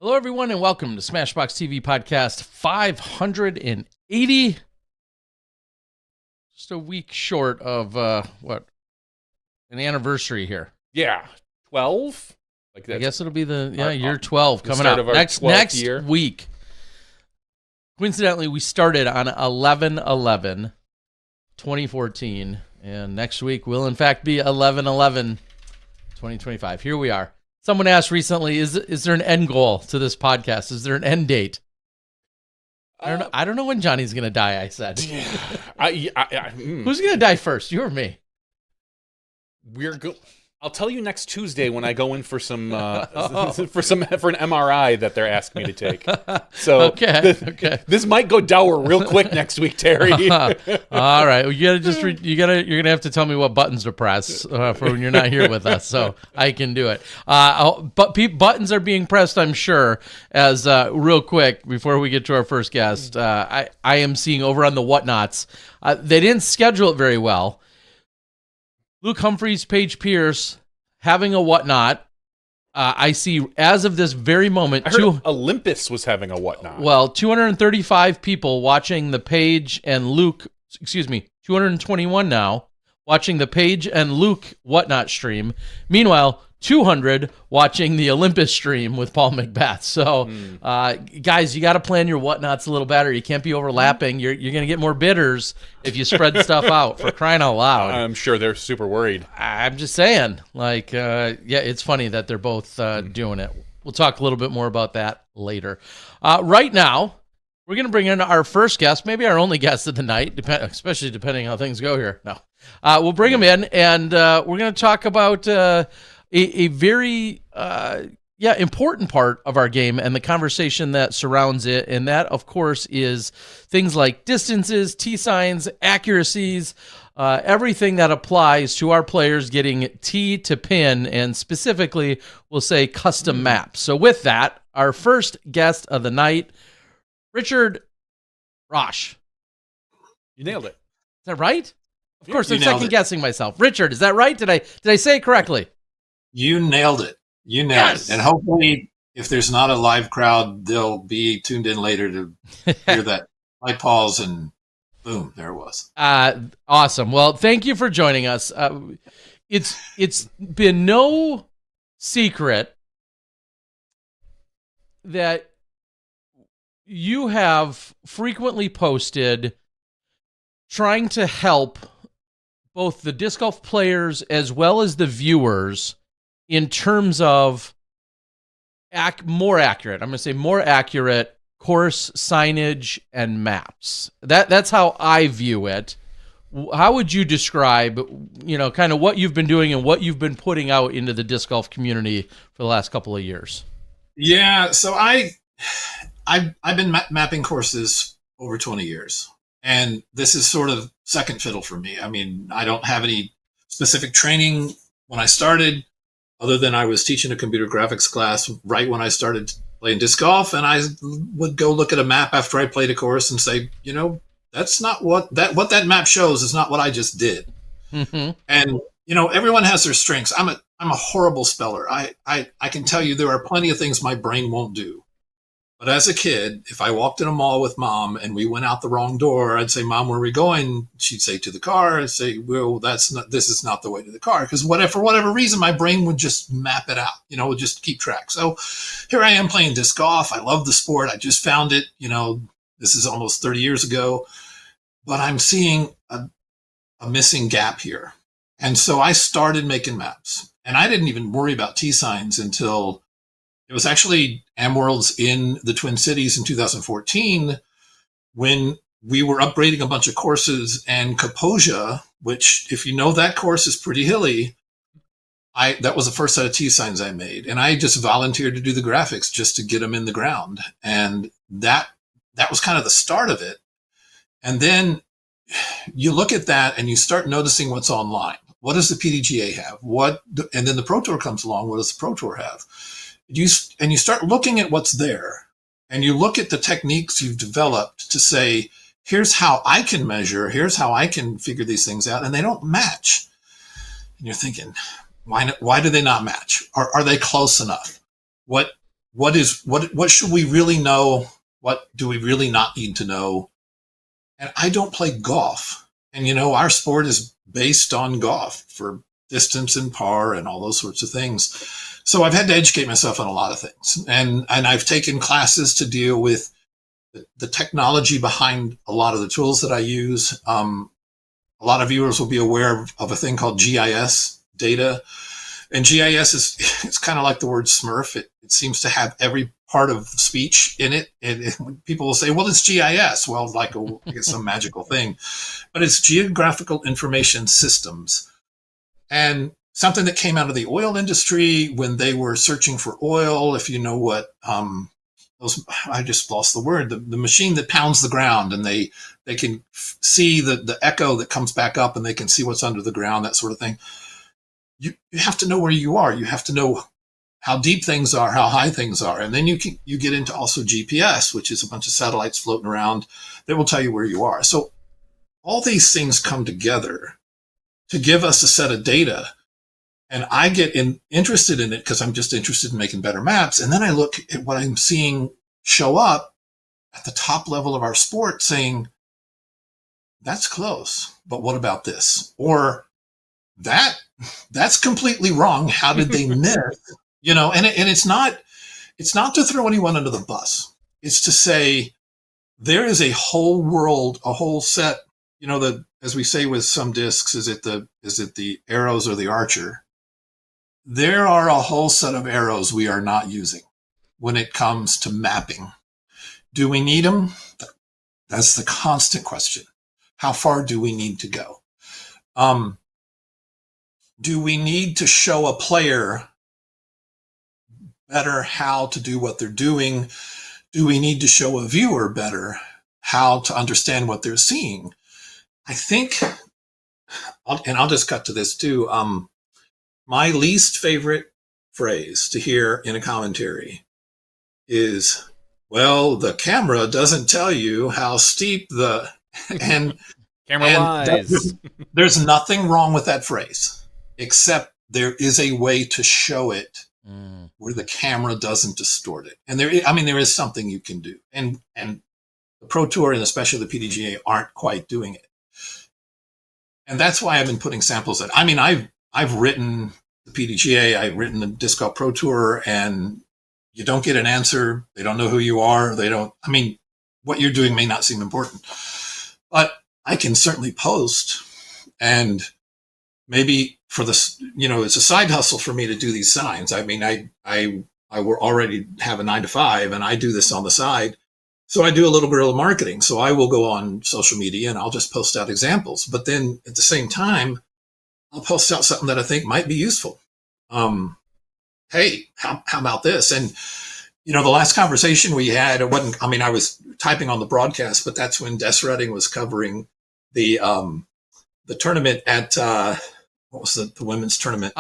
Hello, everyone, and welcome to SmashBoxxTV podcast 580. Just a week short of an anniversary here. Yeah, 12. Like that. I guess it'll be year 12 coming start up of our next 12th year. week. Coincidentally, we started on 11/11/2014, and next week will in fact be 11/11/2025. Here we are. Someone asked recently, is there an end goal to this podcast? Is there an end date? I don't know when Johnny's going to die, I said. Who's going to die first, you or me? I'll tell you next Tuesday when I go in for some for an MRI that they're asking me to take. So okay. This might go dour real quick next week, Terry. All right, you're gonna have to tell me what buttons to press for when you're not here with us, so I can do it. But buttons are being pressed, I'm sure. As real quick before we get to our first guest, I am seeing over on the Whatnots. They didn't schedule it very well. Luke Humphreys, Paige Pierce, having a Whatnot. I see, as of this very moment, I heard Olympus was having a Whatnot. Well, 235 people watching the Paige and Luke, 221 now, watching the Paige and Luke Whatnot stream. Meanwhile, 200 watching the Olympus stream with Paul Macbeth. So, guys, you got to plan your Whatnots a little better. You can't be overlapping. You're going to get more bidders if you spread stuff out, for crying out loud. I'm sure they're super worried. I'm just saying, it's funny that they're both doing it. We'll talk a little bit more about that later. Right now, we're going to bring in our first guest, maybe our only guest of the night, especially depending how things go here. No, we'll bring him in, and we're going to talk about a very important part of our game and the conversation that surrounds it. And that, of course, is things like distances, tee signs, accuracies, everything that applies to our players getting tee to pin, and specifically, we'll say custom maps. So with that, our first guest of the night, Richard Rasch. You nailed it. Is that right? Of course, I'm second guessing myself. Richard, is that right? Did I say it correctly? You nailed it. It. And hopefully, if there's not a live crowd, they'll be tuned in later to hear that light pause, and boom, there it was. Awesome. Well, thank you for joining us. It's been no secret that you have frequently posted trying to help both the disc golf players as well as the viewers in terms of more accurate course signage and maps. That's how I view it. How would you describe, kind of what you've been doing and what you've been putting out into the disc golf community for the last couple of years? Yeah, so I've been mapping courses over 20 years, and this is sort of second fiddle for me. I mean, I don't have any specific training when I started, other than I was teaching a computer graphics class right when I started playing disc golf, and I would go look at a map after I played a course and say, that's not what that map shows is not what I just did. Mm-hmm. And everyone has their strengths. I'm a horrible speller. I can tell you there are plenty of things my brain won't do. But as a kid, if I walked in a mall with Mom and we went out the wrong door, I'd say, "Mom, where are we going?" She'd say, "To the car." I'd say, "Well, this is not the way to the car." Because for whatever reason, my brain would just map it out, would just keep track. So here I am playing disc golf. I love the sport. I just found it, this is almost 30 years ago, but I'm seeing a missing gap here. And so I started making maps, and I didn't even worry about tee signs until it was actually AmWorlds in the Twin Cities in 2014 when we were upgrading a bunch of courses, and Kaposia, which, if you know, that course is pretty hilly. That was the first set of tee signs I made, and I just volunteered to do the graphics just to get them in the ground. And that was kind of the start of it. And then you look at that and you start noticing what's online. What does the PDGA have? And then the Pro Tour comes along. What does the Pro Tour have? You start looking at what's there, and you look at the techniques you've developed to say, here's how I can measure, here's how I can figure these things out, and they don't match. And you're thinking, why do they not match? Are they close enough? What what should we really know? What do we really not need to know? And I don't play golf. And, our sport is based on golf for distance and par and all those sorts of things. So I've had to educate myself on a lot of things. And I've taken classes to deal with the technology behind a lot of the tools that I use. A lot of viewers will be aware of a thing called GIS data. And GIS it's kind of like the word Smurf. It seems to have every part of speech in it. And people will say, well, it's GIS. Well, like it's some magical thing. But it's Geographical Information Systems. And something that came out of the oil industry when they were searching for oil, if you know what, I just lost the word, the machine that pounds the ground, and they can see the echo that comes back up, and they can see what's under the ground, that sort of thing. You have to know where you are. You have to know how deep things are, how high things are. And then you get into also GPS, which is a bunch of satellites floating around that will tell you where you are. So all these things come together to give us a set of data. And I get interested in it because I'm just interested in making better maps. And then I look at what I'm seeing show up at the top level of our sport saying, that's close, but what about this? Or that's completely wrong. How did they miss? And it's not to throw anyone under the bus. It's to say there is a whole world, a whole set, as we say with some discs, is it the arrows or the archer? There are a whole set of arrows we are not using when it comes to mapping. Do we need them? That's the constant question. How far do we need to go? Do we need to show a player better how to do what they're doing? Do we need to show a viewer better how to understand what they're seeing? I think, and I'll just cut to this too, my least favorite phrase to hear in a commentary is, well, the camera doesn't tell you how steep and camera lies. There's nothing wrong with that phrase, except there is a way to show it where the camera doesn't distort it. And there is something you can do. And the Pro Tour and especially the PDGA aren't quite doing it. And that's why I've been putting samples in. I've written the PDGA, I've written the Disc Golf Pro Tour, and you don't get an answer. They don't know who you are. What you're doing may not seem important, but I can certainly post, and maybe for this, it's a side hustle for me to do these signs. I will already have a 9 to 5 and I do this on the side. So I do a little guerrilla marketing. So I will go on social media and I'll just post out examples, but then at the same time, I'll post out something that I think might be useful. Hey, how about this? And, the last conversation we had, I was typing on the broadcast, but that's when Des Redding was covering the tournament at, what was the women's tournament?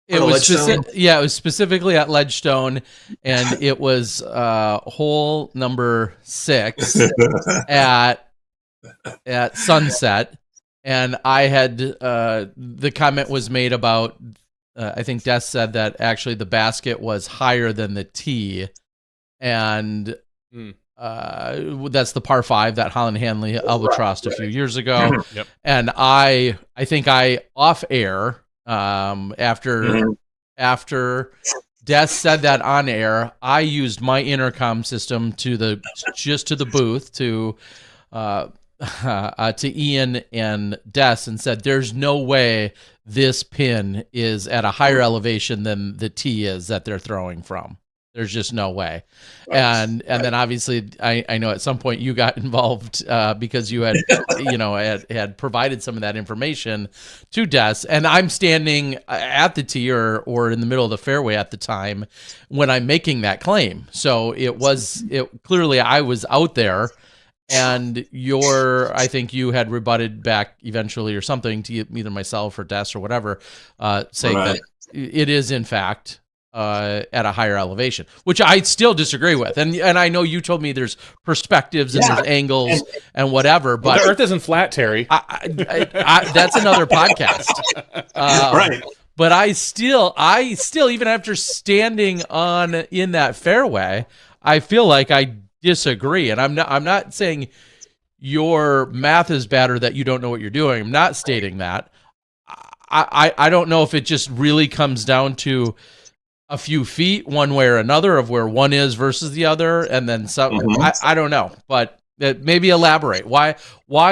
It was specifically at Ledgestone, and it was hole number 6 at Sunset. And I had the comment was made about I think Des said that actually the basket was higher than the tee, and that's the par 5 that Holland Hanley albatrossed a few years ago. Yep. And I think I off air after Des said that on air, I used my intercom system to the booth to Ian and Des and said, "There's no way this pin is at a higher elevation than the tee is that they're throwing from. There's just no way." And then obviously I know at some point you got involved because you had had provided some of that information to Des, and I'm standing at the tee or in the middle of the fairway at the time when I'm making that claim. So it clearly I was out there. And I think you had rebutted back eventually or something to either myself or Des or whatever, saying that it is in fact at a higher elevation, which I still disagree with. And I know you told me there's perspectives and there's angles and whatever, but the Earth isn't flat, Terry. I, that's another podcast. Right. but I still, even after standing in that fairway, I feel like I disagree. And I'm not saying your math is bad or that you don't know what you're doing. I'm not stating that. I don't know if it just really comes down to a few feet one way or another of where one is versus the other, and then some. I don't know, but maybe elaborate. Why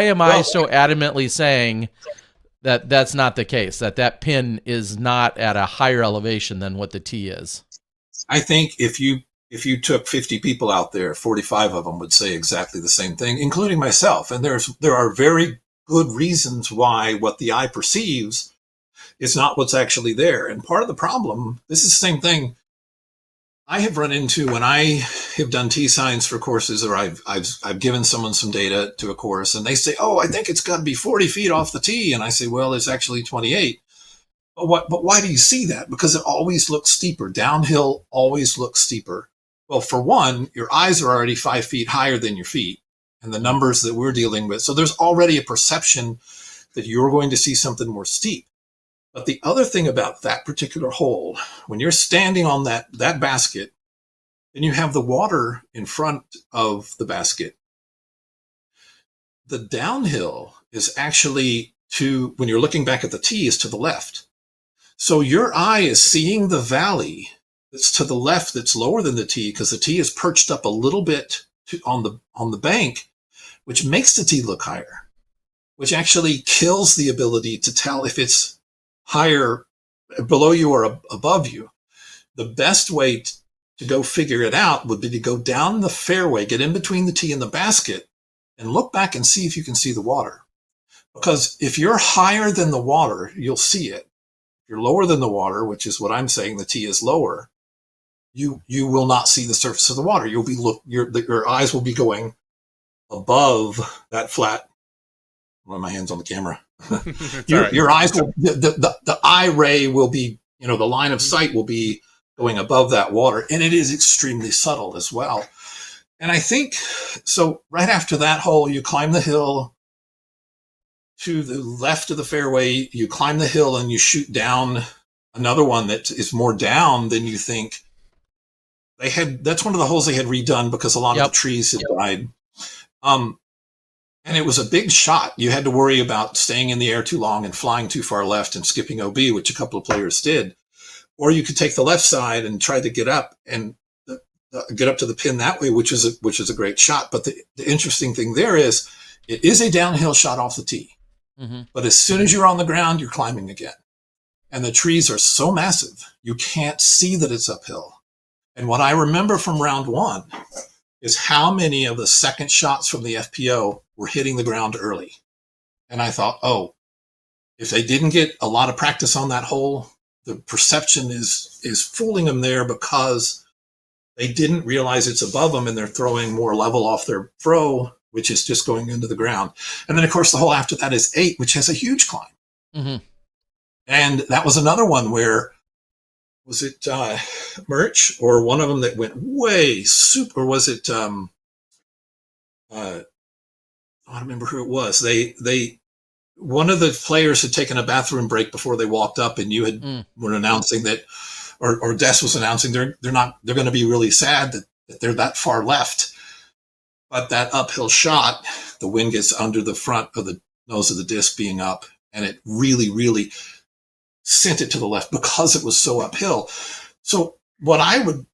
am I so adamantly saying that that's not the case, that pin is not at a higher elevation than what the tee is? I think if you took 50 people out there, 45 of them would say exactly the same thing, including myself. And there are very good reasons why what the eye perceives is not what's actually there. And part of the problem, this is the same thing I have run into when I have done tee signs for courses, or I've given someone some data to a course, and they say, "Oh, I think it's got to be 40 feet off the tee," and I say, "Well, it's actually 28." But why do you see that? Because it always looks steeper. Downhill always looks steeper. Well, for one, your eyes are already 5 feet higher than your feet, and the numbers that we're dealing with. So there's already a perception that you're going to see something more steep. But the other thing about that particular hole, when you're standing on that basket, and you have the water in front of the basket, the downhill is actually when you're looking back at the tee, is to the left. So your eye is seeing the valley that's to the left, that's lower than the tee, because the tee is perched up a little bit on the bank, which makes the tee look higher, which actually kills the ability to tell if it's higher below you or above you. The best way to go figure it out would be to go down the fairway, get in between the tee and the basket, and look back and see if you can see the water. Because if you're higher than the water, you'll see it. If you're lower than the water, which is what I'm saying, the tee is lower, you will not see the surface of the water. Your eyes will be going above that flat. I'll have my hands on the camera. Your eyes will, the eye ray will be, the line of sight will be going above that water, and it is extremely subtle as well. And I think, so right after that hole, you climb the hill to the left of the fairway, you climb the hill and you shoot down another one that is more down than you think. That's one of the holes they had redone because a lot of the trees had died. And it was a big shot. You had to worry about staying in the air too long and flying too far left and skipping OB, which a couple of players did. Or you could take the left side and try to get up and get up to the pin that way, which is a great shot. But the interesting thing there is it is a downhill shot off the tee. Mm-hmm. But as soon as you're on the ground, you're climbing again. And the trees are so massive, you can't see that it's uphill. And what I remember from round one is how many of the second shots from the FPO were hitting the ground early. And I thought, if they didn't get a lot of practice on that hole, the perception is fooling them there because they didn't realize it's above them and they're throwing more level off their throw, which is just going into the ground. And then, of course, the hole after that is 8, which has a huge climb. Mm-hmm. And that was another one where, was it Merch or one of them that went way super, or was it, I don't remember who it was. One of the players had taken a bathroom break before they walked up, and you were announcing that, or Des was announcing they're going to be really sad that they're that far left. But that uphill shot, the wind gets under the front of the nose of the disc being up, and it really, really sent it to the left because it was so uphill. So what I would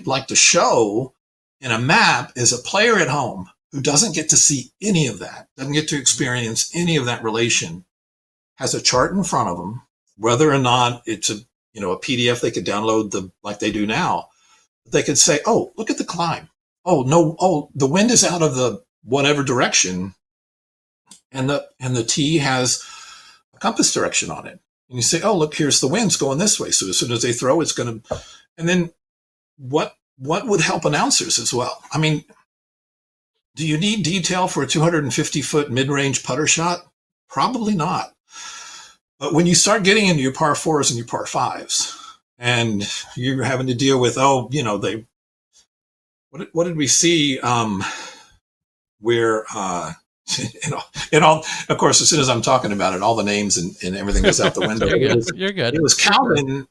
like to show in a map is a player at home who doesn't get to see any of that, doesn't get to experience any of that relation, has a chart in front of them, whether or not it's a PDF they could download like they do now. They could say, "Oh, look at the climb. Oh, no. Oh, the wind is out of the whatever direction, and the tee has a compass direction on it." And you say, "Oh, look, here's the wind's going this way." So as soon as they throw, it's going to. And then what would help announcers as well? I mean, do you need detail for a 250-foot mid-range putter shot? Probably not. But when you start getting into your par 4s and your par 5s, and you're having to deal with, what did we see where Of course, as soon as I'm talking about it, all the names and everything goes out the window. You're good. It was Calvin.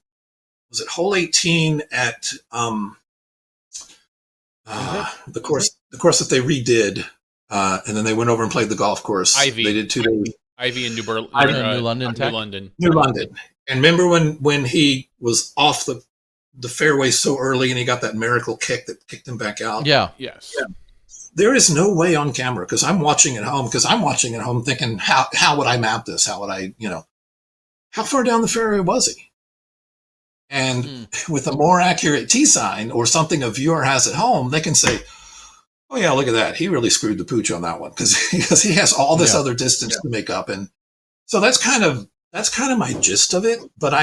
Was it hole 18 at the course that they redid, and then they went over and played the golf course. Ivy. They did 2 days. Ivy in New London. New London. And remember when he was off the fairway so early and he got that miracle kick that kicked him back out? Yeah. Yes. Yeah. There is no way on camera because I'm watching at home thinking, how would I map this? How would I, how far down the fairway was he? And with a more accurate T sign or something a viewer has at home, they can say, oh yeah, look at that. He really screwed the pooch on that one because he has all this other distance to make up. And so that's kind of my gist of it. But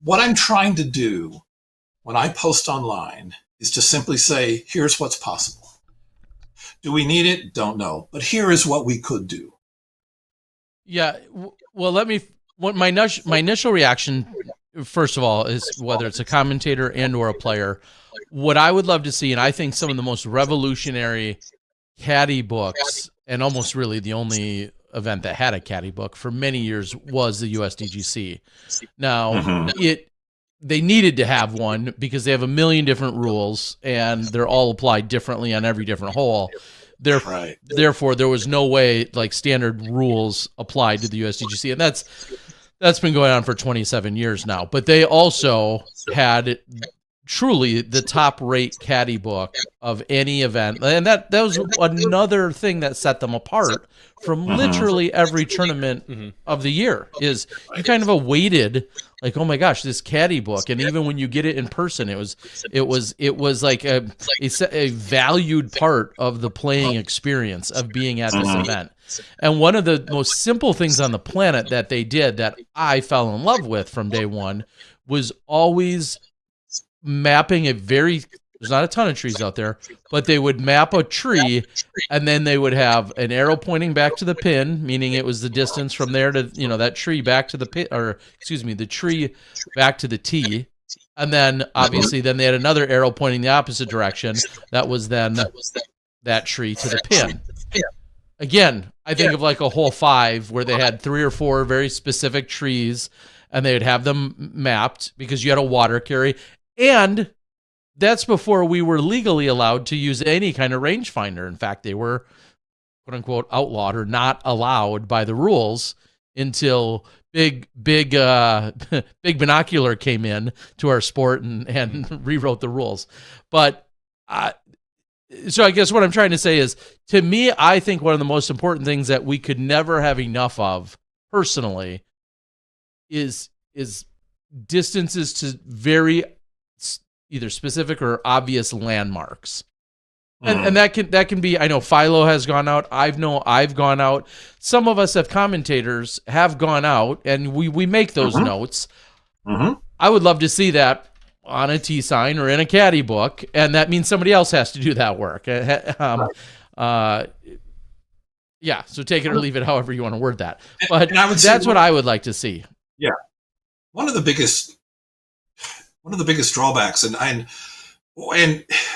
what I'm trying to do when I post online is to simply say, here's what's possible. Do we need it? Don't know. But here is what we could do. Yeah. Well, my initial reaction, first of all, is whether it's a commentator and or a player, what I would love to see, and I think some of the most revolutionary caddy books, and almost really the only event that had a caddy book for many years was the USDGC. Now, they needed to have one because they have a million different rules and they're all applied differently on every different hole. Therefore, there was no way like standard rules applied to the USDGC, and that's been going on for 27 years now. But they also had truly the top rate caddy book of any event, and that was another thing that set them apart from literally every tournament of the year. Is you kind of awaited like, oh my gosh, this caddy book, and even when you get it in person, it was like a valued part of the playing experience of being at this event. And one of the most simple things on the planet that they did that I fell in love with from day one was always mapping there's not a ton of trees out there, but they would map a tree and then they would have an arrow pointing back to the pin, meaning it was the distance from there to, that tree back to the pin, or excuse me, the tree back to the tee. And then obviously then they had another arrow pointing the opposite direction. That was then that tree to the pin. Again, I think of like a hole 5 where they had 3 or 4 very specific trees and they would have them mapped because you had a water carry. And that's before we were legally allowed to use any kind of rangefinder. In fact, they were, quote unquote, outlawed or not allowed by the rules until big binocular came in to our sport and rewrote the rules. But so I guess what I'm trying to say is, to me, I think one of the most important things that we could never have enough of personally is distances to very either specific or obvious landmarks. And that can be, I know Philo has gone out. I've gone out. Some of us as commentators have gone out and we make those notes. I would love to see that on a T sign or in a caddy book. And that means somebody else has to do that work. Yeah. So take it or leave it, however you want to word that. But that's what I would like to see. Yeah. One of the biggest drawbacks, and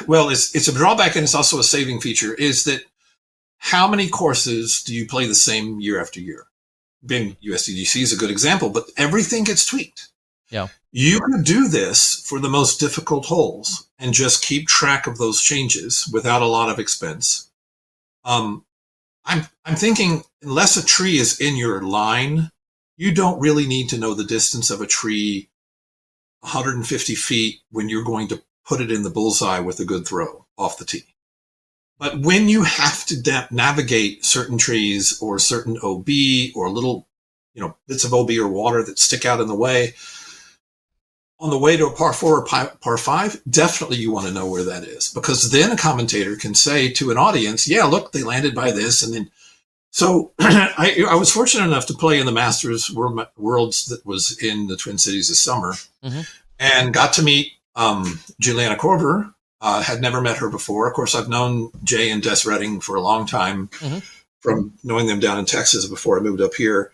well, it's a drawback and it's also a saving feature, is that how many courses do you play the same year after year? USDGC is a good example, but everything gets tweaked. Yeah. You can do this for the most difficult holes and just keep track of those changes without a lot of expense. I'm thinking, unless a tree is in your line, you don't really need to know the distance of a tree 150 feet when you're going to put it in the bullseye with a good throw off the tee. But when you have to navigate certain trees or certain OB or little, bits of OB or water that stick out in the way, on the way to a par 4 or par 5, definitely you want to know where that is, because then a commentator can say to an audience, yeah, look, they landed by this. And then, so I was fortunate enough to play in the Masters Worlds that was in the Twin Cities this summer, and got to meet Juliana Korver. Had never met her before. Of course, I've known Jay and Des Redding for a long time from knowing them down in Texas before I moved up here.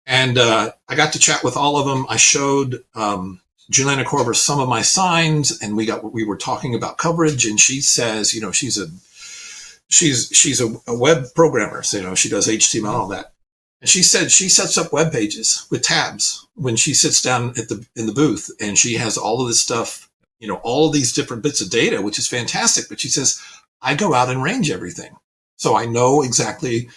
And I got to chat with all of them. I showed Juliana Korver some of my signs, and we were talking about coverage, and she says, she's a web programmer. So, you know, she does HTML and all that. And she said she sets up web pages with tabs when she sits down in the booth, and she has all of this stuff, you know, all of these different bits of data, which is fantastic. But she says, I go out and range everything. So I know exactly.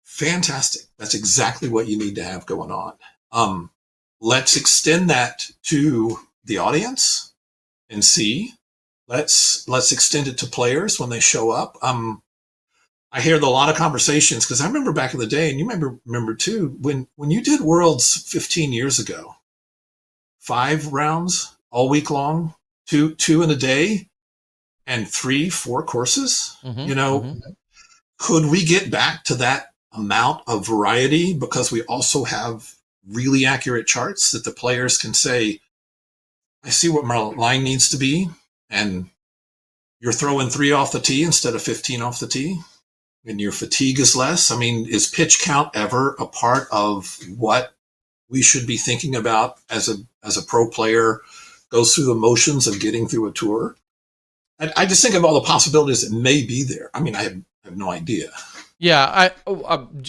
Fantastic. That's exactly what you need to have going on. Let's extend that to the audience and see. Let's extend it to players when they show up. I hear a lot of conversations because I remember back in the day, and you remember too, when you did Worlds 15 years ago, 5 rounds all week long, two in a day, and 3-4 courses. You know, could we get back to that amount of variety because we also have really accurate charts that the players can say, I see what my line needs to be, and you're throwing 3 off the tee instead of 15 off the tee, and your fatigue is less. I mean, is pitch count ever a part of what we should be thinking about as a pro player goes through the motions of getting through a tour? I just think of all the possibilities that may be there. I mean, I have no idea. Yeah,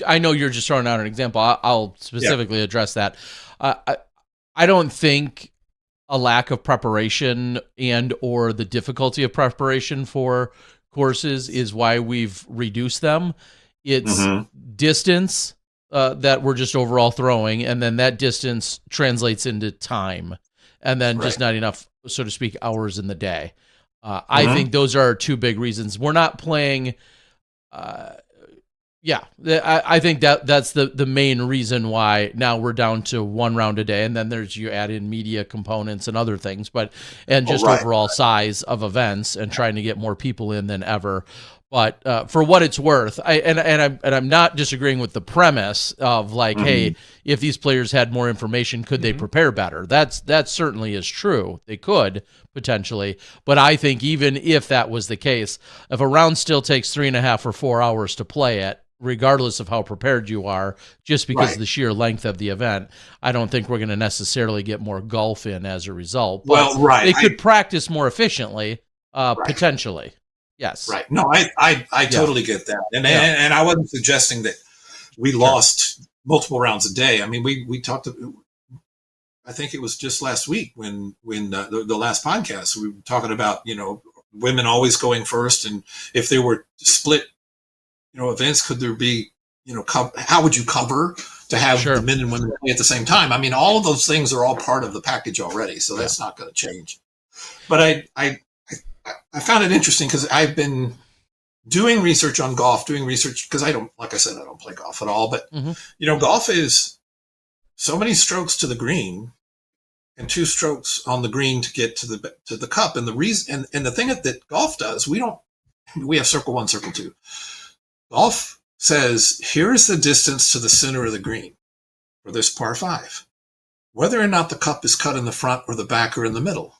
I know you're just throwing out an example. I'll specifically address that. I don't think a lack of preparation and or the difficulty of preparation for courses is why we've reduced them. It's distance that we're just overall throwing, and then that distance translates into time, and then just not enough, so to speak, hours in the day. I think those are 2 big reasons. We're not playing... I think that's the main reason why now we're down to 1 round a day, and then you add in media components and other things, and just overall size of events and trying to get more people in than ever. But for what it's worth, I'm not disagreeing with the premise of like, hey, if these players had more information, could they prepare better? That certainly is true. They could potentially, but I think even if that was the case, if a round still takes 3.5 or 4 hours to play it, regardless of how prepared you are, just because of the sheer length of the event, I don't think we're going to necessarily get more golf in as a result. But they could practice more efficiently, potentially. Yes. Right. No, I totally get that. And I wasn't suggesting that we lost multiple rounds a day. I mean, we talked, I think it was just last week when the last podcast, we were talking about, you know, women always going first. And if they were split, you know, events, could there be, you know, how would you cover to have the men and women play at the same time? I mean, all of those things are all part of the package already, so that's not going to change. But I found it interesting because I've been doing research on golf, because I don't play golf at all, but you know, golf is so many strokes to the green and 2 strokes on the green to get to the cup. And the reason, and the thing that golf does, we have circle 1, circle 2. Golf says, here's the distance to the center of the green for this par 5. Whether or not the cup is cut in the front or the back or in the middle,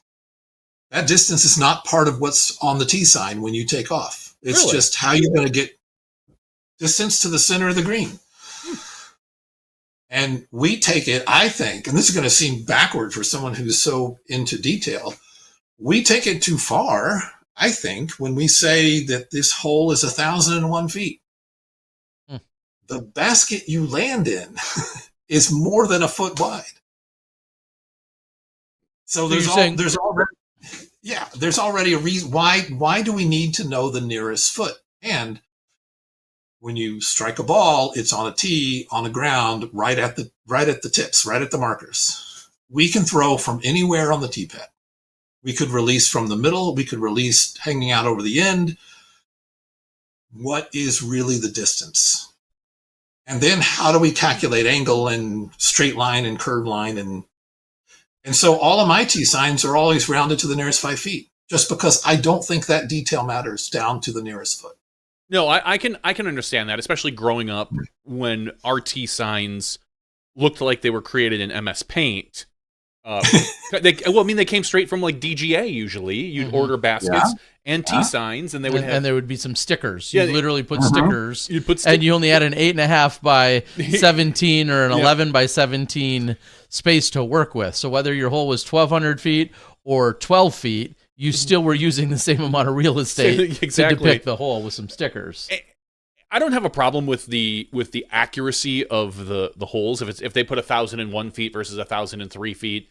that distance is not part of what's on the tee sign when you take off. It's just how you're going to get distance to the center of the green. And we take it, I think, and this is going to seem backward for someone who's so into detail, we take it too far, I think, when we say that this hole is 1,001 feet. The basket you land in is more than a foot wide. So there's already a reason. Why do we need to know the nearest foot? And when you strike a ball, it's on a tee, on the ground, right at the tips, right at the markers. We can throw from anywhere on the tee pad. We could release from the middle. We could release hanging out over the end. What is really the distance? And then how do we calculate angle and straight line and curved line? And so all of my tee signs are always rounded to the nearest 5 feet, just because I don't think that detail matters down to the nearest foot. No, I can understand that, especially growing up when our tee signs looked like they were created in MS Paint. They came straight from like DGA. Usually, you'd order baskets and tee signs, and there would be some stickers. You literally put stickers. And you only had an 8.5 by 17 or an 11 by 17 space to work with. So whether your hole was 1,200 feet or 12 feet, you still were using the same amount of real estate Exactly. to depict the hole with some stickers. I don't have a problem with the accuracy of the holes. If they put 1,001 feet versus 1,003 feet,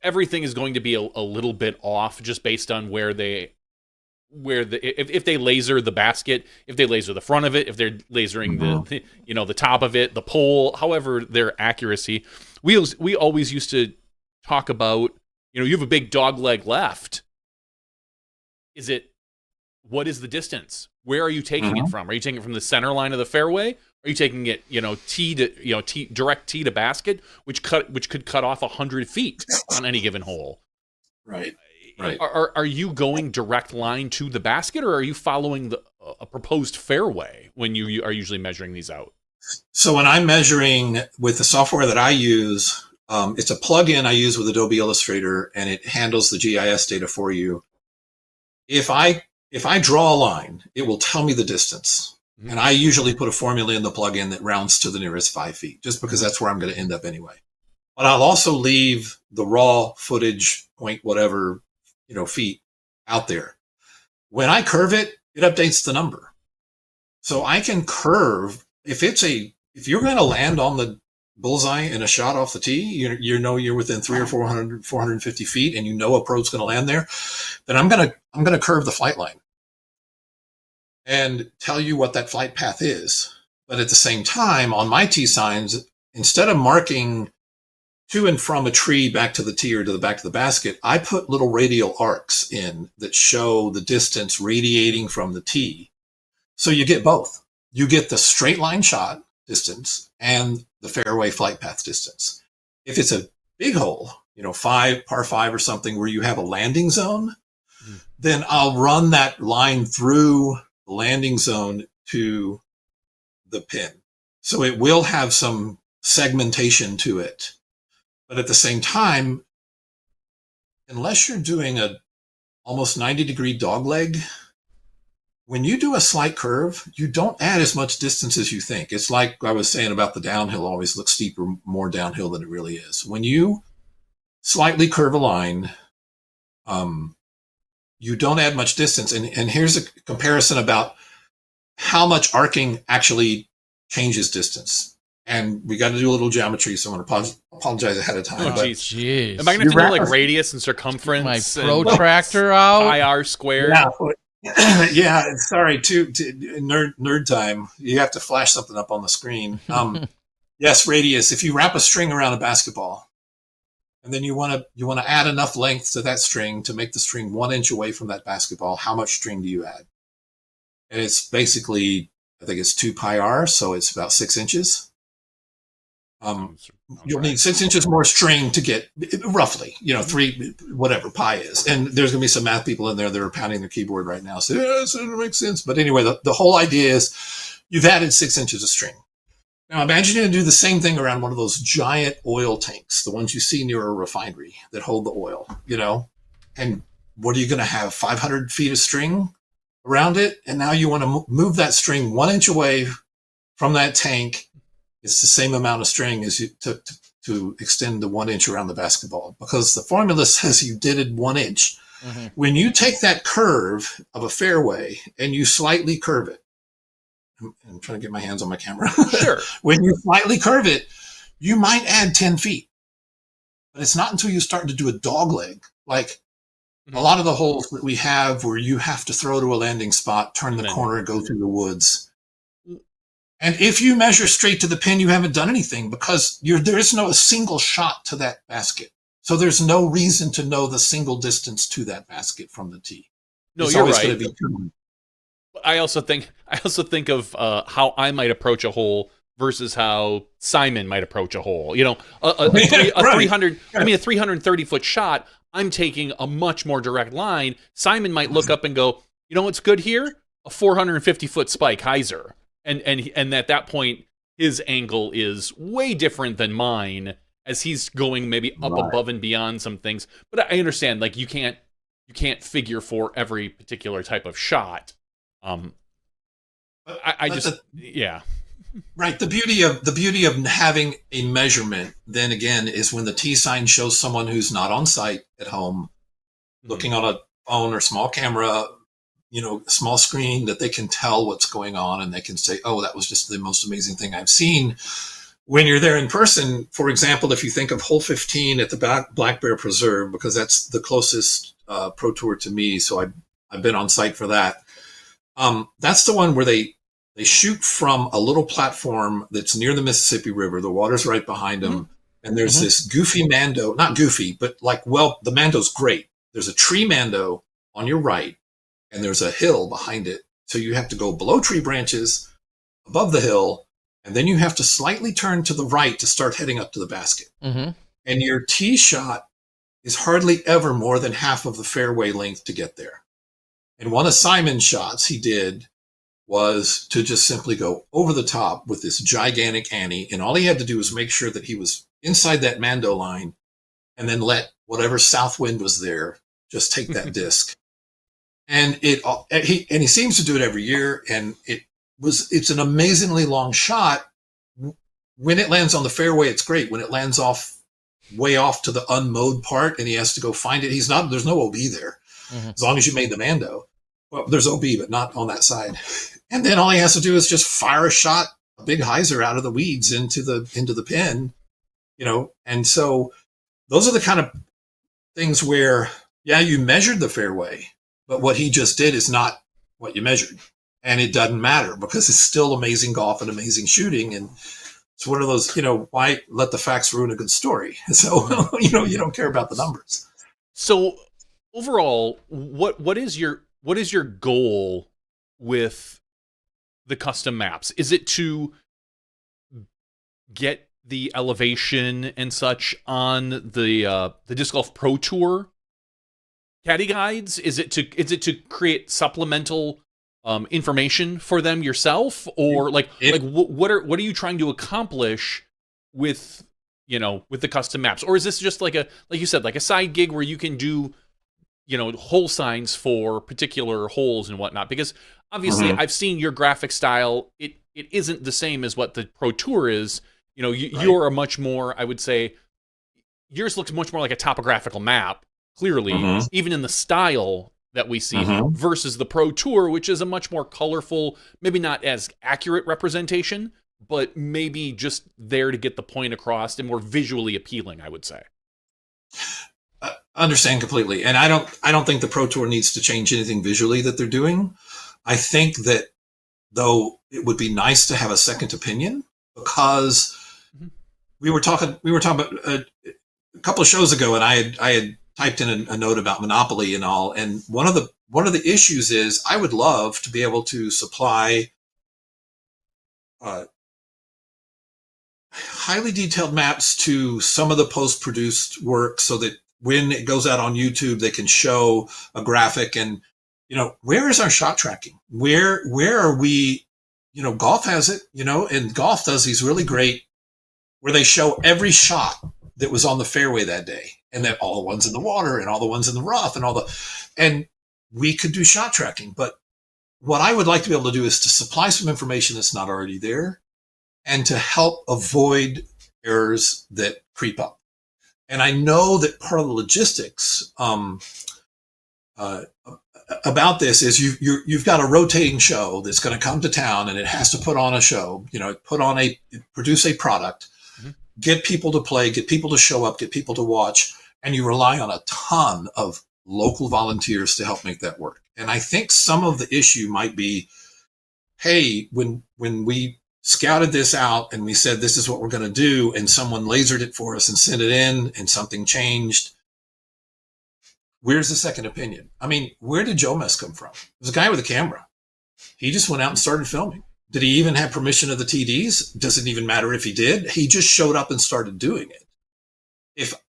everything is going to be a little bit off just based on if they laser the basket, if they laser the front of it, if they're lasering the top of it, the pole, however their accuracy. We always used to talk about, you have a big dog leg left. What is the distance? Where are you taking it from? Are you taking it from the center line of the fairway? Are you taking it, direct tee to basket, which could cut off 100 feet on any given hole? Right. Are you going direct line to the basket, or are you following a proposed fairway when you are usually measuring these out? So when I'm measuring with the software that I use, it's a plugin I use with Adobe Illustrator, and it handles the GIS data for you. If I draw a line, it will tell me the distance. And I usually put a formula in the plugin that rounds to the nearest 5 feet, just because that's where I'm going to end up anyway. But I'll also leave the raw footage, point whatever, feet out there. When I curve it, it updates the number. So I can curve, if you're going to land on the bullseye in a shot off the tee, you're within 300 or 450 feet, and a pro's going to land there, then I'm going to curve the flight line and tell you what that flight path is. But at the same time, on my tee signs, instead of marking to and from a tree back to the tee or to the back of the basket, I put little radial arcs in that show the distance radiating from the tee. So you get both. You get the straight line shot distance and the fairway flight path distance. If it's a big hole, par 5 or something where you have a landing zone, then I'll run that line through the landing zone to the pin. So it will have some segmentation to it. But at the same time, unless you're doing a almost 90-degree dog leg, when you do a slight curve, you don't add as much distance as you think. It's like I was saying about the downhill always looks steeper, more downhill than it really is. When you slightly curve a line, you don't add much distance. And here's a comparison about how much arcing actually changes distance. And we got to do a little geometry, so I'm going to apologize ahead of time. Oh, jeez. Am I going to have to know radius and circumference? My protractor out? Pi r squared? Yeah. Yeah, sorry, to nerd time. You have to flash something up on the screen. Yes, radius. If you wrap a string around a basketball, and then you want to add enough length to that string to make the string 1 inch away from that basketball, how much string do you add? And it's basically, I think it's 2 pi r, so it's about 6 inches. You'll need 6 inches more string to get roughly, 3, whatever pi is. And there's going to be some math people in there that are pounding their keyboard right now. So, yeah, it makes sense. But anyway, the whole idea is you've added 6 inches of string. Now imagine you're going to do the same thing around one of those giant oil tanks, the ones you see near a refinery that hold the oil, and what are you going to have? 500 feet of string around it. And now you want to move that string 1 inch away from that tank. It's the same amount of string as you took to extend the 1 inch around the basketball, because the formula says you did it 1 inch. Mm-hmm. When you take that curve of a fairway and you slightly curve it, I'm trying to get my hands on my camera. Sure. When you slightly curve it, you might add 10 feet, but it's not until you start to do a dog leg, like a lot of the holes that we have where you have to throw to a landing spot, turn the corner, and go through the woods. And if you measure straight to the pin, you haven't done anything, because there is no single shot to that basket. So there's no reason to know the single distance to that basket from the tee. No, you're right. I also think of how I might approach a hole versus how Simon might approach a hole. A 330-foot shot, I'm taking a much more direct line. Simon might look up and go, what's good here? A 450-foot spike hyzer. And at that point, his angle is way different than mine, as he's going maybe up above and beyond some things. But I understand, like, you can't figure for every particular type of shot. Yeah. Right. The beauty of having a measurement, then again, is when the tee sign shows someone who's not on site at home, looking on a phone or small camera, small screen, that they can tell what's going on and they can say, oh, that was just the most amazing thing I've seen. When you're there in person, for example, if you think of hole 15 at the Black Bear Preserve, because that's the closest Pro Tour to me, so I've been on site for that. That's the one where they shoot from a little platform that's near the Mississippi River. The water's right behind them. And there's this goofy Mando, not goofy, but the Mando's great. There's a tree Mando on your right, and there's a hill behind it. So you have to go below tree branches, above the hill, and then you have to slightly turn to the right to start heading up to the basket. And your tee shot is hardly ever more than half of the fairway length to get there. And one of Simon's shots he did was to just simply go over the top with this gigantic Annie. And all he had to do was make sure that he was inside that Mando line and then let whatever south wind was there just take that disc. And he seems to do it every year. And it's an amazingly long shot. When it lands on the fairway, it's great. When it lands way off to the unmowed part and he has to go find it, there's no OB there. As long as you made the Mando. Well, there's OB, but not on that side. And then all he has to do is just fire a shot, a big hyzer out of the weeds into the pin, And so those are the kind of things where, you measured the fairway, but what he just did is not what you measured. And it doesn't matter because it's still amazing golf and amazing shooting. And it's one of those, why let the facts ruin a good story? So, you don't care about the numbers. So overall, what is your goal with the custom maps? Is it to get the elevation and such on the Disc Golf Pro Tour caddy guides? Is it to create supplemental information for them yourself, or what are you trying to accomplish with the custom maps? Or is this just like you said, like a side gig where you can do hole signs for particular holes and whatnot? Because obviously I've seen your graphic style. It isn't the same as what the Pro Tour is. You're a much more, I would say, yours looks much more like a topographical map, clearly, even in the style that we see, versus the Pro Tour, which is a much more colorful, maybe not as accurate representation, but maybe just there to get the point across and more visually appealing, I would say. Understand completely. And I don't think the Pro Tour needs to change anything visually that they're doing. I think that, though, it would be nice to have a second opinion, because we were talking about a couple of shows ago, and I had typed in a note about Monopoly and all. And one of the issues is I would love to be able to supply highly detailed maps to some of the post-produced work, so that when it goes out on YouTube, they can show a graphic and, where is our shot tracking? Where are we? Golf has it, and golf does these really great where they show every shot that was on the fairway that day, and then all the ones in the water and all the ones in the rough and we could do shot tracking. But what I would like to be able to do is to supply some information that's not already there and to help avoid errors that creep up. And I know that part of the logistics about this is you've got a rotating show that's going to come to town, and it has to put on a show, produce a product, get people to play, get people to show up, get people to watch, and you rely on a ton of local volunteers to help make that work. And I think some of the issue might be, hey, when we scouted this out and we said this is what we're going to do, and someone lasered it for us and sent it in and something changed, where's the second opinion? I mean, where did Joe Mess come from? There's a guy with a camera. He just went out and started filming. Did he even have permission of the TDs? Doesn't even matter if he did. He just showed up and started doing it.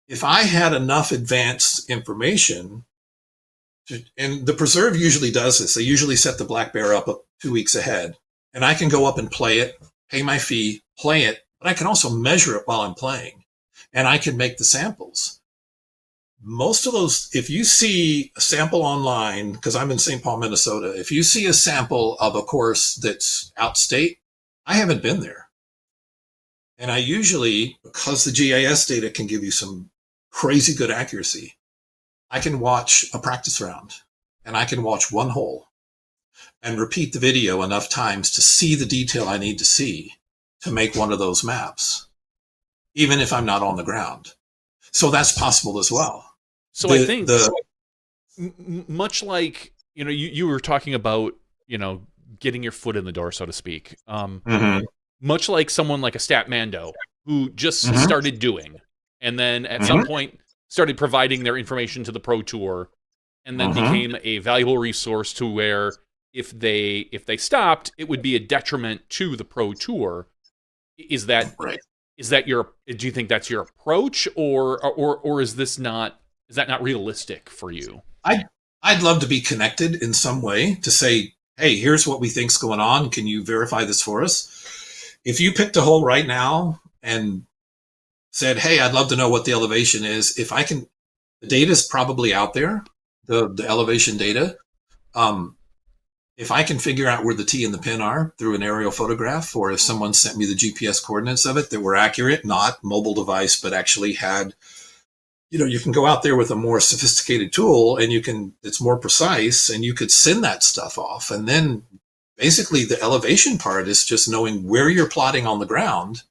If I had enough advanced information, and the preserve usually does this, they usually set the Black Bear up 2 weeks ahead, and I can go up and play it, pay my fee, play it, but I can also measure it while I'm playing, and I can make the samples. Most of those, if you see a sample online, because I'm in St. Paul, Minnesota, if you see a sample of a course that's outstate, I haven't been there. And I usually, because the GIS data can give you some crazy good accuracy, I can watch a practice round and I can watch one hole and repeat the video enough times to see the detail I need to see to make one of those maps, even if I'm not on the ground. So that's possible as well. So I think much like, you were talking about, getting your foot in the door, so to speak. Much like someone like a Statmando who just started doing, and then at some point started providing their information to the Pro Tour, and then became a valuable resource to where if they stopped, it would be a detriment to the Pro Tour. Is that right? Do you think that's your approach, or is that not realistic for you? I'd love to be connected in some way to say, hey, here's what we think's going on. Can you verify this for us? If you picked a hole right now and said, hey, I'd love to know what the elevation is. If I can, the data is probably out there, the elevation data. If I can figure out where the T and the pin are through an aerial photograph, or if someone sent me the GPS coordinates of it that were accurate, not mobile device, but actually had, you can go out there with a more sophisticated tool and it's more precise, and you could send that stuff off. And then basically the elevation part is just knowing where you're plotting on the ground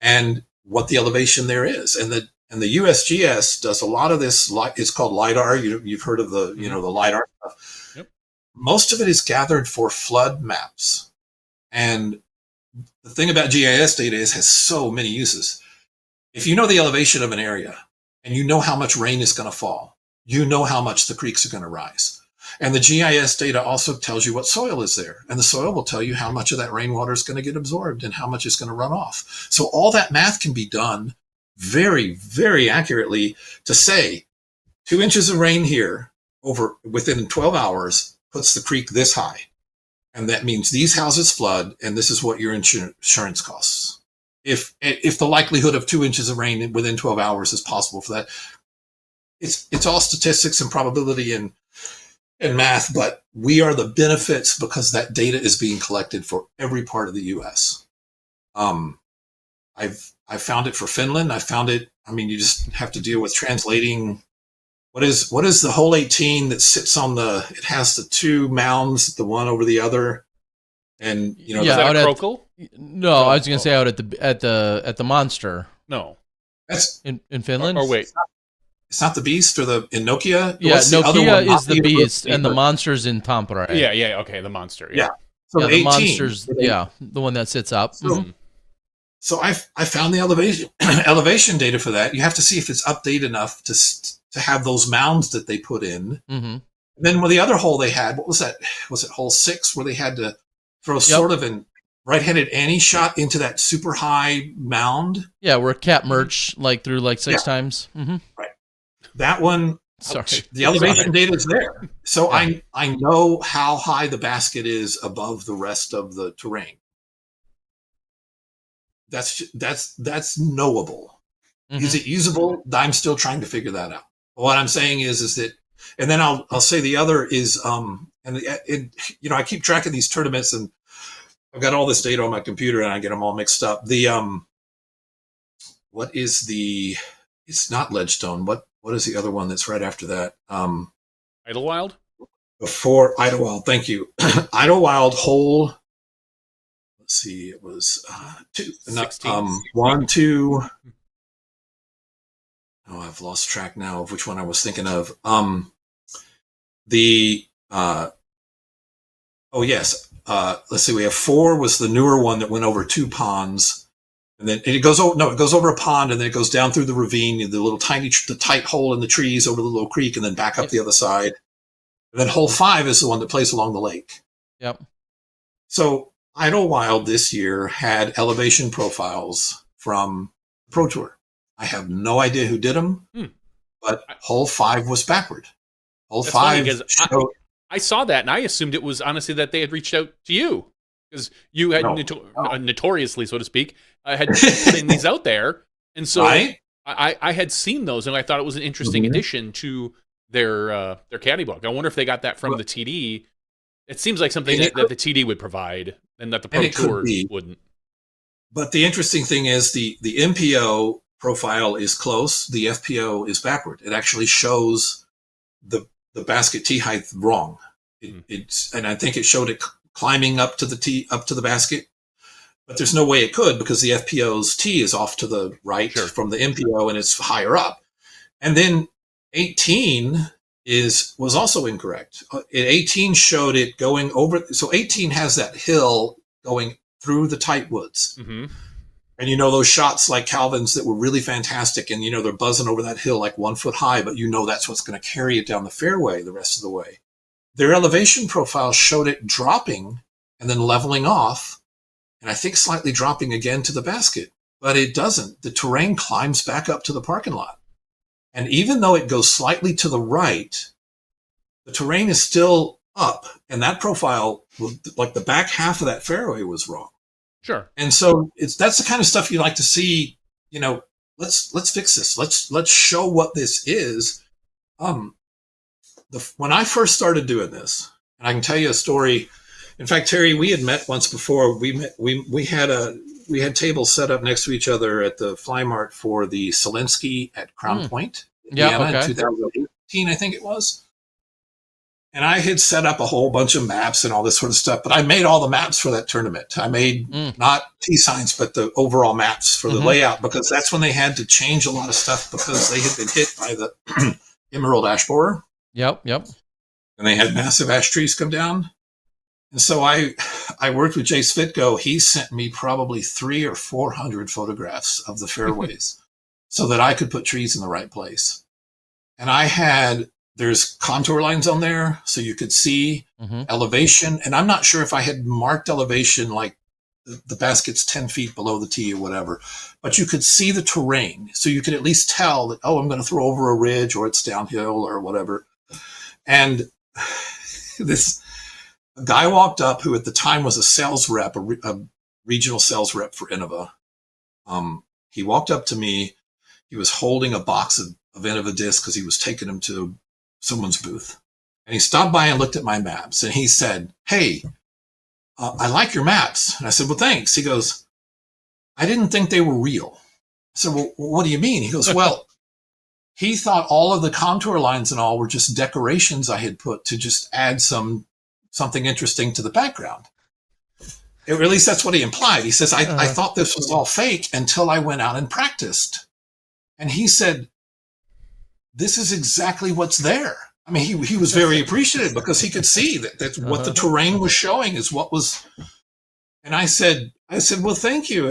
and what the elevation there is. And the USGS does a lot of this. It's called LiDAR. You've heard of the LiDAR stuff. Yep. Most of it is gathered for flood maps. And the thing about GIS data is it has so many uses. If you know the elevation of an area and you know how much rain is going to fall, you know how much the creeks are going to rise. And the GIS data also tells you what soil is there. And the soil will tell you how much of that rainwater is going to get absorbed and how much is going to run off. So all that math can be done very, very accurately to say 2 inches of rain here within 12 hours puts the creek this high. And that means these houses flood, and this is what your insurance costs. If the likelihood of 2 inches of rain within 12 hours is possible for that, it's all statistics and probability and math, but we are the benefits because that data is being collected for every part of the U.S. I've found it for Finland. I found it. I mean, you just have to deal with translating. What is the hole 18 that sits on it has the two mounds, the one over the other, and is that a croakel? No, I was going to say out at the monster. No, that's in Finland. Or wait. It's not the beast or in Nokia. Yeah, Nokia is the beast, and the monster's in Tampere. Yeah, okay, the monster. Yeah. So the monster's the one that sits up. So I found the elevation data for that. You have to see if it's updated enough to have those mounds that they put in. And then with the other hole they had, what was that? Was it hole 6 where they had to throw sort of an right-handed Annie shot into that super high mound? Yeah, where Cat Merch threw 6 times. Right. That one, sorry, the elevation data is there. So I know how high the basket is above the rest of the terrain. That's knowable. Is it usable? I'm still trying to figure that out. What I'm saying is that, and then I'll say the other is, I keep track of these tournaments, and I've got all this data on my computer, and I get them all mixed up. It's not Ledgestone. What is the other one that's right after that? Idlewild? Before Idlewild, thank you. Idlewild hole. Let's see, it was 1, 2. Oh, I've lost track now of which one I was thinking of. Let's see, we have 4 was the newer one that went over 2 ponds. And then it goes over a pond, and then it goes down through the ravine, the tight hole in the trees over the little creek, and then back up the other side. And then hole 5 is the one that plays along the lake. Yep. So Idlewild this year had elevation profiles from the Pro Tour. I have no idea who did them, but hole 5 was backward. Hole 5 showed. I saw that, and I assumed it was honestly that they had reached out to you. Because you had notoriously, so to speak, had been putting these out there, and so I had seen those, and I thought it was an interesting addition to their caddy book. I wonder if they got that from the TD. It seems like something that the TD would provide, and that the Pro Tour wouldn't. But the interesting thing is the MPO profile is close. The FPO is backward. It actually shows the basket tee height wrong. And I think it showed it climbing up to the basket, but there's no way it could because the FPO's tee is off to the right from the MPO and it's higher up. And then 18 was also incorrect. 18 showed it going over. So 18 has that hill going through the tight woods. Mm-hmm. And those shots like Calvin's that were really fantastic. And they're buzzing over that hill like 1 foot high, but that's what's going to carry it down the fairway the rest of the way. Their elevation profile showed it dropping and then leveling off. And I think slightly dropping again to the basket, but it doesn't. The terrain climbs back up to the parking lot. And even though it goes slightly to the right, the terrain is still up. And that profile, like the back half of that fairway was wrong. Sure. And so that's the kind of stuff you like to see, let's fix this. Let's show what this is. When I first started doing this, and I can tell you a story. In fact, Terry, we had met once before. We had tables set up next to each other at the Fly Mart for the Solinsky at Crown Point, Indiana, in 2018, I think it was. And I had set up a whole bunch of maps and all this sort of stuff, but I made all the maps for that tournament. I made not tee signs, but the overall maps for the layout, because that's when they had to change a lot of stuff because they had been hit by the emerald ash borer. Yep. And they had massive ash trees come down. And so I worked with Jay Svitko. He sent me probably 300 or 400 photographs of the fairways so that I could put trees in the right place. And there's contour lines on there so you could see elevation. And I'm not sure if I had marked elevation like the basket's 10 feet below the tee or whatever, but you could see the terrain. So you could at least tell that, I'm going to throw over a ridge or it's downhill or whatever. And a guy walked up who at the time was a sales rep, a regional sales rep for Innova. He walked up to me. He was holding a box of Innova discs because he was taking them to someone's booth. And he stopped by and looked at my maps. And he said, "Hey, I like your maps." And I said, "Well, thanks." He goes, "I didn't think they were real." I said, "Well, what do you mean?" He goes, "Well," he thought all of the contour lines and all were just decorations I had put to just add something interesting to the background. At least that's what he implied. He says, I thought this was all fake until I went out and practiced. And he said, "This is exactly what's there." I mean, he was very appreciative because he could see that what the terrain was showing is what was. And I said, "Well, thank you."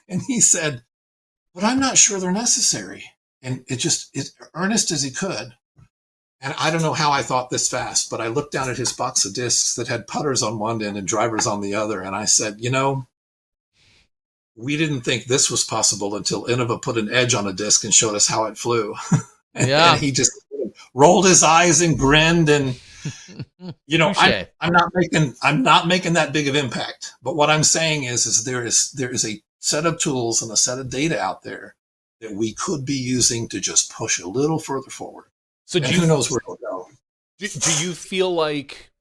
And he said, "But I'm not sure they're necessary." And earnest as he could. And I don't know how I thought this fast, but I looked down at his box of discs that had putters on one end and drivers on the other. And I said, we didn't think this was possible until Innova put an edge on a disc and showed us how it flew. And he just rolled his eyes and grinned. And, I'm not making that big of impact. But what I'm saying is there is a set of tools and a set of data out there that we could be using to just push a little further forward. So who knows where it'll go? Do you feel like,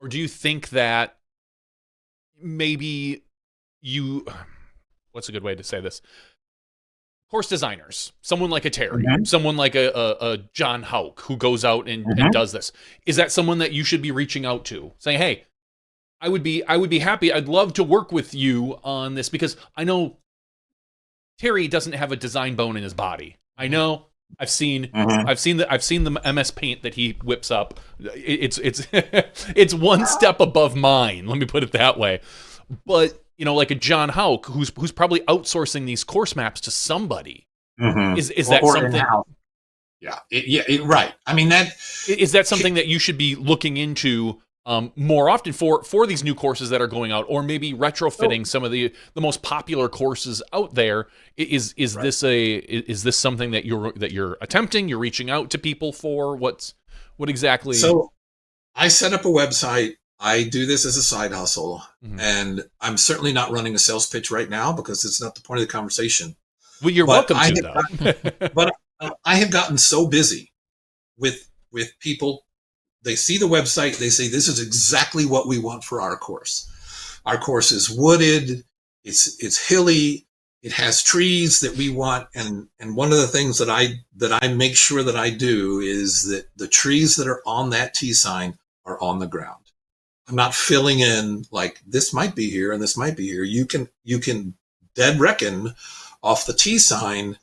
or do you think that maybe what's a good way to say this? Course designers, someone like a Terry, someone like a John Houck who goes out and does this. Is that someone that you should be reaching out to, saying, "Hey, I would be happy. I'd love to work with you on this," because I know Terry doesn't have a design bone in his body. I know. I've seen the MS Paint that he whips up. It's it's one step above mine. Let me put it that way. But like a John Houck, who's probably outsourcing these course maps to somebody. Is that something? Yeah, right. I mean, is that something that you should be looking into more often for these new courses that are going out, or maybe retrofitting some of the most popular courses out there? Is this something that you're attempting? You're reaching out to people for what exactly? So I set up a website. I do this as a side hustle, and I'm certainly not running a sales pitch right now because it's not the point of the conversation. Well, you're welcome to, though. But I have gotten so busy with people. They see the website. They say, "This is exactly what we want for our course. Our course is wooded. It's hilly. it has trees that we want, and one of the things that I make sure that I do is that the trees that are on that T sign are on the ground. I'm not filling in like this might be here and this might be here. You can dead reckon off the T sign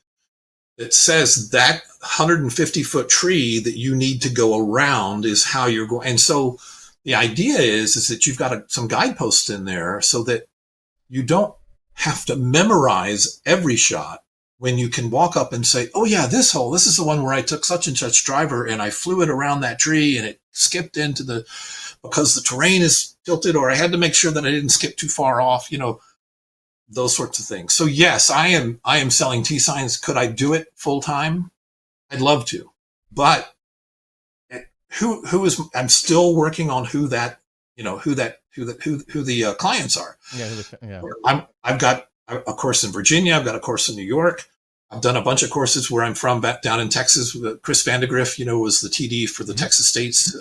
that says that 150-foot tree that you need to go around is how you're going. And so the idea is that you've got some guideposts in there so that you don't have to memorize every shot when you can walk up and say, oh yeah, this hole, this is the one where I took such and such driver and I flew it around that tree and it skipped into because the terrain is tilted, or I had to make sure that I didn't skip too far off, those sorts of things. So yes, I am selling T signs. Could I do it full time? I'd love to, but I'm still working on who the clients are. Yeah. I've got a course in Virginia. I've got a course in New York. I've done a bunch of courses where I'm from, back down in Texas. Chris Vandegrift, was the TD for the Texas States,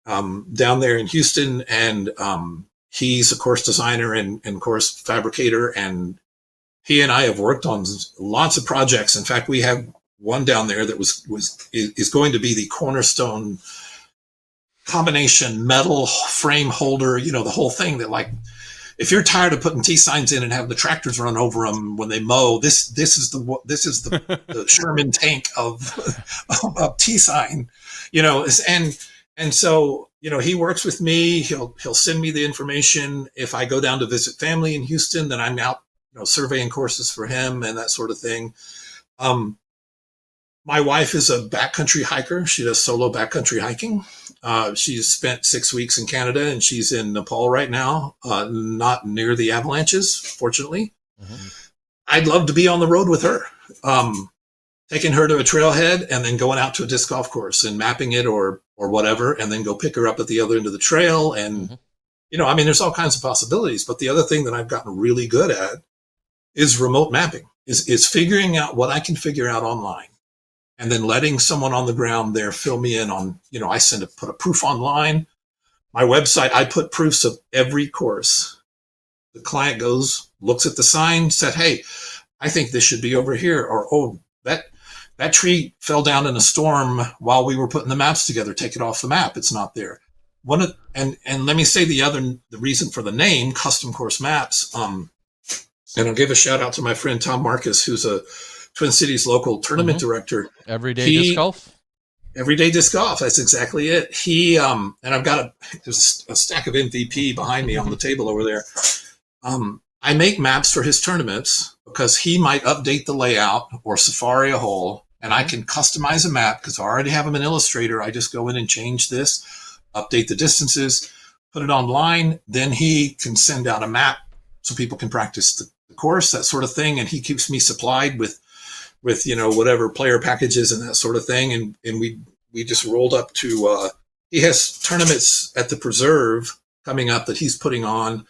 down there in Houston. And, he's a course designer and course fabricator. And he and I have worked on lots of projects. In fact, we have one down there that is going to be the cornerstone combination metal frame holder, the whole thing that, like, if you're tired of putting T signs in and have the tractors run over them when they mow, this is the Sherman tank of T sign, and so, he works with me. He'll send me the information. If I go down to visit family in Houston, then I'm out, surveying courses for him and that sort of thing. My wife is a backcountry hiker. She does solo backcountry hiking. She's spent 6 weeks in Canada, and she's in Nepal right now, not near the avalanches, fortunately. Mm-hmm. I'd love to be on the road with her, taking her to a trailhead and then going out to a disc golf course and mapping it or whatever, and then go pick her up at the other end of the trail. And, there's all kinds of possibilities. But the other thing that I've gotten really good at is remote mapping, is figuring out what I can figure out online. And then letting someone on the ground there fill me in on, I put a proof online. My website, I put proofs of every course. The client goes, looks at the sign, said, hey, I think this should be over here. Or, oh, that tree fell down in a storm while we were putting the maps together. Take it off the map. It's not there. And let me say the reason for the name, Custom Course Maps. And I'll give a shout out to my friend Tom Marcus, who's a Twin Cities local tournament director. Everyday disc golf? Everyday disc golf. That's exactly it. He, and I've got there's a stack of MVP behind me on the table over there. I make maps for his tournaments because he might update the layout or safari a hole, and I can customize a map because I already have them in Illustrator. I just go in and change this, update the distances, put it online. Then he can send out a map so people can practice the course, that sort of thing. And he keeps me supplied with whatever player packages and that sort of thing. And we just rolled up to, he has tournaments at the Preserve coming up that he's putting on,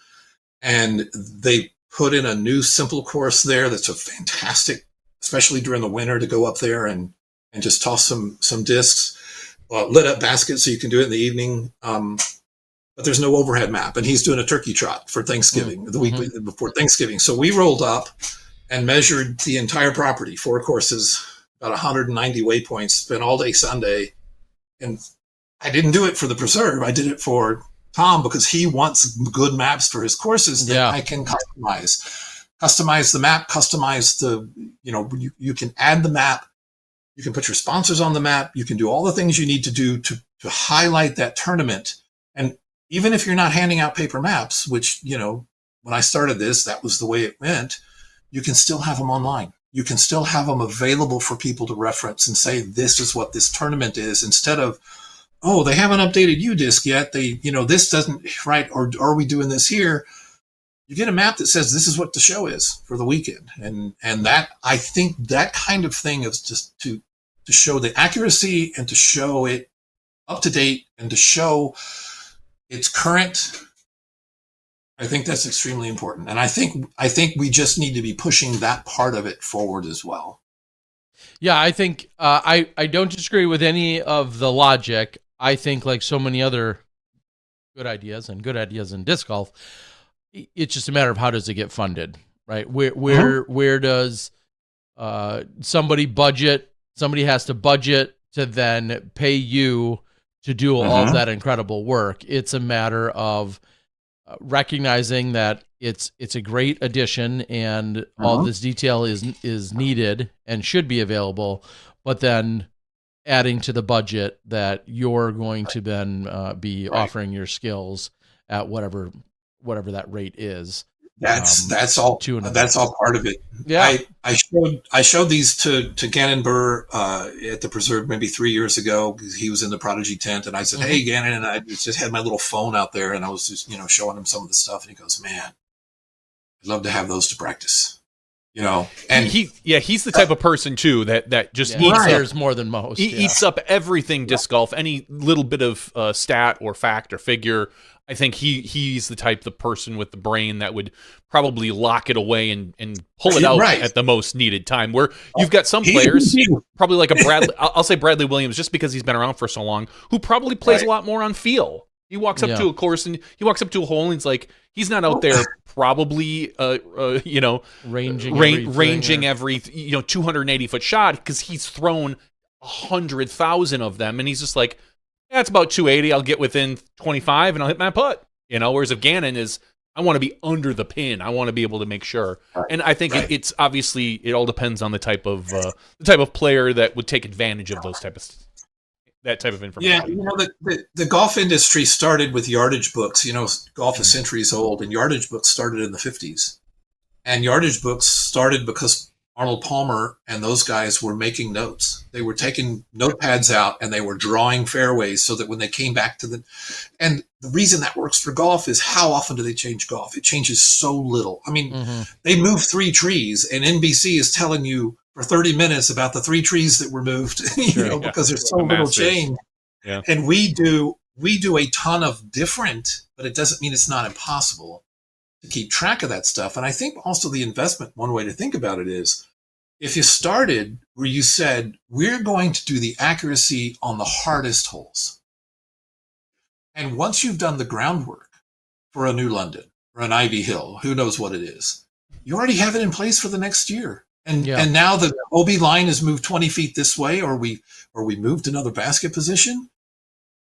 and they put in a new simple course there that's a fantastic, especially during the winter, to go up there and just toss some discs, lit up baskets so you can do it in the evening. But there's no overhead map, and he's doing a turkey trot for Thanksgiving, the week before Thanksgiving. So we rolled up and measured the entire property, 4 courses, about 190 waypoints, spent all day Sunday. And I didn't do it for the Preserve. I did it for Tom because he wants good maps for his courses that I can customize the map, customize you can add the map. You can put your sponsors on the map. You can do all the things you need to do to highlight that tournament. And even if you're not handing out paper maps, which, when I started this, that was the way it went, you can still have them online. You can still have them available for people to reference and say, this is what this tournament is, instead of, oh, they haven't updated UDisc yet. This doesn't, right? Or are we doing this here? You get a map that says this is what the show is for the weekend. And that, I think that kind of thing is just to show the accuracy and to show it up to date and to show it's current. I think that's extremely important. And I think we just need to be pushing that part of it forward as well. Yeah, I think I don't disagree with any of the logic. I think, like so many other good ideas in disc golf, it's just a matter of how does it get funded. right? Where does somebody budget? Somebody has to budget to then pay you to do all of that incredible work. It's a matter of recognizing that it's a great addition and all this detail is needed and should be available, but then adding to the budget that you're going to then be offering your skills at whatever that rate is. That's all part of it. Yeah. I showed these to Gannon Burr at the Preserve maybe 3 years ago. He was in the Prodigy tent, and I said, "Hey, Gannon," and I just had my little phone out there, and I was just showing him some of the stuff, and he goes, "Man, I'd love to have those to practice." And he's the type of person too that just eats more than most. He eats up everything disc golf, any little bit of stat or fact or figure. I think he's the type of person with the brain that would probably lock it away and pull it out at the most needed time. Where you've got some players, probably like a Bradley, I'll say Bradley Williams, just because he's been around for so long, who probably plays a lot more on feel. He walks up to a course and he walks up to a hole and he's like, he's not out there probably, ranging every 280-foot shot because he's thrown 100,000 of them, and he's just like, yeah, it's about 280. I'll get within 25 and I'll hit my putt. Whereas if Gannon is, I want to be under the pin. I want to be able to make sure. And I think it's obviously it all depends on the type of player that would take advantage of that type of information. Yeah, the golf industry started with yardage books. Golf is centuries old, and yardage books started in the 50s. And yardage books started because Arnold Palmer and those guys were making notes. They were taking notepads out and they were drawing fairways so that when they came back and the reason that works for golf is how often do they change golf? It changes so little. I mean, they move 3 trees and NBC is telling you for 30 minutes about the 3 trees that were moved, because there's so little change. Yeah. And we do a ton of different, but it doesn't mean it's not impossible to keep track of that stuff. And I think also the investment, one way to think about it is, if you started where you said, we're going to do the accuracy on the hardest holes. And once you've done the groundwork for a New London or an Ivy Hill, who knows what it is, you already have it in place for the next year. And now the OB line has moved 20 feet this way, or we moved another basket position.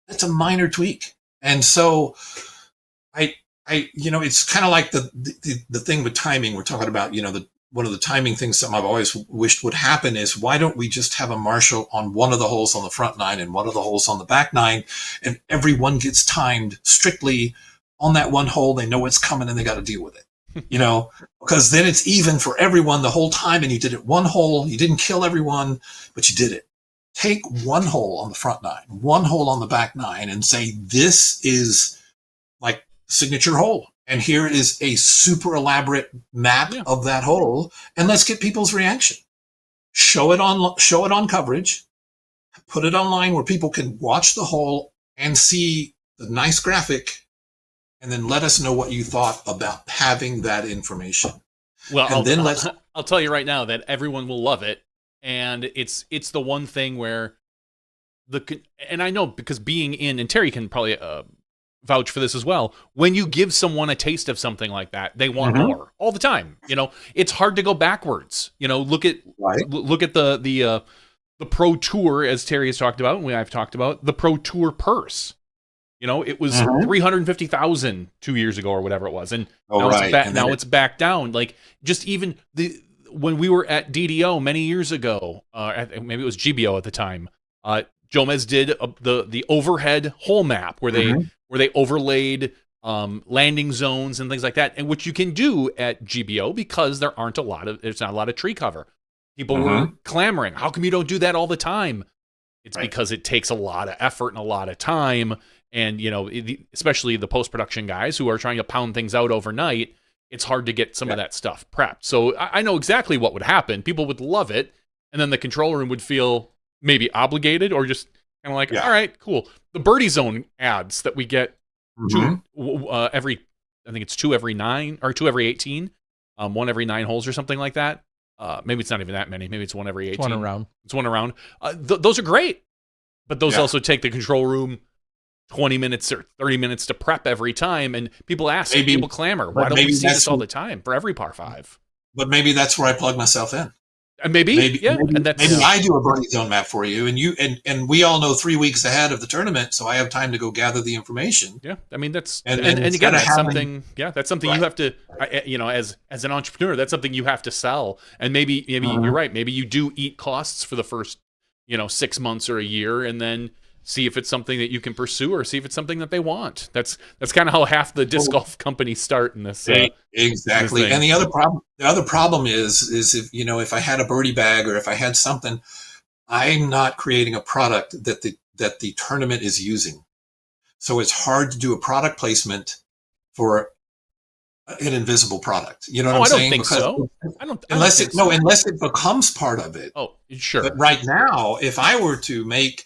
That's a minor tweak. And so it's kind of like the thing with timing we're talking about, one of the timing things, something I've always wished would happen is, why don't we just have a marshal on one of the holes on the front 9 and one of the holes on the back 9, and everyone gets timed strictly on that one hole. They know what's coming and they got to deal with it, because then it's even for everyone the whole time. And you did it one hole. You didn't kill everyone, but you did it. Take one hole on the front 9, one hole on the back 9, and say, this is like signature hole. And here is a super elaborate map of that hole, and let's get people's reaction. Show it on coverage, put it online where people can watch the hole and see the nice graphic, and then let us know what you thought about having that information. Well, I'll tell you right now that everyone will love it, and it's the one thing where and I know because being in, and Terry can probably vouch for this as well. When you give someone a taste of something like that, they want more all the time. It's hard to go backwards. Look at the Pro Tour, as Terry has talked about, and I've talked about the Pro Tour purse. It was $350,000 2 years ago or whatever it was, and now it's back down. Like, just even when we were at DDO many years ago, maybe it was GBO at the time. Jomez did the overhead hole map where they overlaid landing zones and things like that, and which you can do at GBO because there's not a lot of tree cover. People were clamoring, how come you don't do that all the time? It's because it takes a lot of effort and a lot of time, and especially the post-production guys who are trying to pound things out overnight, it's hard to get some of that stuff prepped. So I know exactly what would happen. People would love it, and then the control room would feel maybe obligated or just kind of like, all right, cool. The birdie zone ads that we get every 9 or 2 every 18, 1 every 9 holes or something like that. Maybe it's not even that many. Maybe it's 1 every 18. It's one around. Those are great, but those also take the control room 20 minutes or 30 minutes to prep every time. And people ask, people clamor, why don't we see this all the time for every par 5? but maybe that's where I plug myself in. Maybe, yeah, and maybe I do a birdie zone map for you, and we all know 3 weeks ahead of the tournament, so I have time to go gather the information. Yeah, I mean that's and again that's something. Yeah, that's something you have to, as an entrepreneur, that's something you have to sell. And maybe you're right. Maybe you do eat costs for the first 6 months or a year, and then see if it's something that you can pursue, or see if it's something that they want. That's kind of how half the disc golf companies start in this. Exactly. And the other problem is if I had a birdie bag, or if I had something, I'm not creating a product that the tournament is using. So it's hard to do a product placement for an invisible product. You know what I'm saying? I don't think so. Unless it becomes part of it. Oh, sure. But right now, if I were to make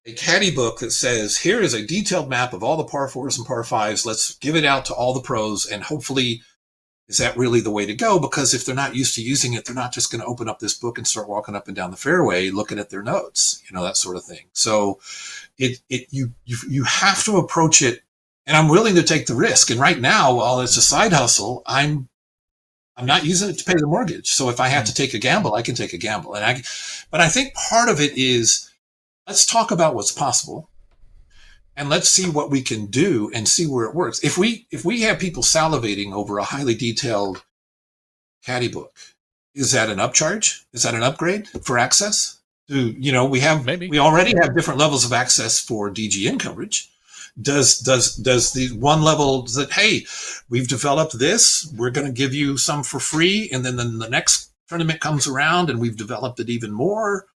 a caddy book that says, here is a detailed map of all the par fours and par fives, let's give it out to all the pros, and hopefully, is that really the way to go? Because if they're not used to using it, they're not just going to open up this book and start walking up and down the fairway looking at their notes, that sort of thing. So you have to approach it, and I'm willing to take the risk. And right now, while it's a side hustle, I'm not using it to pay the mortgage. So if I have to take a gamble, I can take a gamble. But I think part of it is, let's talk about what's possible, and let's see what we can do and see where it works. If we have people salivating over a highly detailed caddy book, is that an upcharge? Is that an upgrade for access? We already have different levels of access for DGN coverage. Does the one level that, hey, we've developed this, we're going to give you some for free, and then the next tournament comes around and we've developed it even more?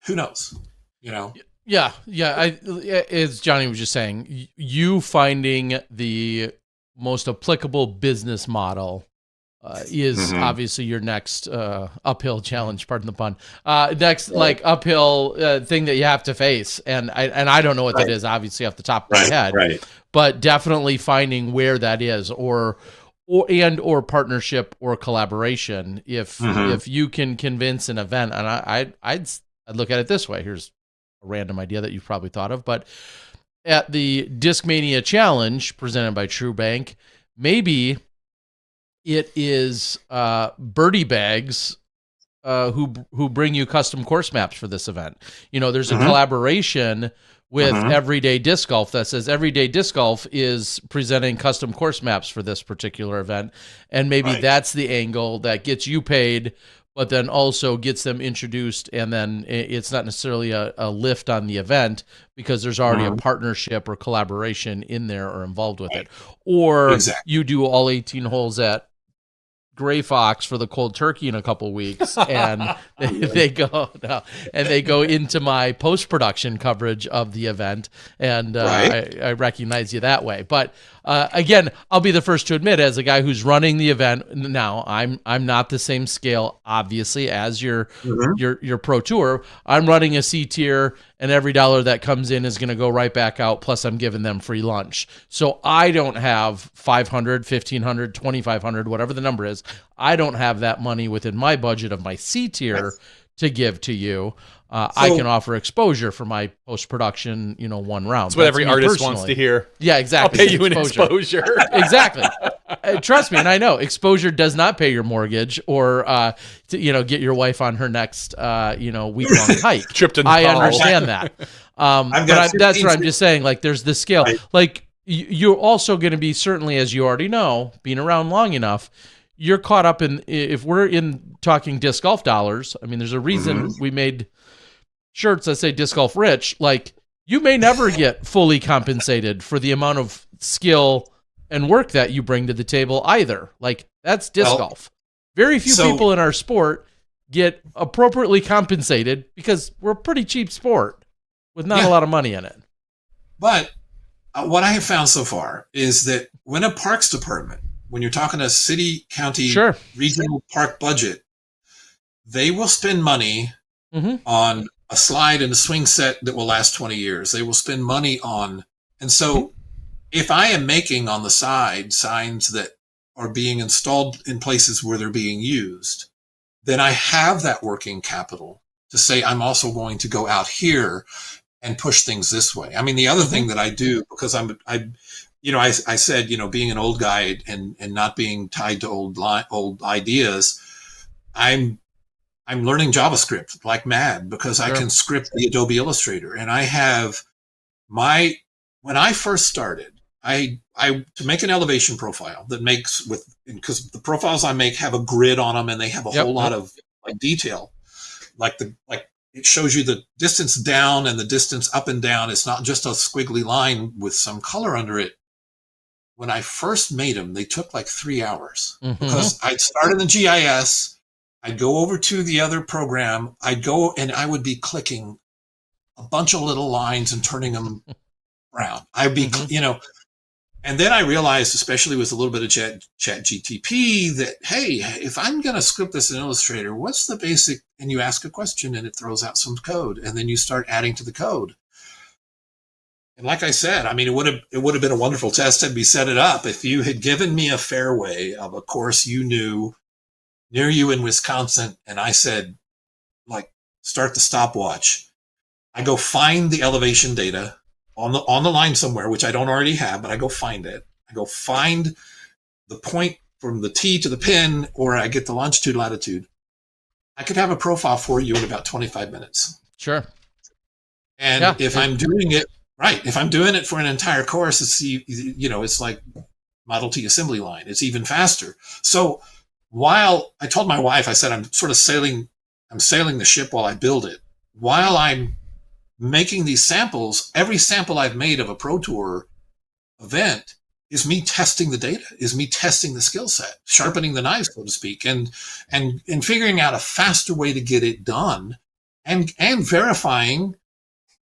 Who knows? Yeah. As Johnny was just saying, you finding the most applicable business model is obviously your next uphill challenge. Pardon the pun. Uphill thing that you have to face, and I don't know what that is, obviously off the top of my head. Right. But definitely finding where that is, or partnership or collaboration. If you can convince an event, and I'd look at it this way. Here's a random idea that you've probably thought of, but at the Discmania Challenge presented by True Bank, maybe it is Birdie Bags who bring you custom course maps for this event. There's a collaboration with Everyday Disc Golf that says Everyday Disc Golf is presenting custom course maps for this particular event, and maybe that's the angle that gets you paid, but then also gets them introduced, and then it's not necessarily a lift on the event because there's already a partnership or collaboration in there or involved with it. Or you do all 18 holes at Gray Fox for the cold turkey in a couple weeks, and they go into my post-production coverage of the event, and I recognize you that way. But again, I'll be the first to admit, as a guy who's running the event now, I'm not the same scale, obviously, as your pro tour. I'm running a C tier, and every dollar that comes in is going to go right back out. Plus, I'm giving them free lunch, so I don't have $500, $1,500, $2,500, whatever the number is. I don't have that money within my budget of my C tier to give to you. I can offer exposure for my post-production, one round. That's what every artist wants to hear. Yeah, exactly. I'll pay you an exposure. Exactly. Trust me, and I know exposure does not pay your mortgage or get your wife on her next week-long hike. Trip to I understand that. But that's what I'm just saying. Like, there's the scale. Right. Like, you're also going to be, certainly, as you already know, being around long enough, you're caught up in, if we're in talking disc golf dollars, I mean, there's a reason we made shirts that say Disc Golf Rich. Like, you may never get fully compensated for the amount of skill and work that you bring to the table either. Like, that's disc golf. Very few people in our sport get appropriately compensated because we're a pretty cheap sport with not a lot of money in it. But what I have found so far is that when a parks department, when you're talking a city, county, regional park budget, they will spend money on a slide and a swing set that will last 20 years. They will spend money on, and so if I am making on the side signs that are being installed in places where they're being used, then I have that working capital to say I'm also going to go out here and push things this way. I mean, the other thing that I do, because I said, being an old guy and not being tied to old ideas, I'm learning JavaScript like mad because I can script the Adobe Illustrator. And I have when I first started, I to make an elevation profile that makes because the profiles I make have a grid on them and they have a whole lot of like detail, like it shows you the distance down and the distance up and down. It's not just a squiggly line with some color under it. When I first made them, they took like 3 hours because I'd start in the GIS. I'd go over to the other program. I'd go and I would be clicking a bunch of little lines and turning them around. I'd be, and then I realized, especially with a little bit of chat GTP, that, hey, if I'm going to script this in Illustrator, what's the basic? And you ask a question and it throws out some code and then you start adding to the code. And like I said, I mean, it would have been a wonderful test had we set it up if you had given me a fairway of a course you knew near you in Wisconsin, and I said, like, start the stopwatch. I go find the elevation data on the line somewhere, which I don't already have, but I go find it. I go find the point from the T to the pin, or I get the longitude, latitude. I could have a profile for you in about 25 minutes. Sure. And if I'm doing it right, if I'm doing it for an entire course, it's like Model T assembly line. It's even faster. So while I told my wife, I said, I'm sort of sailing the ship while I build it. While I'm making these samples, every sample I've made of a Pro Tour event is me testing the data, is me testing the skill set, sharpening the knife, so to speak, and figuring out a faster way to get it done and verifying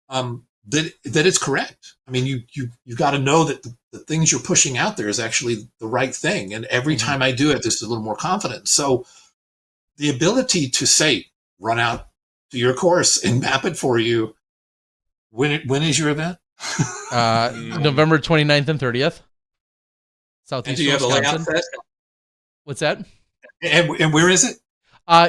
that it's correct. I mean, you've got to know that the things you're pushing out there is actually the right thing. And every time I do it, there's a little more confidence. So the ability to say, run out to your course and map it for you. When is your event? November 29th and 30th. Southeast and do you have a layout set? What's that? And where is it?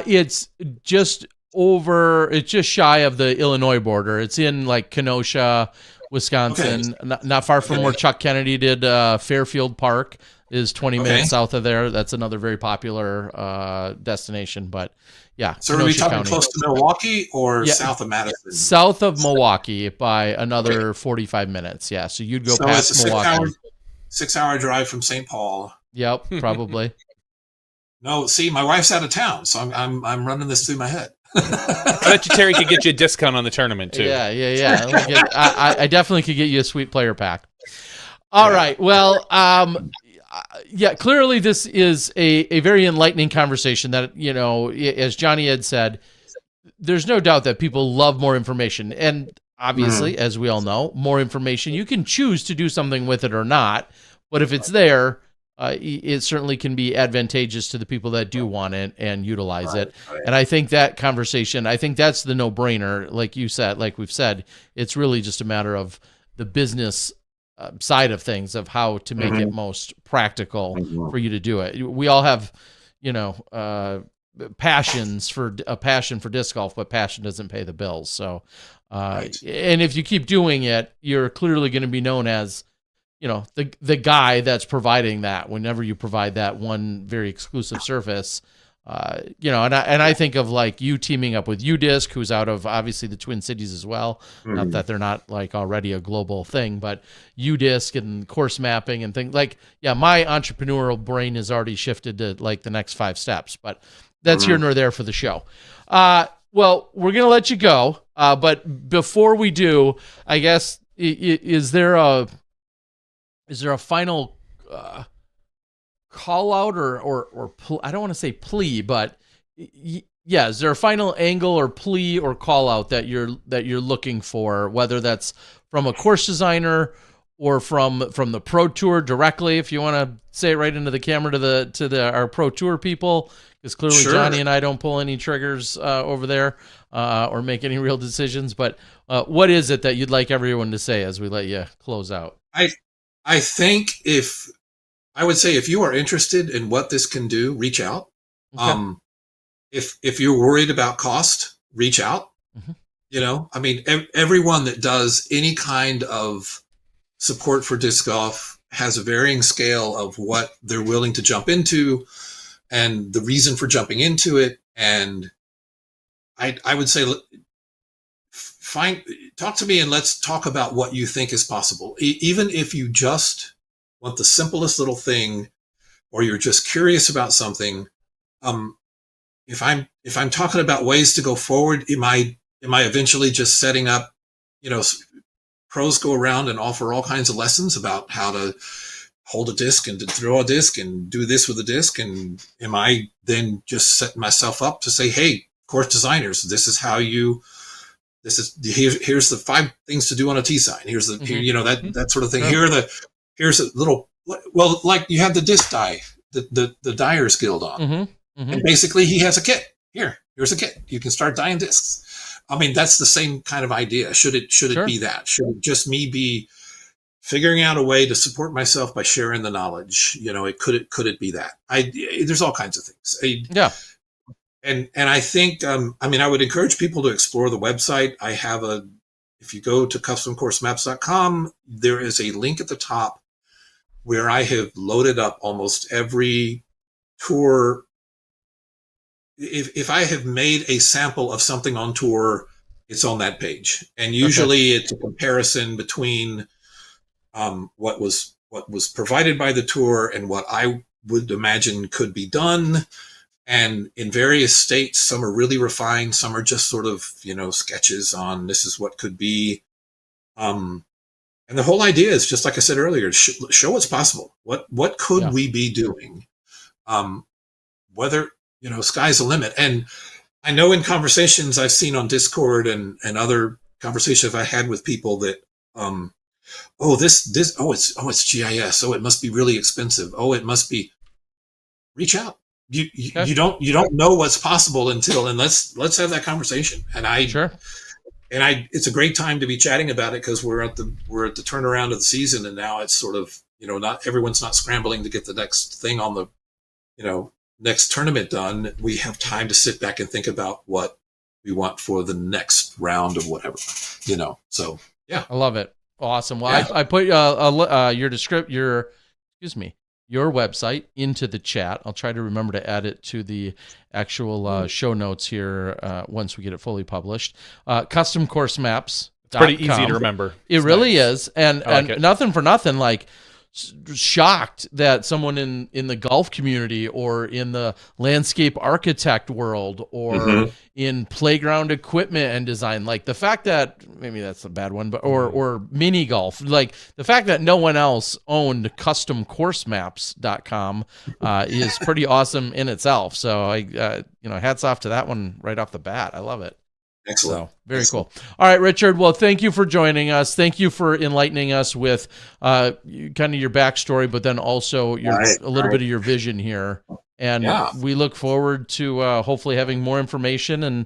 It's just shy of the Illinois border. It's in like Kenosha, Wisconsin, not far from where Chuck Kennedy did. Fairfield Park is 20 minutes south of there. That's another very popular destination. But yeah, so Kenosha are we talking County. Close to Milwaukee or south of Madison? South of Milwaukee by another 45 minutes. Yeah, so you'd go past Milwaukee. 6-hour drive from St. Paul. Yep, probably. No, see, my wife's out of town, so I'm running this through my head. I bet you Terry could get you a discount on the tournament too. Yeah. I definitely could get you a sweet player pack. All right. Well, clearly this is a very enlightening conversation that, as Johnny had said, there's no doubt that people love more information. And obviously, as we all know, more information, you can choose to do something with it or not. But if it's there, it certainly can be advantageous to the people that do want it and utilize it. And I think that conversation, that's the no-brainer. Like you said, like we've said, it's really just a matter of the business side of things, of how to make it most practical for you to do it. We all have, passion for disc golf, but passion doesn't pay the bills. So, and if you keep doing it, you're clearly going to be known as, the guy that's providing that whenever you provide that one very exclusive service, and I think of like you teaming up with UDisc, who's out of obviously the Twin Cities as well. Not that they're not like already a global thing, but UDisc and course mapping and things like, my entrepreneurial brain has already shifted to like the next 5 steps, but that's here nor there for the show. Well, we're going to let you go. But before we do, I guess, is there a final call out or I don't want to say plea, but is there a final angle or plea or call out that you're looking for, whether that's from a course designer or from the Pro Tour directly, if you want to say it right into the camera to our Pro Tour people, because clearly Johnny and I don't pull any triggers over there or make any real decisions. But what is it that you'd like everyone to say as we let you close out? I think if you are interested in what this can do, reach out. Okay. If you're worried about cost, reach out. I mean, everyone that does any kind of support for disc golf has a varying scale of what they're willing to jump into and the reason for jumping into it. And I would say, talk to me and let's talk about what you think is possible. Even if you just want the simplest little thing, or you're just curious about something. If I'm talking about ways to go forward, am I eventually just setting up, pros go around and offer all kinds of lessons about how to hold a disc and to throw a disc and do this with a disc. And am I then just setting myself up to say, hey, course designers, here's the 5 things to do on a T sign. Here's the, that sort of thing. Yeah. Here's a little, well, like you have the disc die, the Dyers Guild on. And basically he has a kit. Here's a kit. You can start dyeing discs. I mean, that's the same kind of idea. Should it be that? Should it just me be figuring out a way to support myself by sharing the knowledge? Could it be that? There's all kinds of things. And I think, I would encourage people to explore the website. If you go to customcoursemaps.com, there is a link at the top where I have loaded up almost every tour. If I have made a sample of something on tour, it's on that page. And usually it's a comparison between what was provided by the tour and what I would imagine could be done. And in various states, some are really refined, some are just sort of, sketches on this is what could be. And the whole idea is, just like I said earlier, show what's possible. What could we be doing? Whether, sky's the limit. And I know in conversations I've seen on Discord and other conversations I had with people that, it's GIS. Oh, it must be really expensive. Oh, it must be. Reach out. You don't know what's possible and let's have that conversation. It's a great time to be chatting about it because we're at the turnaround of the season, and now it's sort of, not everyone's not scrambling to get the next thing on the, next tournament done. We have time to sit back and think about what we want for the next round of whatever, so yeah. I love it. Awesome. Well, I put your website into the chat. I'll try to remember to add it to the actual show notes here once we get it fully published. Custom Course Maps. It's pretty easy to remember. It really is. And nothing for nothing, like shocked that someone in the golf community or in the landscape architect world or in playground equipment and design, like the fact that, maybe that's a bad one, but or mini golf, like the fact that no one else owned customcoursemaps.com is pretty awesome in itself. So I hats off to that one right off the bat. I love it. Excellent. So, very cool. All right, Richard. Well, thank you for joining us. Thank you for enlightening us with kind of your backstory, but then also a little bit of your vision here. And we look forward to hopefully having more information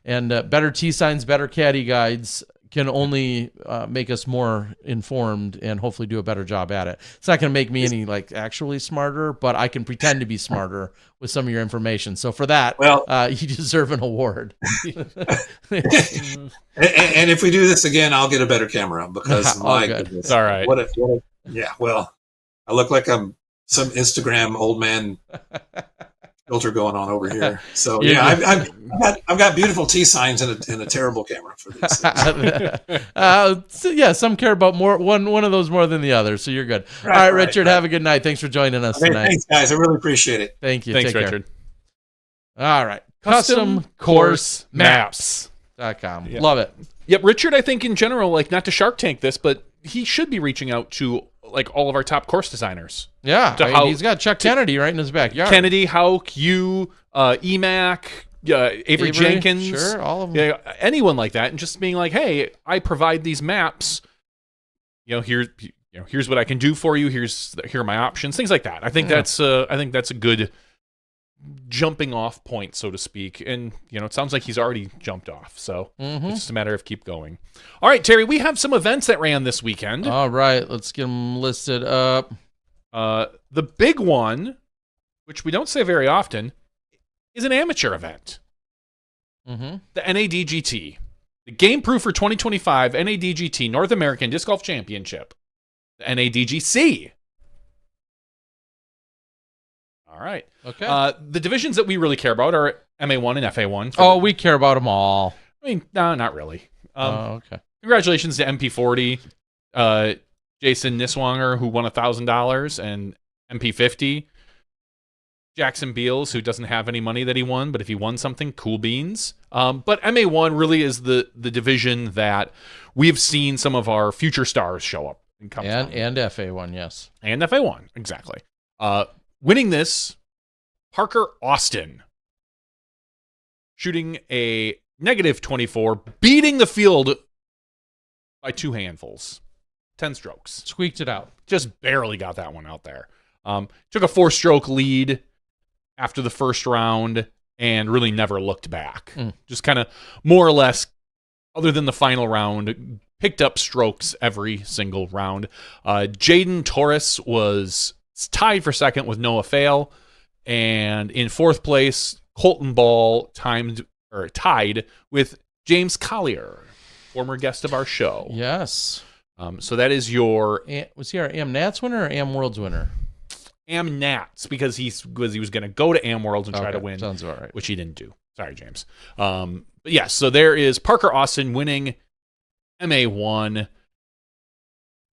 and better T signs, better caddy guides can only make us more informed and hopefully do a better job at it. It's not going to make me any actually smarter, but I can pretend to be smarter with some of your information. So for that, you deserve an award. And if we do this again, I'll get a better camera because my goodness. All right. Well, I look like I'm some Instagram old man filter going on over here. So I've got beautiful T signs and a terrible camera for these things. Some care about one of those more than the other. So you're good. All right, Richard, have a good night. Thanks for joining us tonight. Thanks, guys. I really appreciate it. Thank you. Thanks, Take Richard. Care. All right. CustomCourseMaps.com. Yeah. Love it. Yep. Richard, I think in general, not to Shark Tank this, but he should be reaching out to all of our top course designers. Yeah. He's got Chuck Kennedy right in his backyard. Kennedy, Hauk, you, EMAC, Avery Jenkins. Sure, all of them. Yeah, anyone like that. And just being like, hey, I provide these maps. Here's what I can do for you. Here are my options. Things like that. I think that's a good jumping off point, so to speak. And it sounds like he's already jumped off, so it's just a matter of keep going. All right, Terry, we have some events that ran this weekend. All right, let's get them listed up. The big one, which we don't say very often, is an amateur event. The NADGT, the Game Proof for 2025 NADGT North American Disc Golf Championship, the NADGC All right. Okay. The divisions that we really care about are MA1 and FA1. Oh, we care about them all. I mean, no, not really. Okay. Congratulations to MP40, Jason Niswanger, who won $1,000, and MP50. Jackson Beals, who doesn't have any money that he won, but if he won something, cool beans. But MA1 really is the division that we've seen some of our future stars show up. And FA1, yes. And FA1, exactly. Winning this, Parker Austin, shooting a -24, beating the field by 2 handfuls, 10 strokes. Squeaked it out. Just barely got that one out there. Took a 4-stroke lead after the first round and really never looked back. Just kind of more or less, other than the final round, picked up strokes every single round. Jaden Torres was tied for second with Noah Fail. And in 4th place, Colton Ball tied with James Collier, former guest of our show. Yes. So that is your... Was he our Am Nats winner or Am Worlds winner? Am Nats, because he was going to go to Am Worlds and try to win. Sounds about right. Which he didn't do. Sorry, James. But yes, so there is Parker Austin winning MA1.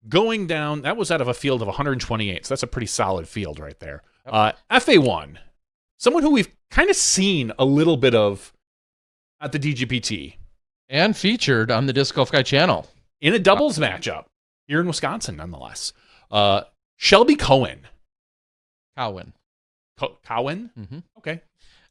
Going down, that was out of a field of 128, so that's a pretty solid field right there. FA1, someone who we've kind of seen a little bit of at the DGPT. And featured on the Disc Golf Guy channel. In a doubles matchup here in Wisconsin, nonetheless. Shelby Cohen. Cowan. Cowan? Mm-hmm. Okay.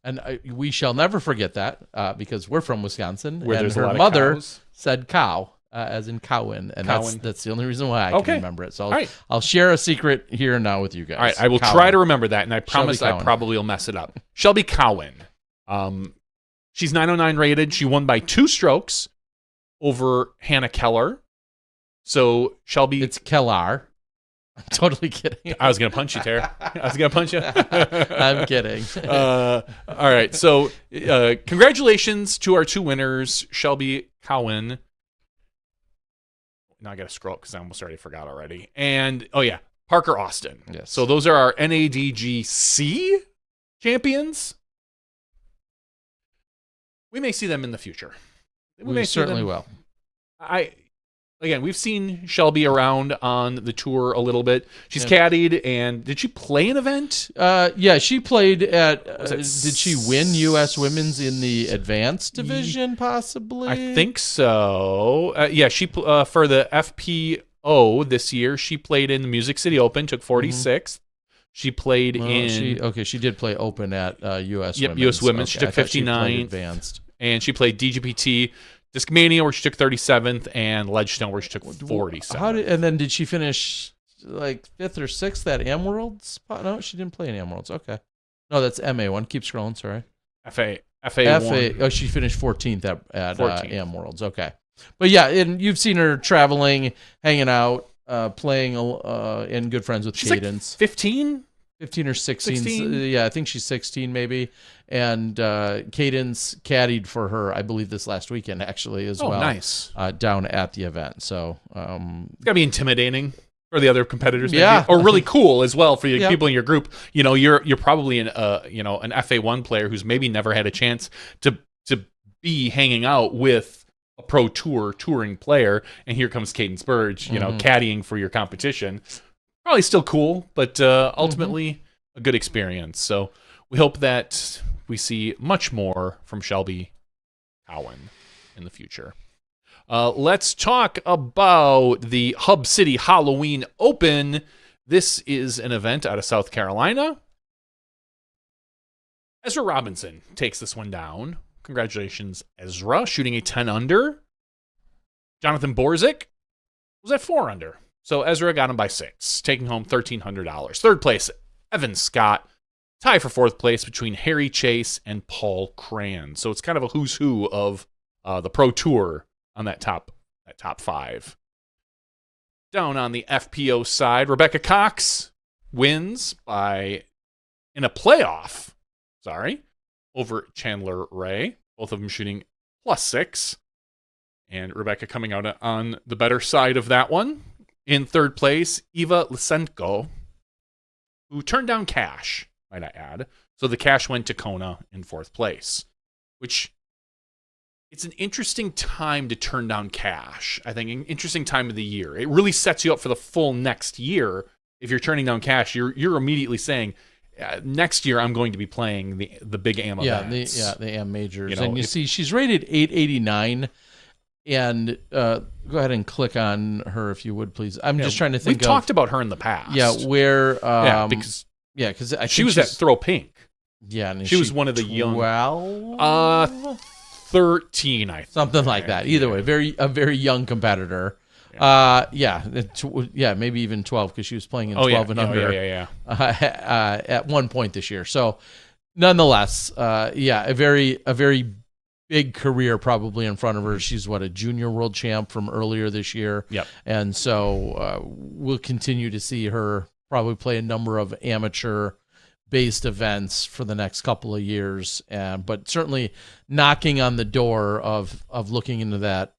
And we shall never forget that because we're from Wisconsin. Where and there's a her lot of mother cows. said cow, as in Cowan. And Cowan. that's the only reason why I can remember it. So All right. I'll share a secret here and now with you guys. All right, I will try to remember that, and I promise I probably will mess it up. Shelby Cowan. She's 909 rated. She won by 2 strokes over Hannah Keller. So Shelby... It's Kellar. I'm totally kidding. I was going to punch you, Tara. I was going to punch you. I'm kidding. All right, so congratulations to our 2 winners, Shelby Cowan. Now I got to scroll because I almost already forgot already. And, Parker Austin. Yes. So those are our NADGC champions. We may see them in the future. We certainly will. Again, we've seen Shelby around on the tour a little bit. She's caddied, and did she play an event? Yeah, she played at... did she win U.S. Women's in the advanced division, possibly? I think so. She for the FPO this year, she played in the Music City Open, took 46th. She played she did play Open at U.S. Yep, Women's. U.S. Women's. Okay, she took 59th. Advanced. And she played DGPT, Discmania, where she took 37th, and Ledgestone, where she took 47th. And then did she finish like 5th or 6th at Am Worlds? No, she didn't play in Am Worlds. Okay. No, that's MA1. Keep scrolling, sorry. FA1. Oh, she finished 14th at 14th. Am Worlds. Okay. But yeah, and you've seen her traveling, hanging out, playing, and good friends with She's Cadence. Like 15? 15 or 16. 16? Yeah, I think she's 16 maybe. And Cadence caddied for her, I believe, this last weekend actually as well. Nice. Down at the event. So it's got to be intimidating for the other competitors, maybe. Yeah. Or really cool as well for you people in your group. You know, you're probably an FA1 player who's maybe never had a chance to be hanging out with a pro touring player, and here comes Cadence Burge, caddying for your competition. Probably still cool, but ultimately a good experience. So we hope that we see much more from Shelby Cowan in the future. Let's talk about the Hub City Halloween Open. This is an event out of South Carolina. Ezra Robinson takes this one down. Congratulations, Ezra, shooting a 10 under. Jonathan Borzik was at 4 under. So Ezra got him by 6, taking home $1,300. Third place, Evan Scott. Tie for 4th place between Harry Chase and Paul Cran. So it's kind of a who's who of the Pro Tour on that top 5. Down on the FPO side, Rebecca Cox wins in a playoff, over Chandler Ray. Both of them shooting +6. And Rebecca coming out on the better side of that one. In 3rd place, Eva Lysenko, who turned down cash might I add. So the cash went to Kona in 4th place, which it's an interesting time to turn down cash. I think an interesting time of the year. It really sets you up for the full next year. If you're turning down cash, you're immediately saying, next year I'm going to be playing the big AM events. The AM majors. You know, and you see she's rated 889. And go ahead and click on her if you would, please. I'm just trying to think. We've talked about her in the past. Yeah, where? Because she was at Throw Pink. Yeah, and she was one of the 12? 13, I think. Something like that. Either way, a very young competitor. Maybe even 12 because she was playing in 12 and under. At one point this year. So, nonetheless, a very big career probably in front of her. She's a junior world champ from earlier this year. Yep. And so we'll continue to see her probably play a number of amateur-based events for the next couple of years. But certainly knocking on the door of looking into that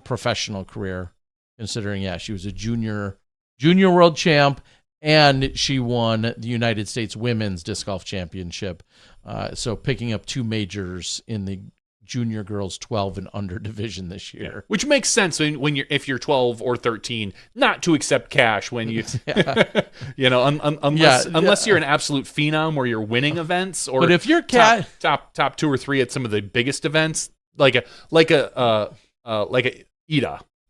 professional career, considering, she was a junior world champ, and she won the United States Women's Disc Golf Championship. So picking up 2 majors in the junior girls 12 and under division this year, which makes sense if you're 12 or 13 not to accept cash when you unless you're an absolute phenom where you're winning events, or but if you're top 2 or 3 at some of the biggest events, like a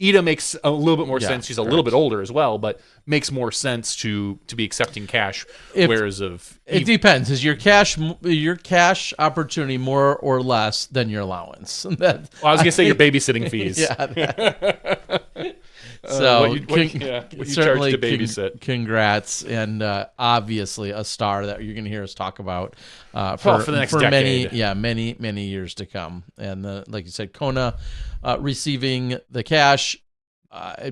Ida makes a little bit more sense. She's a little bit older as well, but makes more sense to be accepting cash. It depends. Is your cash opportunity more or less than your allowance? I was going to say your babysitting fees. So what you charge to babysit. Congrats, and obviously a star that you're going to hear us talk about for the next decade. many years to come. And like you said, Kona receiving the cash,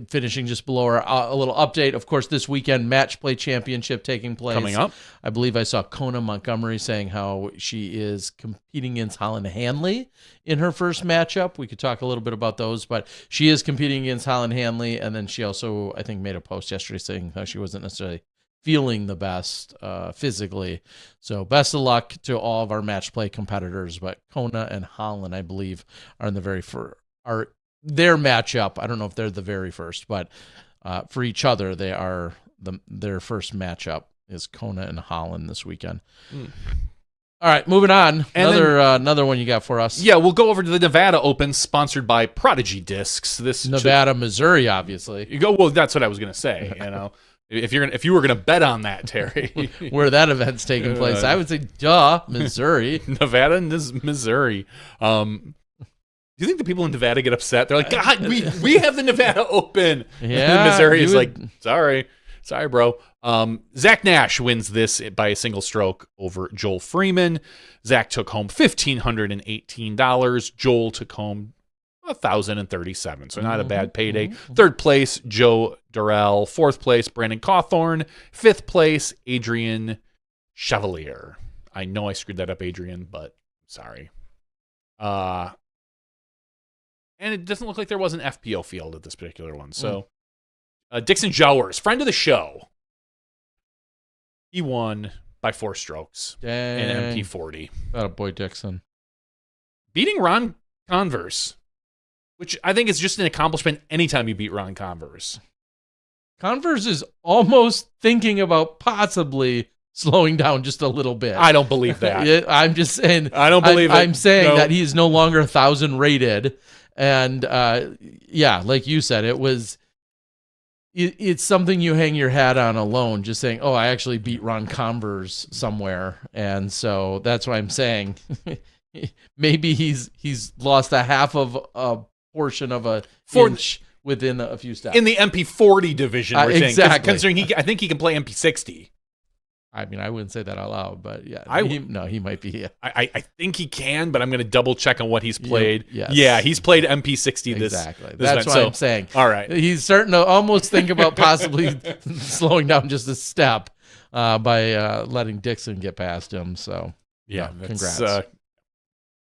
finishing just below her. A little update, of course, this weekend match play championship taking place coming up. I believe I saw Kona Montgomery saying how she is competing against Holland Hanley in her first matchup. We could talk a little bit about those, but she is competing against Holland Hanley. And then she also, I think, made a post yesterday saying how she wasn't necessarily feeling the best physically. So best of luck to all of our match play competitors. But Kona and Holland, I believe, are in the very first, their matchup. I don't know if they're the very first, but for each other, they are their first matchup is Kona and Holland this weekend. All right, moving on. Another one you got for us? Yeah, we'll go over to the Nevada Open, sponsored by Prodigy Discs. This Nevada, Missouri, obviously. You go. Well, that's what I was going to say. If you were gonna bet on that, Terry, where that event's taking place, I would say, Missouri, Nevada, and Missouri. Do you think the people in Nevada get upset? They're like, God, we have the Nevada Open. Yeah, Missouri is like, sorry, bro. Zach Nash wins this by a single stroke over Joel Freeman. Zach took home $1,518. Joel took home $1,037, so not a bad payday. Third place, Joe Durrell. Fourth place, Brandon Cawthorn. Fifth place, Adrian Chevalier. I know I screwed that up, Adrian, but sorry. And it doesn't look like there was an FPO field at this particular one. So Dixon Jowers, friend of the show, he won by 4 strokes in MP40. Attaboy, Dixon. Beating Ron Converse, which I think is just an accomplishment anytime you beat Ron Converse. Converse is almost thinking about possibly slowing down just a little bit. I don't believe that. I'm just saying. I don't believe it. I'm saying that he is no longer 1,000 rated. And like you said, it's something you hang your hat on alone, just saying, oh, I actually beat Ron Converse somewhere. And so that's what I'm saying. Maybe he's lost a half of a portion of a inch within a few steps. In the MP40 division, we're saying. Exactly. Considering I think he can play MP60. I mean, I wouldn't say that out loud, but yeah. He might be. Yeah. I think he can, but I'm going to double check on what he's played. Yes. Yeah, he's played MP60 Exactly. this That's event, what I'm saying. All right. He's starting to almost think about possibly slowing down just a step by letting Dixon get past him. So, congrats.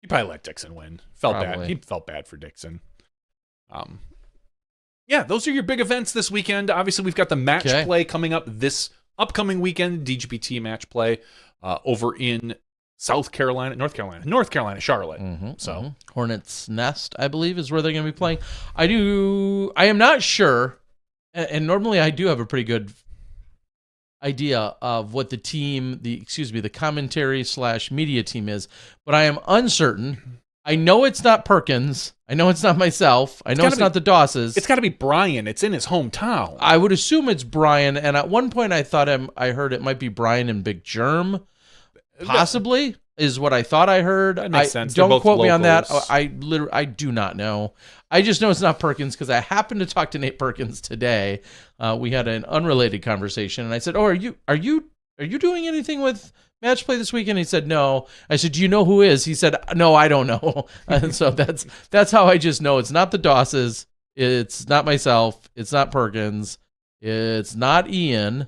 He probably let Dixon win. Felt Probably. bad. He felt bad for Dixon. Those are your big events this weekend. Obviously, we've got the match play coming up this upcoming weekend, DGPT match play. over in North Carolina, Charlotte. Hornets Nest, I believe, is where they're going to be playing. I am not sure, and normally I do have a pretty good idea of what the team, the commentary / media team is, but I am uncertain. I know it's not Perkins. I know it's not myself. I know it's not the Dosses. It's got to be Brian. It's in his hometown. I would assume it's Brian, and at one point I heard it might be Brian and Big Germ. Possibly is what I thought I heard. That makes sense. Don't quote me on that. I do not know. I just know it's not Perkins because I happened to talk to Nate Perkins today. We had an unrelated conversation, and I said, "Oh, are you doing anything with match play this weekend?" He said, "No." I said, "Do you know who is?" He said, "No, I don't know." And so that's how I just know it's not the Dosses. It's not myself. It's not Perkins. It's not Ian.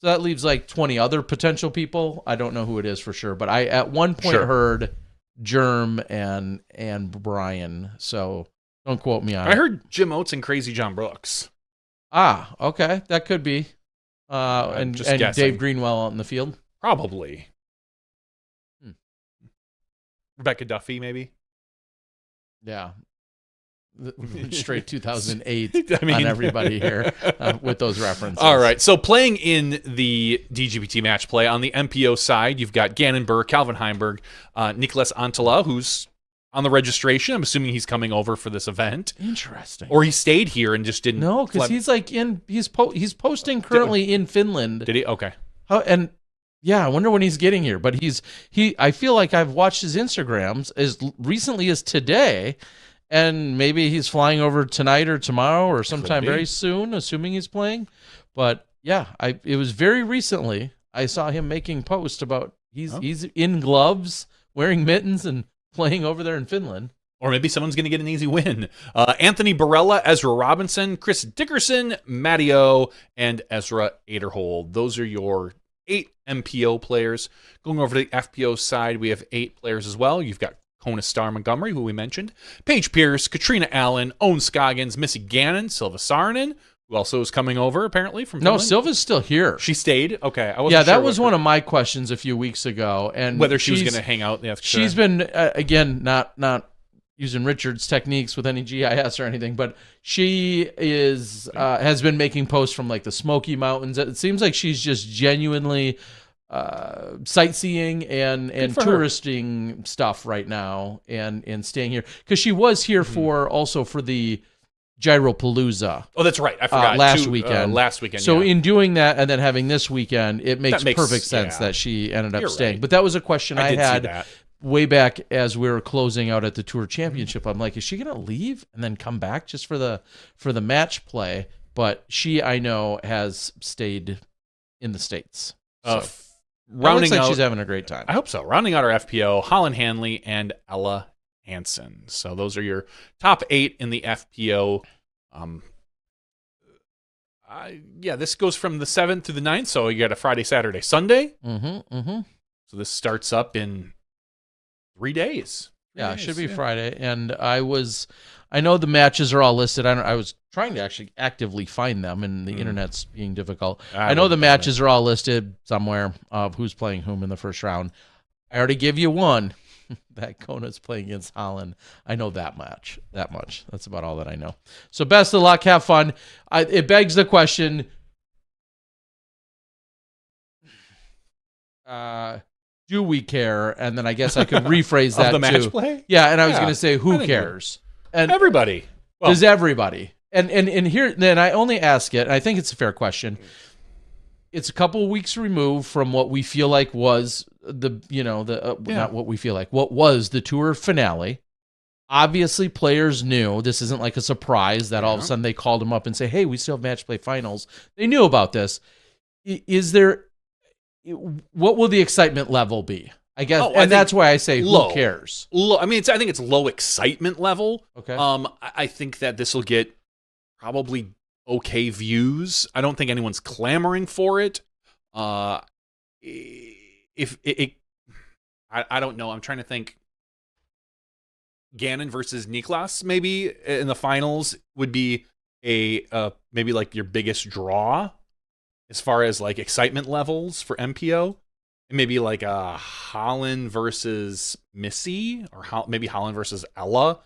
So that leaves like 20 other potential people. I don't know who it is for sure, but I at one point heard Germ and Brian. So don't quote me on it. I heard Jim Oates and Crazy John Brooks. Ah, okay, that could be. And guessing. Dave Greenwell out in the field. Probably. Rebecca Duffy, maybe. Yeah. Straight 2008 on everybody here with those references. All right, so playing in the DGPT match play, on the MPO side, you've got Gannon Burr, Calvin Heimberg, Nicholas Antala, who's on the registration. I'm assuming he's coming over for this event. Interesting. Or he stayed here and just didn't. No, because he's like he's posting currently in Finland. Did he? Okay. And yeah, I wonder when he's getting here. But I feel like I've watched his Instagrams as recently as today. And maybe he's flying over tonight or tomorrow or sometime very soon, assuming he's playing. But yeah, it was very recently I saw him making posts about he's in gloves, wearing mittens, and playing over there in Finland. Or maybe someone's going to get an easy win. Anthony Barella, Ezra Robinson, Chris Dickerson, Matteo, and Ezra Aderhold. Those are your 8 MPO players. Going over to the FPO side, we have 8 players as well. You've got Kona Star Montgomery, who we mentioned, Paige Pierce, Katrina Allen, Owen Scoggins, Missy Gannon, Silva Saarinen, who also is coming over apparently from Finland. No, Silva's still here. She stayed? Okay. I wasn't yeah, that sure was one of my questions a few weeks ago. And whether she was going to hang out. She's been, again, not using Richard's techniques with any GIS or anything, but she has been making posts from like the Smoky Mountains. It seems like she's just genuinely sightseeing and touristing stuff right now and staying here because she was here for the Gyropalooza. Oh, that's right. I forgot. Last weekend. So in doing that and then having this weekend, it makes perfect sense that she ended up staying. Right. But that was a question I had way back as we were closing out at the Tour Championship. I'm like, is she going to leave and then come back just for the match play? But she, I know, has stayed in the States. So. Looks like she's having a great time. I hope so. Rounding out our FPO, Holland Hanley and Ella Hansen. So those are your top 8 in the FPO. This goes from the 7th to the 9th. So you got a Friday, Saturday, Sunday. So this starts up in 3 days. Yeah, it should be Friday. And I know the matches are all listed. I was trying to actually actively find them, and the internet's being difficult. I know the matches are all listed somewhere of who's playing whom in the first round. I already gave you one. That Kona's playing against Holland. I know that much. That's about all that I know. So best of luck. Have fun. It begs the question, do we care? And then I guess I could rephrase that the match too. Play? Yeah, and I was going to say, who cares? And everybody. Well, does everybody? And here, then I only ask it, and I think it's a fair question. It's a couple of weeks removed from what we feel like was not what we feel like, what was the tour finale. Obviously, players knew. This isn't like a surprise that all of a sudden they called them up and say, hey, we still have match play finals. They knew about this. What will the excitement level be? I guess, that's why I say, who cares? I mean, I think it's low excitement level. Okay. I think that this will get probably okay views. I don't think anyone's clamoring for it. I don't know. I'm trying to think. Gannon versus Niklas maybe in the finals would be maybe like your biggest draw as far as like excitement levels for MPO. maybe like a Holland versus Missy, or maybe Holland versus Ella.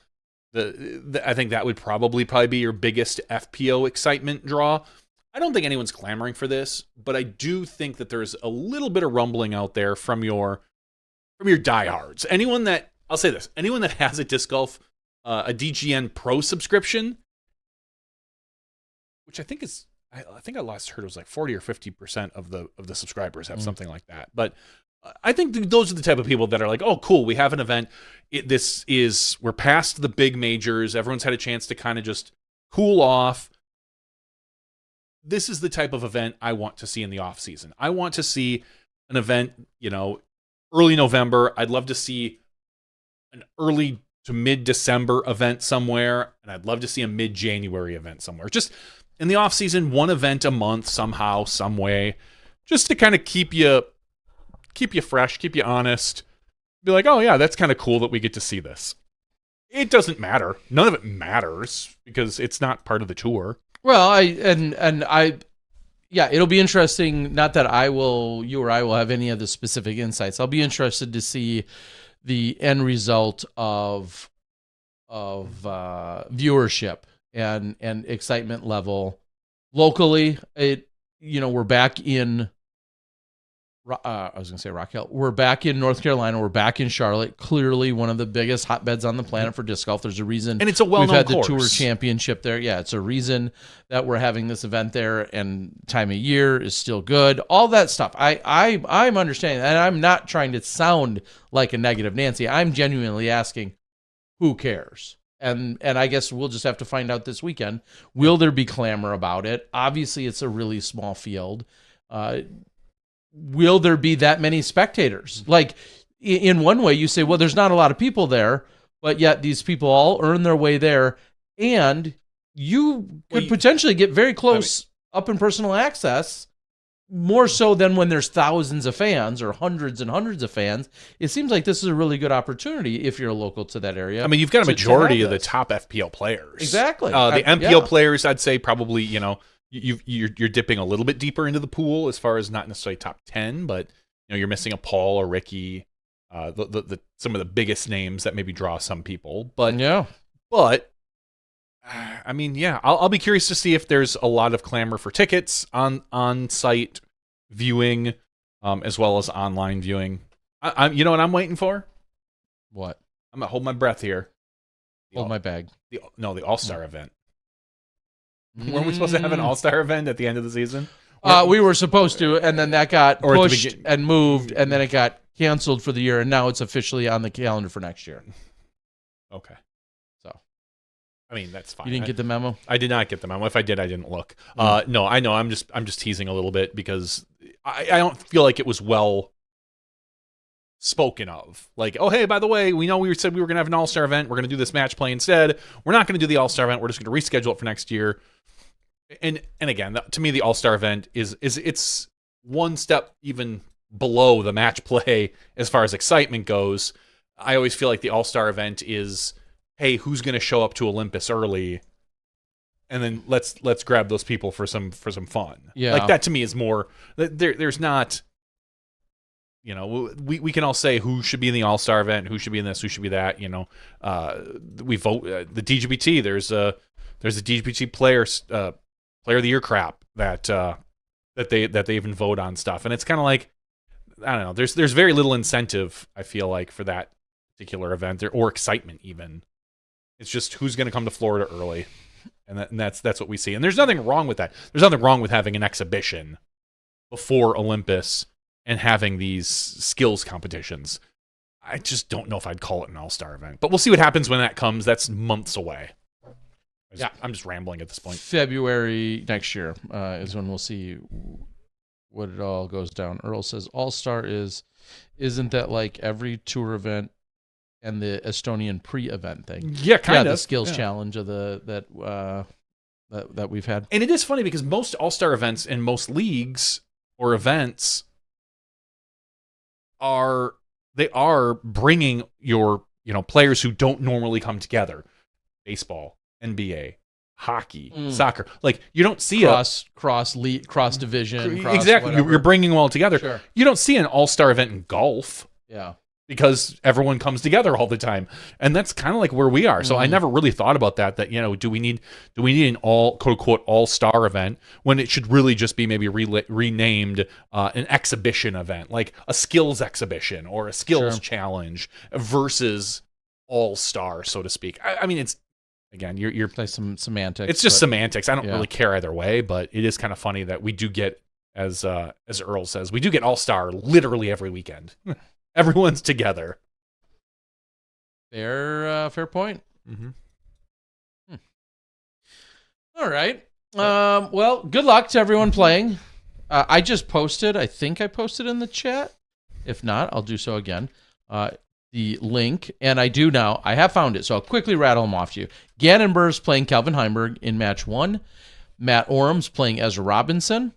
I think that would probably be your biggest FPO excitement draw. I don't think anyone's clamoring for this, but I do think that there's a little bit of rumbling out there from your diehards. I'll say this, anyone that has a disc golf, a DGN Pro subscription, which I think I last heard it was like 40 or 50% of the subscribers have something like that. But I think those are the type of people that are like, oh, cool, we have an event. We're past the big majors. Everyone's had a chance to kind of just cool off. This is the type of event I want to see in the off season. I want to see an event, early November. I'd love to see an early to mid-December event somewhere, and I'd love to see a mid-January event somewhere. Just in the off season, one event a month somehow, some way, just to kind of keep you fresh, keep you honest. Be like, oh yeah, that's kind of cool that we get to see this. It doesn't matter. None of it matters because it's not part of the tour. Well, it'll be interesting. Not that you or I will have any of the specific insights. I'll be interested to see the end result of viewership and excitement level locally. We're back in. I was going to say Rock Hill. We're back in North Carolina. We're back in Charlotte. Clearly one of the biggest hotbeds on the planet for disc golf. There's a reason. And it's a well-known We've had course. the Tour Championship there. Yeah, it's a reason that we're having this event there, and time of year is still good. All that stuff. I'm understanding, and I'm not trying to sound like a negative Nancy. I'm genuinely asking, who cares? And I guess we'll just have to find out this weekend. Will there be clamor about it? Obviously, it's a really small field. Will there be that many spectators? Like, in one way, you say, well, there's not a lot of people there, but yet these people all earn their way there, and you could potentially get very close up in personal access, more so than when there's thousands of fans or hundreds and hundreds of fans. It seems like this is a really good opportunity if you're local to that area. I mean, you've got a majority of the top FPL players. Exactly. The MPL players, I'd say probably, you're dipping a little bit deeper into the pool as far as not necessarily top 10, but you're missing a Paul or Ricky, some of the biggest names that maybe draw some people. But I mean, yeah, I'll be curious to see if there's a lot of clamor for tickets on site viewing, as well as online viewing. You know what I'm waiting for? What? I'm gonna hold my breath here. Hold my bag. The All-Star event. Weren't we supposed to have an All-Star event at the end of the season? We were supposed to, and then that got pushed and moved, and then it got canceled for the year, and now it's officially on the calendar for next year. Okay. So, I mean, that's fine. You didn't get the memo? I did not get the memo. If I did, I didn't look. No, I know. I'm just teasing a little bit because I don't feel like it was well spoken of. Like, oh, hey, by the way, we said we were going to have an All-Star event. We're going to do this match play instead. We're not going to do the All-Star event. We're just going to reschedule it for next year. And again, to me, the All-Star event is it's one step even below the match play as far as excitement goes. I always feel like the All-Star event is, hey, who's going to show up to Olympus early, and then let's grab those people for some fun. Yeah, like that to me is more. There's not. We can all say who should be in the All-Star event, who should be in this, who should be that. We vote the DGBT. There's a DGBT player of the year crap that they even vote on stuff, and it's kind of like, I don't know. There's very little incentive, I feel like, for that particular event or excitement even. It's just who's going to come to Florida early, and that's what we see. And there's nothing wrong with that. There's nothing wrong with having an exhibition before Olympus and having these skills competitions. I just don't know if I'd call it an all-star event. But we'll see what happens when that comes. That's months away. Yeah, I'm just rambling at this point. February next year is when we'll see what it all goes down. Earl says all-star isn't that like every tour event and the Estonian pre-event thing? Yeah, kind of. The skills challenge of that we've had. And it is funny because most all-star events and most leagues or events are bringing your players who don't normally come together. Baseball, NBA, hockey, soccer. Like you don't see cross division. Exactly. You're bringing them all together. Sure. You don't see an all-star event in golf. Yeah. Because everyone comes together all the time, and that's kind of like where we are. So I never really thought about that. That do we need an quote unquote all-star event when it should really just be maybe renamed an exhibition event, like a skills exhibition or a skills challenge versus all-star, so to speak. I mean, it's again you're play some semantics. It's just semantics. I don't really care either way, but it is kind of funny that we do get, as Earl says, we do get all-star literally every weekend. Everyone's together. Fair point. Mm-hmm. All right. Well, good luck to everyone playing. I just posted. I think I posted in the chat. If not, I'll do so again. The link, and I do now. I have found it, so I'll quickly rattle them off to you. Gannon Burr's playing Calvin Heimberg in match 1. Matt Orum's playing Ezra Robinson.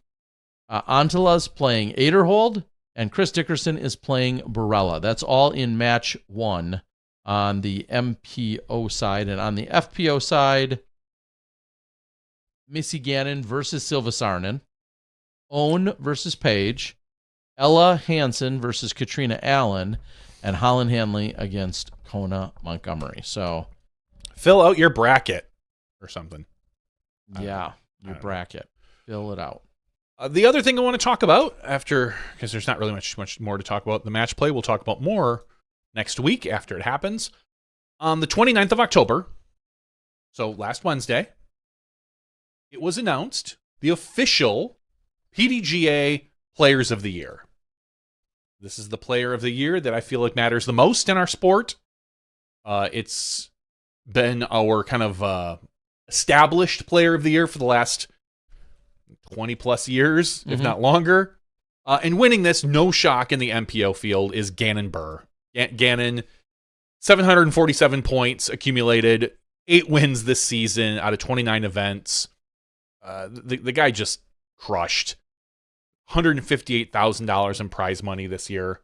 Antila's playing Aderhold. And Chris Dickerson is playing Barella. That's all in match 1 on the MPO side. And on the FPO side, Missy Gannon versus Silva Saarinen. Owen versus Paige. Ella Hansen versus Katrina Allen. And Holland Hanley against Kona Montgomery. So fill out your bracket or something. Yeah, your bracket. Fill it out. The other thing I want to talk about because there's not really much more to talk about the match play. We'll talk about more next week after it happens. On the 29th of October, so last Wednesday, it was announced the official PDGA Players of the Year. This is the player of the year that I feel like matters the most in our sport. It's been our kind of established player of the year for the last 20 plus years, if not longer. And winning this, no shock in the MPO field, is Gannon Burr. Gannon, 747 points accumulated, 8 wins this season out of 29 events. The guy just crushed. $158,000 in prize money this year.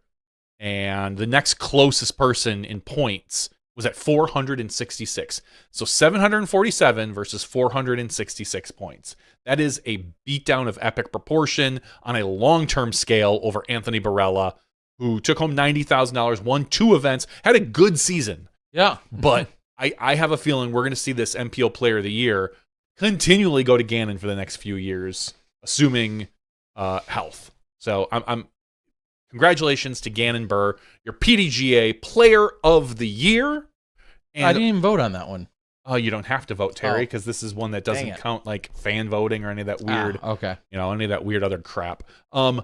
And the next closest person in points was at 466. So 747 versus 466 points. That is a beatdown of epic proportion on a long-term scale over Anthony Barella, who took home $90,000, won 2 events, had a good season. Yeah. But I have a feeling we're going to see this MPO Player of the Year continually go to Gannon for the next few years, assuming health. So I'm congratulations to Gannon Burr, your PDGA Player of the Year. And I didn't even vote on that one. Oh, you don't have to vote, Terry, because this is one that doesn't count like fan voting or any of that weird. Okay. Any of that weird other crap. The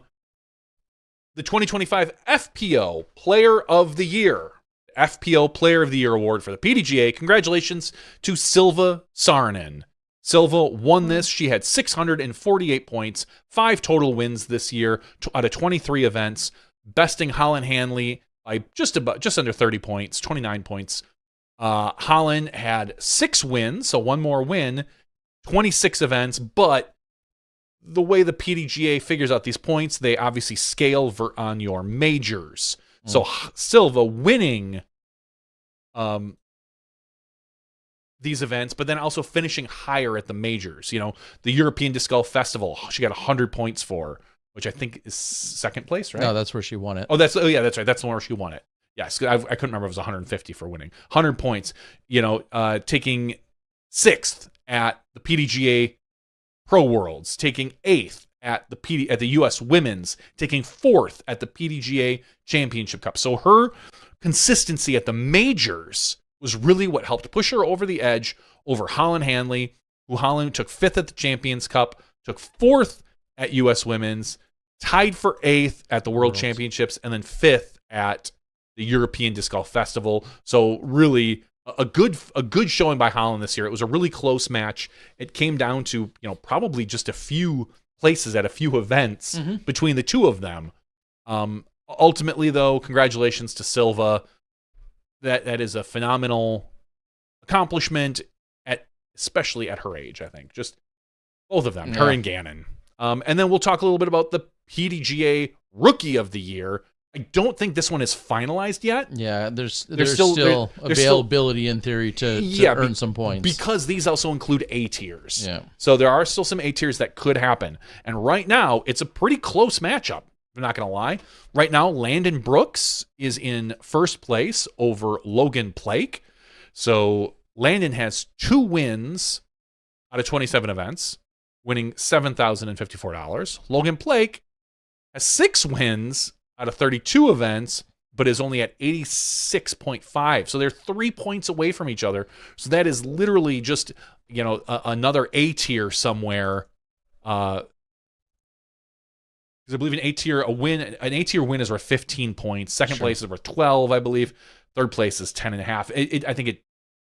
2025 FPO Player of the Year. FPO Player of the Year award for the PDGA. Congratulations to Silva Saarinen. Silva won this. She had 648 points, 5 total wins this year out of 23 events, besting Holland Hanley by just under 30 points, 29 points. Holland had 6 wins, so 1 more win, 26 events, but the way the PDGA figures out these points, they obviously scale on your majors. So Silva winning these events, but then also finishing higher at the majors. The European Disc Golf Festival, she got 100 points for, which I think is 2nd place, right? No, that's where she won it. That's right. That's the one where she won it. Yes, I couldn't remember if it was 150 for winning. 100 points, taking 6th at the PDGA Pro Worlds, taking 8th at the US Women's, taking 4th at the PDGA Championship Cup. So her consistency at the majors was really what helped push her over the edge over Holland Hanley, who Holland took 5th at the Champions Cup, took 4th at US Women's, tied for 8th at the World Championships, and then 5th at the European Disc Golf Festival. So really a good showing by Holland this year. It was a really close match. It came down to, probably just a few places at a few events between the two of them. Ultimately, though, congratulations to Silva. That is a phenomenal accomplishment, especially at her age, I think. Just both of them, her and Gannon. And then we'll talk a little bit about the PDGA Rookie of the Year. I don't think this one is finalized yet. Yeah, there's still availability in theory to earn some points. Because these also include A tiers. Yeah. So there are still some A tiers that could happen. And right now, it's a pretty close matchup. I'm not going to lie. Right now, Landon Brooks is in first place over Logan Plake. So Landon has 2 wins out of 27 events, winning $7,054. Logan Plake has 6 wins out of 32 events, but is only at 86.5. So they're 3 points away from each other. So that is literally just, another A tier somewhere. Because I believe an A tier win is worth 15 points. Second place is worth 12, I believe. Third place is 10.5. I think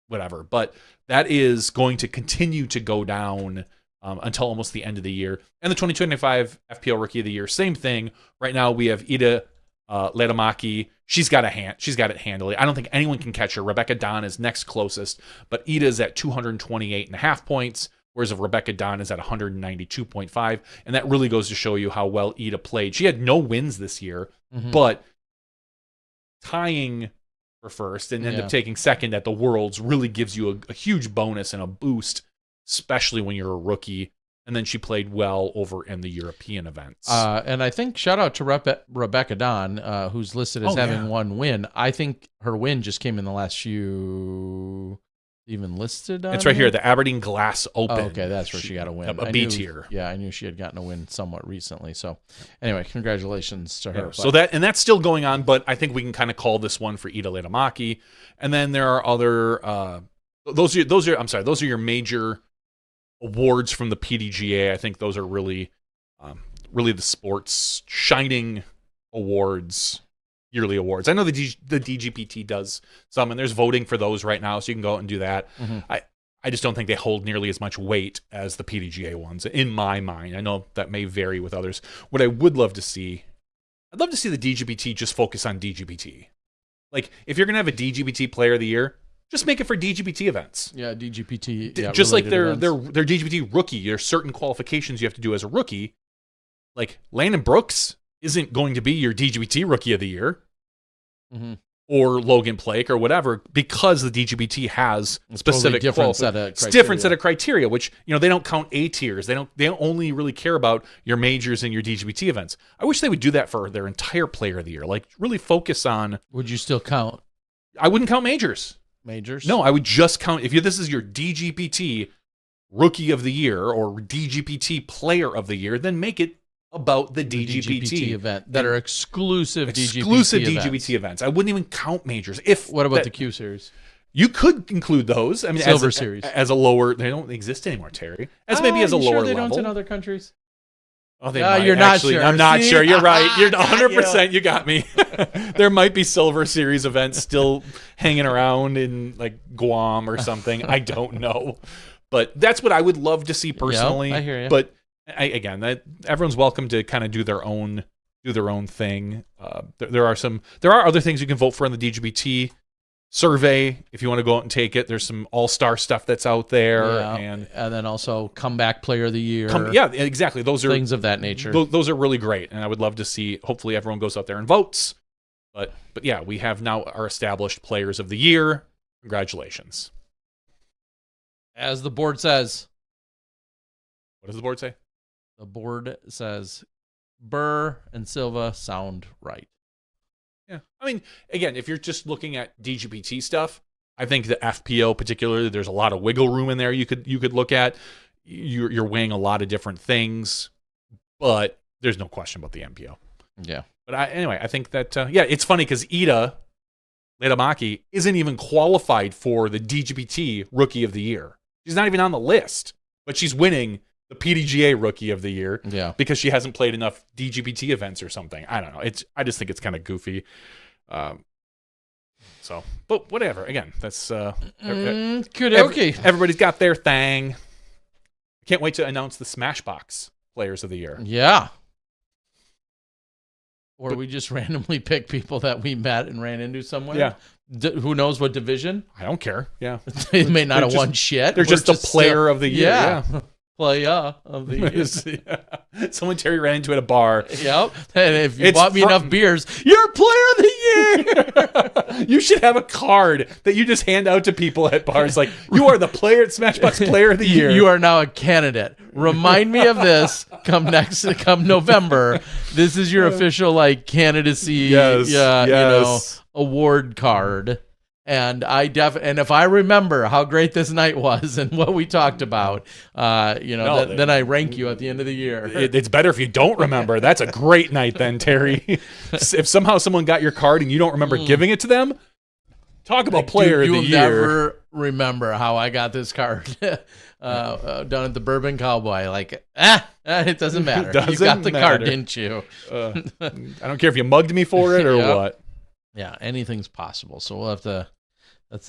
whatever. But that is going to continue to go down until almost the end of the year. And the 2025 FPL Rookie of the Year, same thing. Right now we have Ida Letamaki. She's got it handily. I don't think anyone can catch her. Rebecca Don is next closest, but Ida's at 228.5 points, whereas Rebecca Don is at 192.5. And that really goes to show you how well Ida played. She had no wins this year, but tying for first and end up taking second at the Worlds really gives you a huge bonus and a boost, especially when you're a rookie. And then she played well over in the European events. And I think shout out to Rebecca Don, who's listed as having 1 win. I think her win just came in the last few. Even listed on it's right here, the Aberdeen Glass Open. Oh, okay, that's where she got a win. A B tier. Yeah, I knew she had gotten a win somewhat recently. So anyway, congratulations to her. So that's still going on, but I think we can kind of call this one for Ida Letamaki. And then there are other those are your major awards from the PDGA. I think those are really the sports shining awards. Yearly awards. I know the DGPT does some, and there's voting for those right now, so you can go out and do that. I just don't think they hold nearly as much weight as the PDGA ones, in my mind. I know that may vary with others. What I would love to see, I'd love to see the DGPT just focus on DGPT. Like, if you're going to have a DGPT Player of the Year, just make it for DGPT events. Yeah, DGPT. Just like their DGPT rookie, there's certain qualifications you have to do as a rookie. Like, Landon Brooks isn't going to be your DGPT Rookie of the Year. Or Logan Plake or whatever, because the DGPT has specific different set of criteria, which they don't count A tiers. They only really care about your majors and your DGPT events. I wish they would do that for their entire Player of the Year. Like, really focus on. Would you still count? I wouldn't count majors. No, I would just count if this is your DGPT Rookie of the Year or DGPT Player of the Year, then make it about the DGPT event that are exclusive DGPT events. I wouldn't even count majors. What about the Q series? You could include those. I mean, Silver series as a lower. They don't exist anymore, Terry. As maybe as a lower they level. Don't in other countries. Oh, they might. You're not sure. I'm not sure. You're right. You're 100%. You got me. There might be Silver Series events still hanging around in like Guam or something. I don't know, but that's what I would love to see personally. I hear you. But everyone's welcome to kind of do their own thing. There are other things you can vote for on the DGBT survey if you want to go out and take it. There's some all-star stuff that's out there, and then also comeback Player of the Year. Exactly. Those are things of that nature. Those are really great, and I would love to see. Hopefully, everyone goes out there and votes. But yeah, we have now our established Players of the Year. Congratulations. As the board says. What does the board say? The board says Burr and Silva sound right. Yeah. I mean, again, if you're just looking at DGPT stuff, I think the FPO particularly, there's a lot of wiggle room in there you could look at. You're weighing a lot of different things, but there's no question about the MPO. Yeah. But I think that, it's funny because Ida Letamaki isn't even qualified for the DGPT Rookie of the Year. She's not even on the list, but she's winning the PDGA Rookie of the Year because she hasn't played enough DGPT events or something. I don't know. I just think it's kind of goofy. But whatever. Again, that's everybody's got their thing. I can't wait to announce the SmashBox Players of the Year. Yeah. Or we just randomly pick people that we met and ran into somewhere. Yeah. Who knows what division? I don't care. Yeah. They may not have won shit. They're just a player of the year. Yeah. Playa of the year. Yeah. Someone Terry ran into at a bar. Yep. And if you bought me enough beers, you're player of the year. You should have a card that you just hand out to people at bars. Like, you are the SmashBoxx player of the year. You are now a candidate. Remind me of this come November. This is your official like candidacy award card. And and if I remember how great this night was and what we talked about, then I rank you at the end of the year. It's better if you don't remember. That's a great night then, Terry. If somehow someone got your card and you don't remember giving it to them, talk about player of the year. You'll never remember how I got this card down at the Bourbon Cowboy. Like, it doesn't matter. You got the card, didn't you? I don't care if you mugged me for it or what. Yeah, anything's possible. So we'll have to.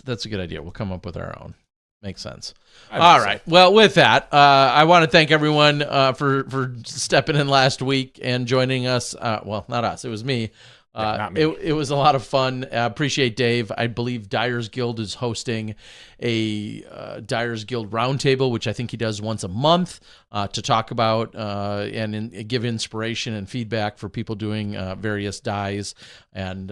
That's a good idea. We'll come up with our own. Makes sense. All right. Well, with that, I want to thank everyone for stepping in last week and joining us. Well, not us. It was me. Not me. It was a lot of fun. Appreciate Dave. I believe Dyer's Guild is hosting a Dyer's Guild roundtable, which I think he does once a month to talk about and give inspiration and feedback for people doing various dyes. And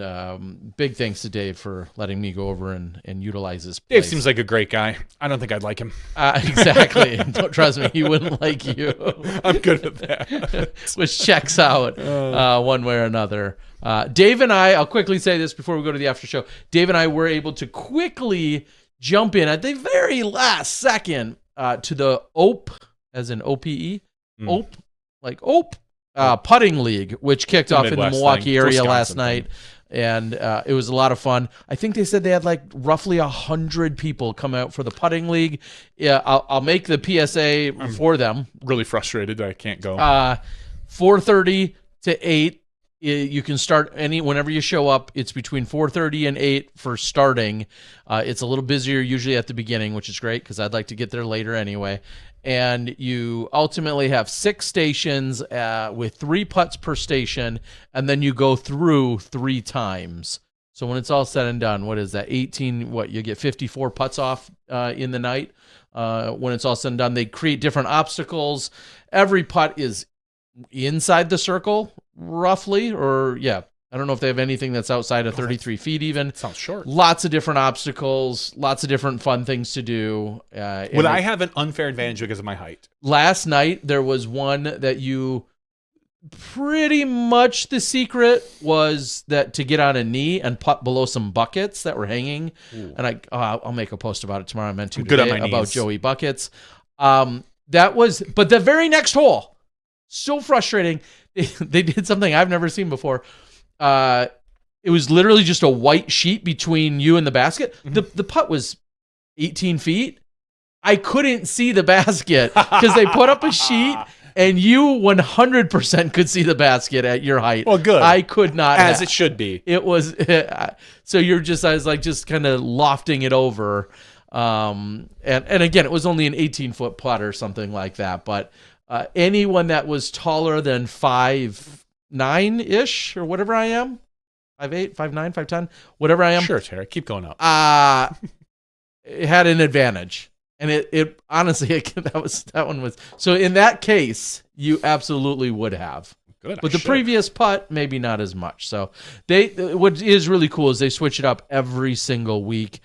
big thanks to Dave for letting me go over and utilize his place. Dave seems like a great guy. I don't think I'd like him. Exactly. Don't trust me. He wouldn't like you. I'm good with that. Which checks out one way or another. Dave and I'll quickly say this before we go to the after show. Dave and I were able to quickly jump in at the very last second to the OPE, as in OPE, OPE, like OPE, putting league, which kicked off in the Milwaukee area last night. And it was a lot of fun. I think they said they had like roughly 100 people come out for the putting league. Yeah, I'll make the PSA for them. Really frustrated that I can't go. 4:30 to 8. You can start whenever you show up. It's between 4:30 and 8 for starting. It's a little busier usually at the beginning, which is great because I'd like to get there later anyway. And you ultimately have 6 stations with 3 putts per station, and then you go through 3 times. So when it's all said and done, what is that? 18? What you get 54 putts off in the night. When it's all said and done, they create different obstacles. Every putt is inside the circle, roughly, or I don't know if they have anything that's outside of 33 feet even. Sounds short. Lots of different obstacles, lots of different fun things to do. Would I have an unfair advantage because of my height? Last night, there was one that pretty much the secret was that to get on a knee and putt below some buckets that were hanging. Ooh. And I'll make a post about it tomorrow. I meant to today about Joey Buckets. But the very next hole, so frustrating. They did something I've never seen before. It was literally just a white sheet between you and the basket. Mm-hmm. The putt was 18 feet. I couldn't see the basket because they put up a sheet and you 100% could see the basket at your height. Well, good. I could not. As it should be. It was. So I was like just kind of lofting it over. And again, it was only an 18-foot putt or something like that. But anyone that was taller than 5'9" or whatever I am, 5'8", 5'9", 5'10", whatever I am. Sure, Terry, keep going up. It had an advantage, and it honestly that one was. So in that case, you absolutely would have. Good. But the previous putt, maybe not as much. So what is really cool is they switch it up every single week.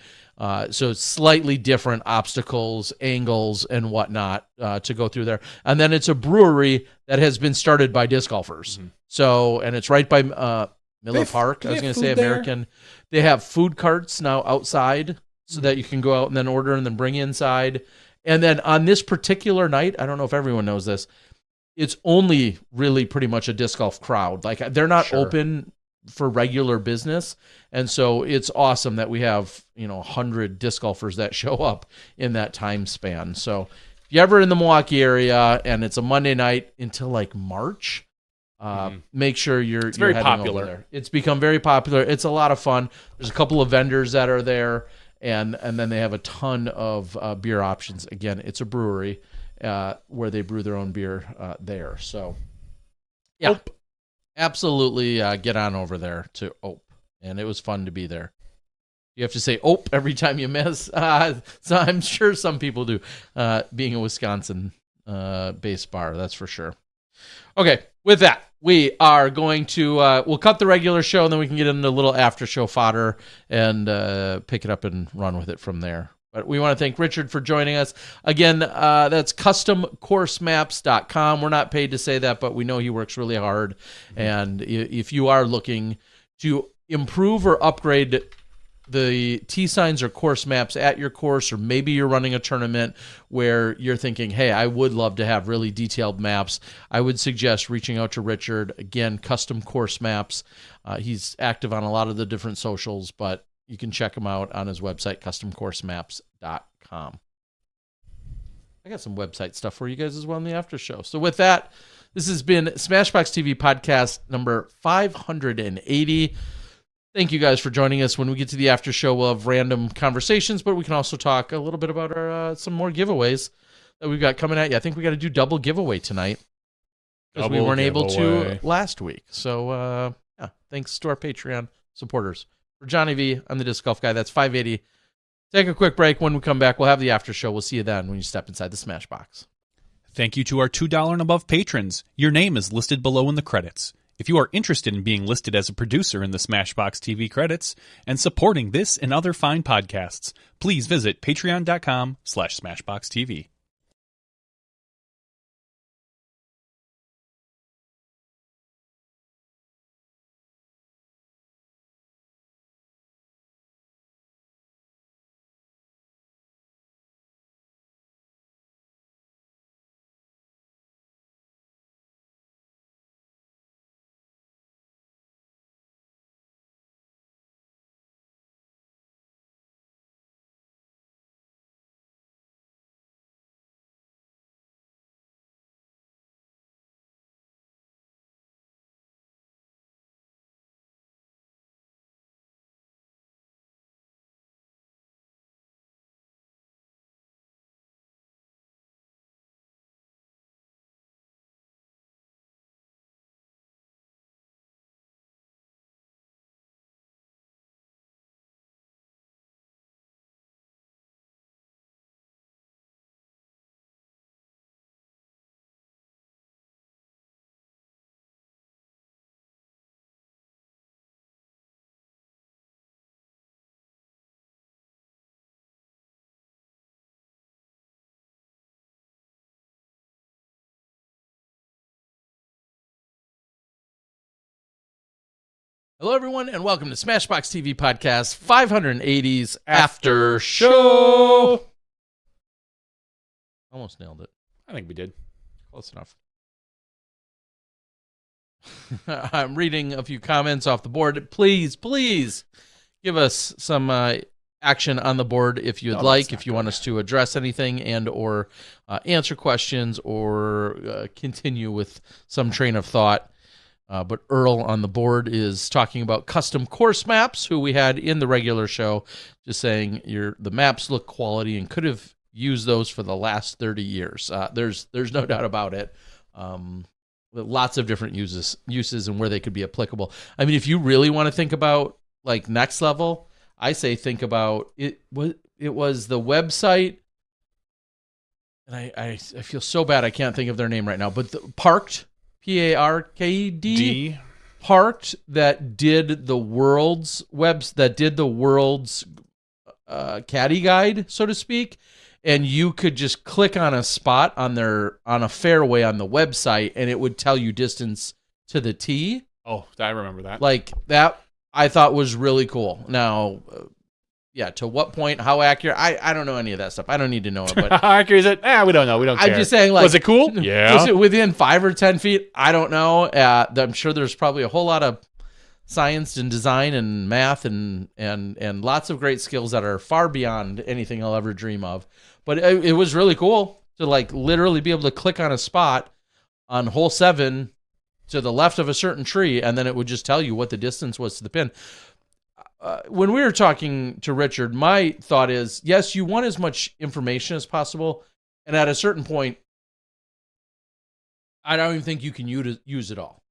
So slightly different obstacles, angles, and whatnot to go through there. And then it's a brewery that has been started by disc golfers. Mm-hmm. So, and it's right by Miller Park. I was going to say American. They have food carts now outside so that you can go out and then order and then bring inside. And then on this particular night, I don't know if everyone knows this, it's only really pretty much a disc golf crowd. Like they're not open for regular business. And so it's awesome that we have, 100 disc golfers that show up in that time span. So if you're ever in the Milwaukee area and it's a Monday night until like March, make sure you're very heading popular. over there. It's become very popular. It's a lot of fun. There's a couple of vendors that are there and then they have a ton of beer options. Again, it's a brewery where they brew their own beer there. So yeah. Absolutely get on over there to OPE. And it was fun to be there. You have to say every time you miss. So I'm sure some people do, being a Wisconsin base bar. That's for sure. Okay, with that, we are going to we'll cut the regular show, and then we can get into a little after show fodder and pick it up and run with it from there. But we want to thank Richard for joining us. Again, that's customcoursemaps.com. We're not paid to say that, but we know he works really hard. And if you are looking to improve or upgrade the T signs or course maps at your course, or maybe you're running a tournament where you're thinking, hey, I would love to have really detailed maps, I would suggest reaching out to Richard. Again, Custom Course Maps. He's active on a lot of the different socials, but you can check him out on his website, customcoursemaps.com. I got some website stuff for you guys as well in the after show. So with that, this has been SmashBoxx TV podcast number 580. Thank you guys for joining us. When we get to the after show, we'll have random conversations, but we can also talk a little bit about our some more giveaways that we've got coming at you. I think we got to do double giveaway tonight because we weren't able to last week. So, yeah, thanks to our Patreon supporters. For Johnny V, I'm the Disc Golf Guy. That's 580. Take a quick break. When we come back, we'll have the after show. We'll see you then when you step inside the SmashBoxx. Thank you to our $2 and above patrons. Your name is listed below in the credits. If you are interested in being listed as a producer in the SmashBoxx TV credits and supporting this and other fine podcasts, please visit patreon.com/SmashBoxxTV. Hello, everyone, and welcome to SmashBoxx TV Podcast 580's After Show. Almost nailed it. I think we did. Close enough. I'm reading a few comments off the board. Please give us some action on the board if you'd like, if you want us to address anything and or answer questions or continue with some train of thought. But Earl on the board is talking about custom course maps, who we had in the regular show, just saying the maps look quality and could have used those for the last 30 years. There's no doubt about it. Lots of different uses and where they could be applicable. I mean, if you really want to think about like next level, I say think about it. It was the website, and I feel so bad I can't think of their name right now, but Parked. Parked Parked that did the world's caddy guide, so to speak, and you could just click on a spot on a fairway on the website and it would tell you distance to the tee. Oh, I remember that. Like that I thought was really cool. Now yeah, to what point, how accurate? I don't know any of that stuff. I don't need to know it. But how accurate is it? We don't know. We don't care. I'm just saying, like, was it cool? Yeah. Was it within 5 or 10 feet? I don't know. I'm sure there's probably a whole lot of science and design and math and lots of great skills that are far beyond anything I'll ever dream of. But it was really cool to like literally be able to click on a spot on hole 7 to the left of a certain tree, and then it would just tell you what the distance was to the pin. When we were talking to Richard, my thought is, yes, you want as much information as possible. And at a certain point, I don't even think you can use it all.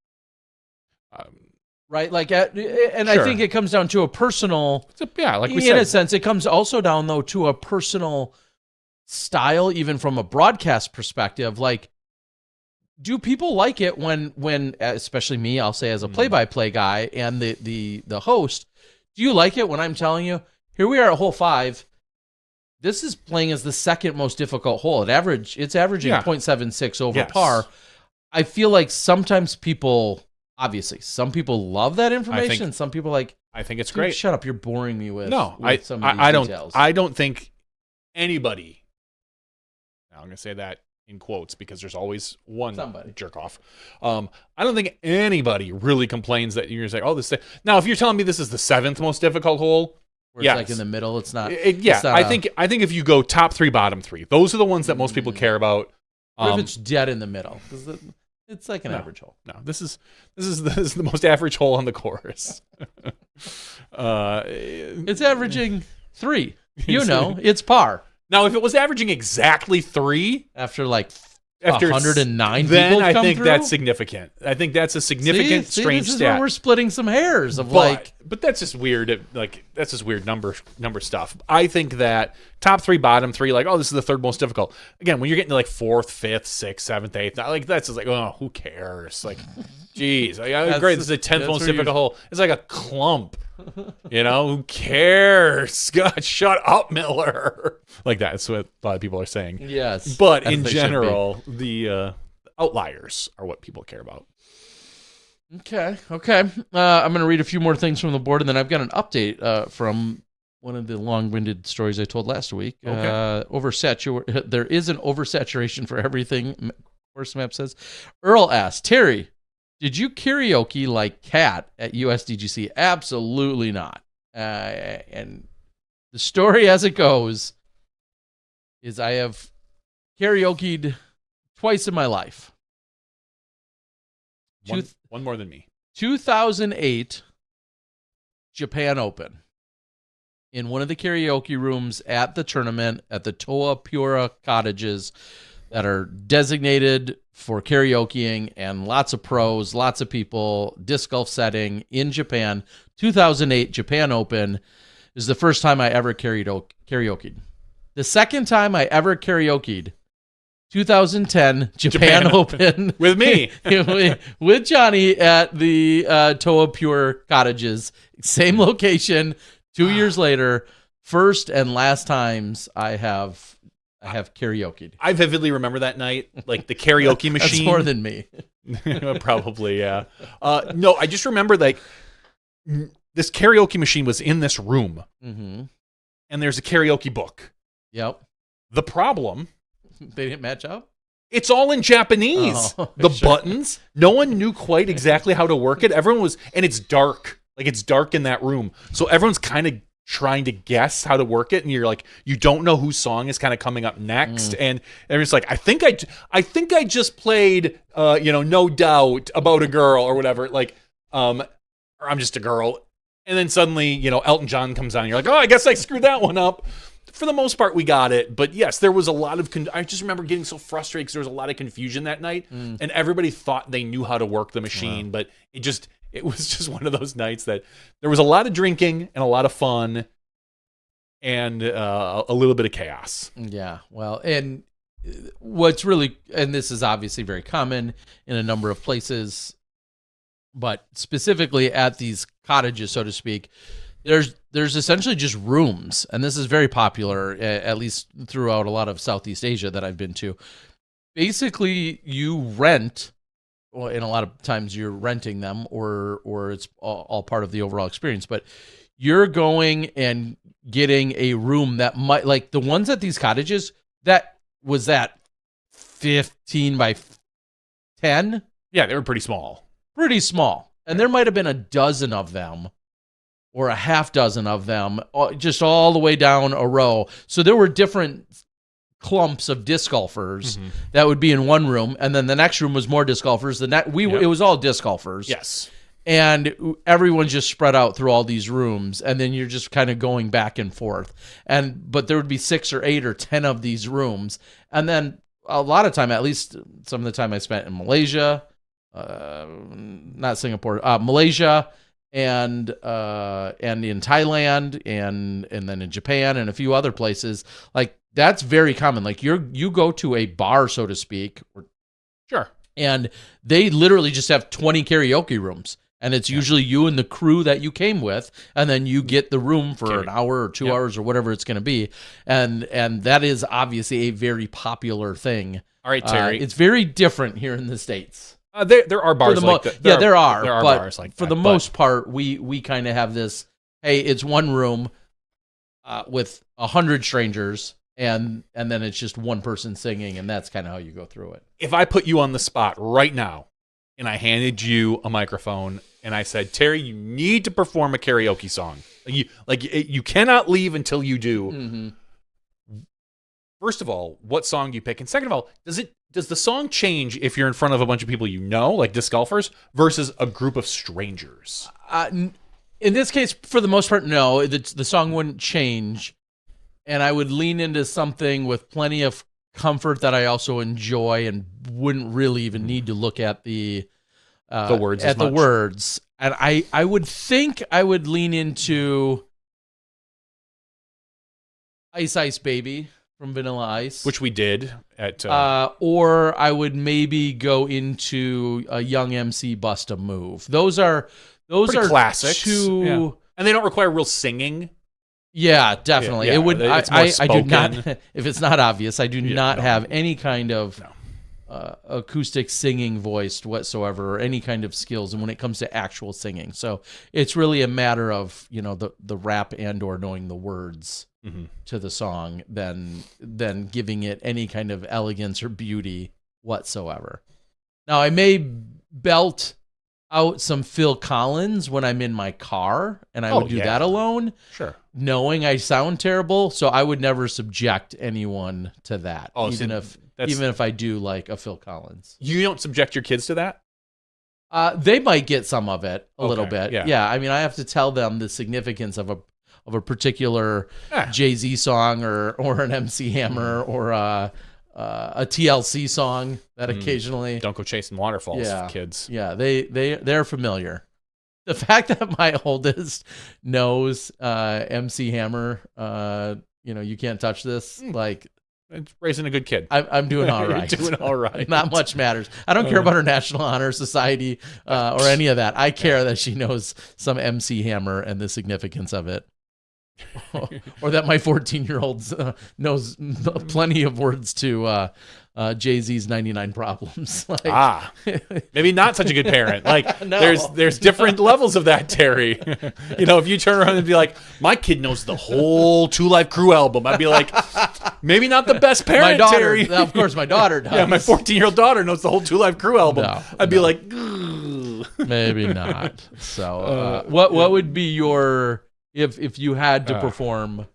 Right? Like, sure. I think it comes down to a personal, like we said. In a sense, it comes also down, though, to a personal style, even from a broadcast perspective, like, do people like it when especially me, I'll say as a play-by-play guy and the host, do you like it when I'm telling you, here we are at hole 5, this is playing as the second most difficult hole. It's averaging 0.76 over par. I feel like sometimes people, obviously, some people love that information. Some people I think it's great. Shut up, you're boring me with some of these details. I don't think anybody, now I'm going to say that in quotes because there's always one jerk off. I don't think anybody really complains that you're saying, this thing. Now, if you're telling me this is the 7th most difficult hole, where it's like in the middle, it's not. I think if you go top 3, bottom 3, those are the ones that most people care about. What if it's dead in the middle? It's like an average hole. No, this is the most average hole on the course. It's averaging 3. It's par. Now, if it was averaging exactly 3 after 109, then I think through? That's significant. I think that's a significant, strange this is stat. where we're splitting some hairs of but that's just weird. That's just weird number stuff. I think that top 3, bottom 3, this is the 3rd most difficult. Again, when you're getting to 4th, 5th, 6th, 7th, 8th, that's just who cares? Geez, great. This is the 10th most difficult hole. It's like a clump. Who cares? God, shut up, Miller. That. That's what a lot of people are saying. Yes. But in general, the outliers are what people care about. Okay. I'm going to read a few more things from the board, and then I've got an update from one of the long-winded stories I told last week. Okay. There is an oversaturation for everything, Course Map says. Earl asked, Terry, did you karaoke like Cat at USDGC? Absolutely not. And the story as it goes is I have karaoke'd twice in my life. One more than me. 2008 Japan Open. In one of the karaoke rooms at the tournament at the Toa Pura cottages that are designated for karaokeing, and lots of pros, lots of people, disc golf setting in Japan. 2008 Japan Open is the first time I ever karaoke'd. The second time I ever karaoke'd, 2010 Japan Open with me, with Johnny at the Toa Pure cottages, same location. 2 years later, first and last times I have karaoke'd. I vividly remember that night, the karaoke machine. That's more than me. Probably, yeah. No, I just remember this karaoke machine was in this room, and there's a karaoke book. Yep. The problem, they didn't match up? It's all in Japanese. The buttons, no one knew quite exactly how to work it. Everyone was, and it's dark. It's dark in that room. So everyone's kind of trying to guess how to work it, and you're you don't know whose song is kind of coming up next, and everyone's I think I just played No Doubt about a girl or whatever, or I'm just a girl, and then suddenly Elton John comes on, and you're I guess I screwed that one up. For the most part, we got it, but yes, there was a lot of I just remember getting so frustrated because there was a lot of confusion that night, and everybody thought they knew how to work the machine, but it was just one of those nights that there was a lot of drinking and a lot of fun and a little bit of chaos. Yeah, well, and what's really, and this is obviously very common in a number of places, but specifically at these cottages, so to speak, there's essentially just rooms, and this is very popular, at least throughout a lot of Southeast Asia that I've been to. Basically, you rent. Well, and a lot of times you're renting them, or it's all part of the overall experience. But you're going and getting a room that might, the ones at these cottages, that was that 15 by 10. Yeah, they were pretty small. Pretty small, and there might have been a dozen of them, or a half dozen of them, just all the way down a row. So there were different clumps of disc golfers that would be in one room, and then the next room was more disc golfers. It was all disc golfers. Yes, and everyone's just spread out through all these rooms, and then you're just kind of going back and forth. But there would be 6 or 8 or 10 of these rooms, and then a lot of time, at least some of the time I spent in Malaysia, not Singapore, Malaysia. And in Thailand and then in Japan and a few other places, that's very common. Like you go to a bar, so to speak, Sure. and they literally just have 20 karaoke rooms. And it's usually you and the crew that you came with, and then you get the room for an hour or 2 hours or whatever it's going to be. And that is obviously a very popular thing. All right, Terry. It's very different here in the States. There are bars like that. There are but bars like that. For the most part, we kind of have this, hey, it's one room with 100 strangers, and then it's just one person singing, and that's kind of how you go through it. If I put you on the spot right now, and I handed you a microphone, and I said, Terry, you need to perform a karaoke song. You cannot leave until you do. Mm-hmm. First of all, what song do you pick? And second of all, does the song change if you're in front of a bunch of people you know, like disc golfers, versus a group of strangers? In this case, for the most part, no. The song wouldn't change, and I would lean into something with plenty of comfort that I also enjoy, and wouldn't really even need to look at the words at the words. And I would think I would lean into Ice Ice Baby from Vanilla Ice, which we did at or I would maybe go into a Young MC Bust a Move. Those are classics. Two, and they don't require real singing. Yeah, definitely. Yeah, it would. I do not. If it's not obvious, I do not have any kind of acoustic singing voice whatsoever, or any kind of skills. And when it comes to actual singing, so it's really a matter of the rap and or knowing the words to the song, than giving it any kind of elegance or beauty whatsoever. Now, I may belt out some Phil Collins when I'm in my car, and I would do that alone. Sure. Knowing I sound terrible, so I would never subject anyone to that. Even if I do like a Phil Collins. You don't subject your kids to that? They might get some of it a little bit. Yeah. I mean, I have to tell them the significance of a particular Jay-Z song or an MC Hammer or a TLC song that occasionally. Don't go chasing waterfalls, kids. Yeah, they're familiar. The fact that my oldest knows MC Hammer, you can't touch this. Like, it's raising a good kid. I'm doing all right. You're doing all right. Not much matters. I don't care about her National Honor Society or any of that. I care that she knows some MC Hammer and the significance of it. Or that my 14-year-old knows plenty of words to Jay-Z's 99 Problems. Maybe not such a good parent. Like, no. There's different levels of that, Terry. If you turn around and be like, my kid knows the whole Two Live Crew album, I'd be like, maybe not the best parent, my daughter, Terry. Of course, my daughter does. Yeah, my 14-year-old daughter knows the whole Two Live Crew album. I'd be like, maybe not. So, what would be your... If you had to perform,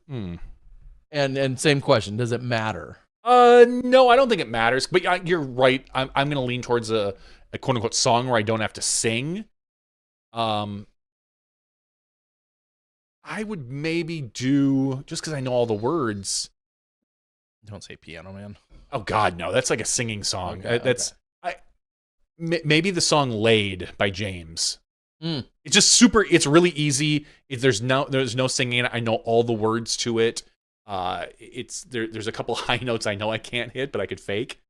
and same question, does it matter? No, I don't think it matters. But you're right. I'm going to lean towards a quote unquote song where I don't have to sing. I would maybe do, just because I know all the words. Don't say Piano Man. Oh God, no! That's like a singing song. Okay, maybe the song "Laid" by James. It's just super. It's really easy. There's no singing. I know all the words to it. There's a couple high notes I know I can't hit, but I could fake.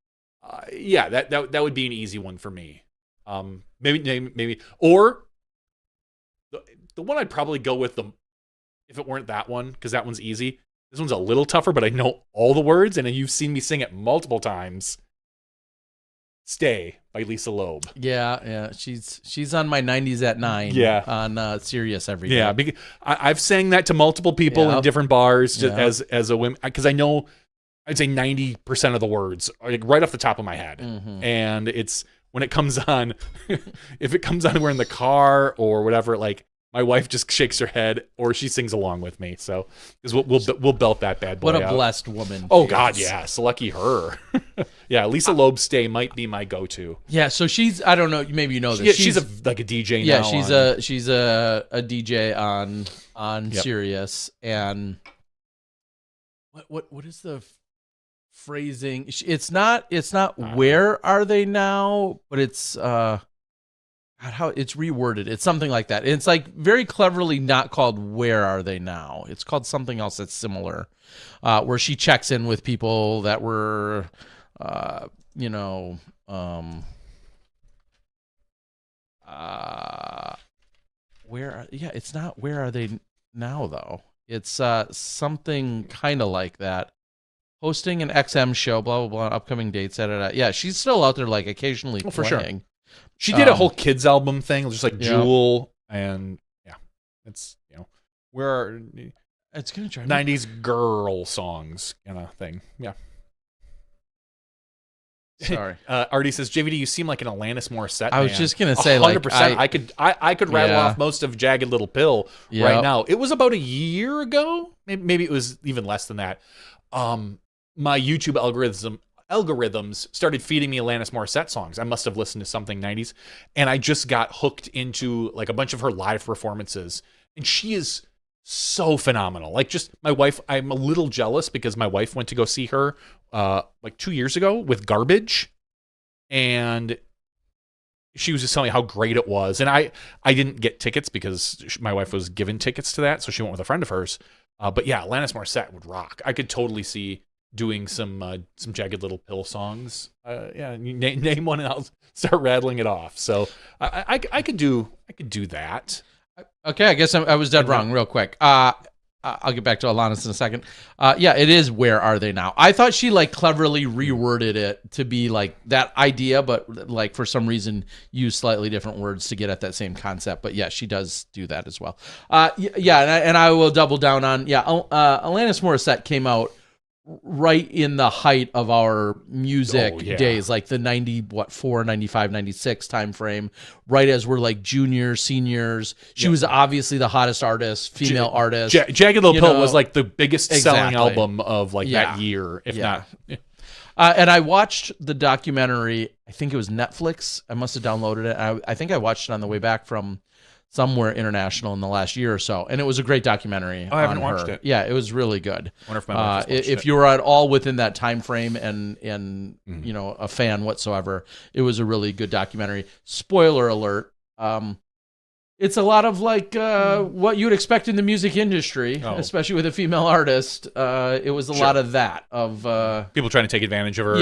That would be an easy one for me. Maybe or the one I'd probably go with if it weren't that one, because that one's easy. This one's a little tougher, but I know all the words, and you've seen me sing it multiple times. Stay by Lisa Loeb. Yeah. She's on my 90s at 9 on Sirius every day. Yeah, because I've sang that to multiple people in different bars as a woman, because I know I'd say 90% of the words, like right off the top of my head. And it's when it comes on, if it comes on, we're in the car or whatever, like my wife just shakes her head or she sings along with me. So we'll belt that bad boy What a out. blessed woman. Oh God, yeah. So lucky her. Yeah, Lisa Loeb Stay might be my go-to. Yeah, so she's, I don't know, maybe you know this. She's like a DJ now. Yeah, she's a DJ on Sirius. And what is the phrasing? It's not where are they now, but it's God, how it's reworded. It's something like that. It's like very cleverly not called Where Are They Now? It's called something else that's similar, where she checks in with people that were, you know, it's not Where Are They Now, though. It's something kind of like that. Hosting an XM show, blah, blah, blah, upcoming dates, yeah, she's still out there, like, occasionally playing. For sure. She did a whole kids album thing, just like Jewel, and yeah, it's, you know, where are it's gonna try 90s girl songs kind of thing. Yeah. Sorry. Artie says, JVD, you seem like an Alanis Morissette I was man. just gonna say, 100%. like, I could rattle off most of Jagged Little Pill Yep. right now. It was about a year ago. Maybe it was even less than that. My YouTube algorithms started feeding me Alanis Morissette songs. I must have listened to something 90s, and I just got hooked into like a bunch of her live performances, and she is so phenomenal. Like, just my wife, I'm a little jealous because my wife went to go see her like 2 years ago with Garbage, and she was just telling me how great it was. And I didn't get tickets because my wife was given tickets to that, so she went with a friend of hers. But yeah, Alanis Morissette would rock. I could totally see doing some Jagged Little Pill songs. Yeah, name one and I'll start rattling it off. So I could do that. Okay, I guess I was dead wrong real quick. I'll get back to Alanis in a second. Yeah, it is Where Are They Now? I thought she like cleverly reworded it to be like that idea, but like for some reason used slightly different words to get at that same concept. But yeah, she does do that as well. Yeah, and I will double down on, Alanis Morissette came out right in the height of our music days, like the 94, 95, 96 time frame, right as we're like juniors, seniors. She was obviously the hottest artist, female artist. Jagged Little Pill was like the biggest selling album of like that year, if not. And I watched the documentary, I think it was Netflix. I must have downloaded it. I think I watched it on the way back from somewhere international in the last year or so, and it was a great documentary. I haven't watched it. Yeah, it was really good. I wonder if my wife has watched if it. you were at all within that time frame and you know, a fan whatsoever, it was a really good documentary. Spoiler alert. It's a lot of like what you'd expect in the music industry, especially with a female artist. It was a lot of that, of people trying to take advantage of her.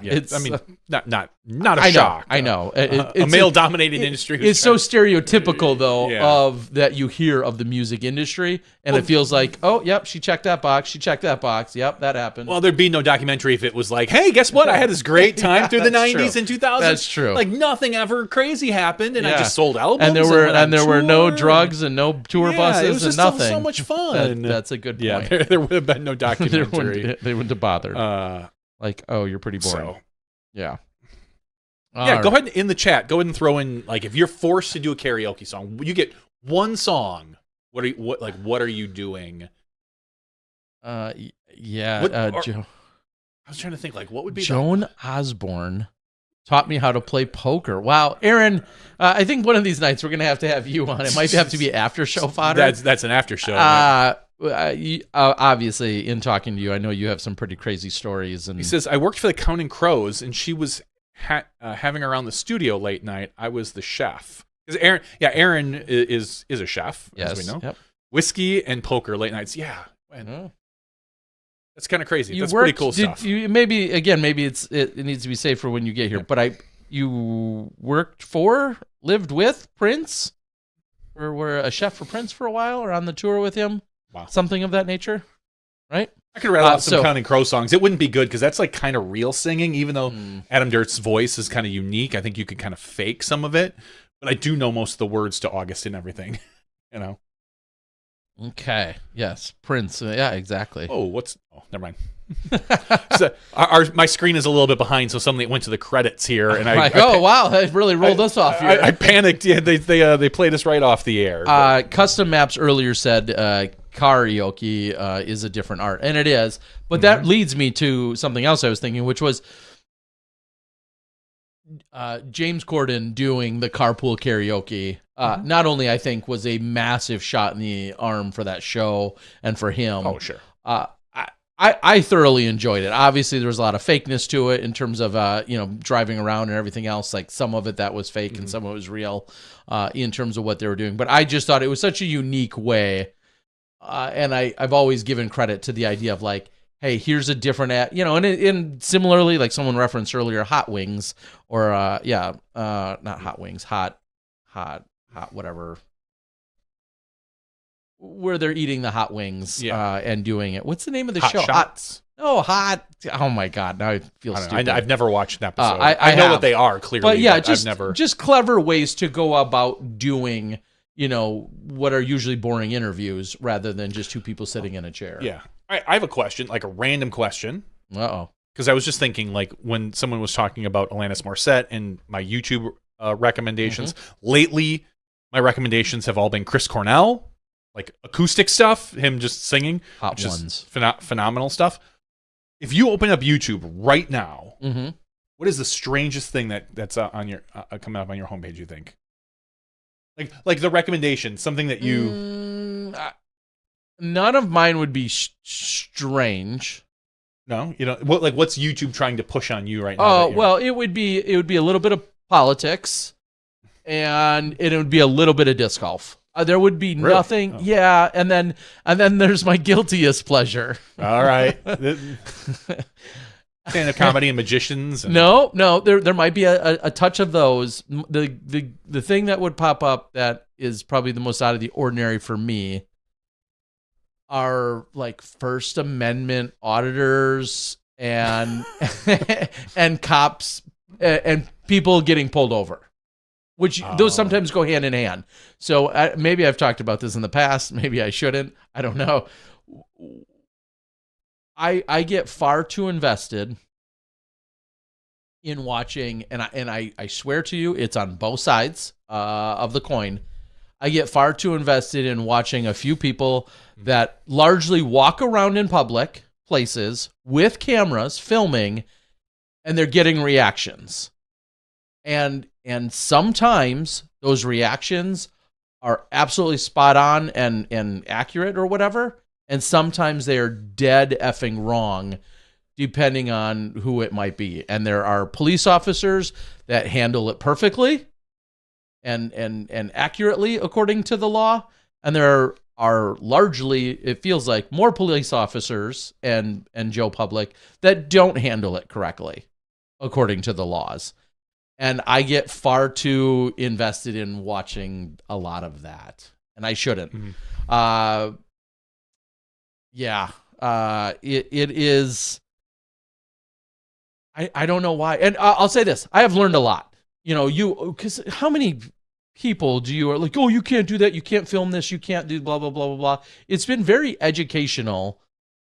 It's, I mean, not a shock. I know. It's a male-dominated industry. It's so stereotypical, though, of that you hear of the music industry, and it feels like, oh, yep, she checked that box. She checked that box. Yep, that happened. Well, there'd be no documentary if it was like, hey, guess what? I had this great time through the 90s and 2000s. That's true. Like, nothing ever crazy happened, and I just sold albums. And there were no drugs and no tour buses it was just and nothing. So much fun. That's a good point. Yeah, there would have been no documentary. They wouldn't have bothered. Like, oh, you're pretty boring. So. Yeah. Go ahead in the chat. Go ahead and throw in, like, if you're forced to do a karaoke song, you get one song. What are you doing? Joe. I was trying to think, like, what would be Joan Osborne taught me how to play poker. Wow, Aaron, I think one of these nights we're gonna have you on. It might have to be after show fodder. That's an after show. Obviously, in talking to you, I know you have some pretty crazy stories. And he says, I worked for the Counting Crows, and she was having her around the studio late night. I was the chef. Because Aaron is a chef, as we know. Yep. Whiskey and poker late nights. Yeah. That's kind of crazy. That's pretty cool stuff. Maybe it needs to be safe for when you get here. But you lived with Prince, or were a chef for Prince for a while, or on the tour with him. Wow. Something of that nature, right? I could rattle out some Counting Crow songs. It wouldn't be good because that's like kind of real singing, even though Adam Durst's voice is kind of unique. I think you could kind of fake some of it, but I do know most of the words to August and everything, you know. Okay. Yes, Prince. Yeah, exactly. Never mind. So my screen is a little bit behind, so suddenly it went to the credits here, and wow, that really rolled us off here. I panicked. Yeah, they played us right off the air. Custom Maps earlier said karaoke is a different art, and it is. But that leads me to something else I was thinking, which was James Corden doing the carpool karaoke. Not only I think was a massive shot in the arm for that show and for him. Oh, sure. I thoroughly enjoyed it. Obviously, there was a lot of fakeness to it in terms of driving around and everything else. Like some of it that was fake and some of it was real in terms of what they were doing. But I just thought it was such a unique way, and I've always given credit to the idea of like, hey, here's a different and similarly, like someone referenced earlier, Hot Wings or not Hot Wings, hot whatever. Where they're eating the hot wings and doing it. What's the name of the show? Shots. Hot. Oh my God. Now I feel stupid. I've never watched an episode. I know have. what they are clearly, but yeah, I've never. Just clever ways to go about doing, what are usually boring interviews rather than just two people sitting in a chair. Yeah. All right, I have a question, like a random question. Uh-oh. Because I was just thinking, like, when someone was talking about Alanis Morissette and my YouTube recommendations, lately my recommendations have all been Chris Cornell. Like acoustic stuff, him just singing, Hot Ones, phenomenal stuff. If you open up YouTube right now, what is the strangest thing that's on your coming up on your homepage? You think, like the recommendation, something that you. None of mine would be strange. No, what's YouTube trying to push on you right now? Oh well, it would be a little bit of politics, and it would be a little bit of disc golf. There would be nothing, and then there's my guiltiest pleasure. All right, stand-up comedy and magicians. No, there might be a touch of those. The thing that would pop up that is probably the most out of the ordinary for me are like First Amendment auditors and and cops and people getting pulled over. Which those sometimes go hand in hand. So maybe I've talked about this in the past. Maybe I shouldn't. I don't know. I get far too invested in watching, and I swear to you, it's on both sides of the coin. I get far too invested in watching a few people that largely walk around in public places with cameras filming, and they're getting reactions. And sometimes those reactions are absolutely spot on and accurate or whatever. And sometimes they are dead effing wrong, depending on who it might be. And there are police officers that handle it perfectly and accurately according to the law. And there are largely, it feels like, more police officers and Joe Public that don't handle it correctly according to the laws. And I get far too invested in watching a lot of that, and I shouldn't. It is. I don't know why, and I'll say this: I have learned a lot. Because how many people do you are like? Oh, you can't do that. You can't film this. You can't do blah blah blah blah blah. It's been very educational.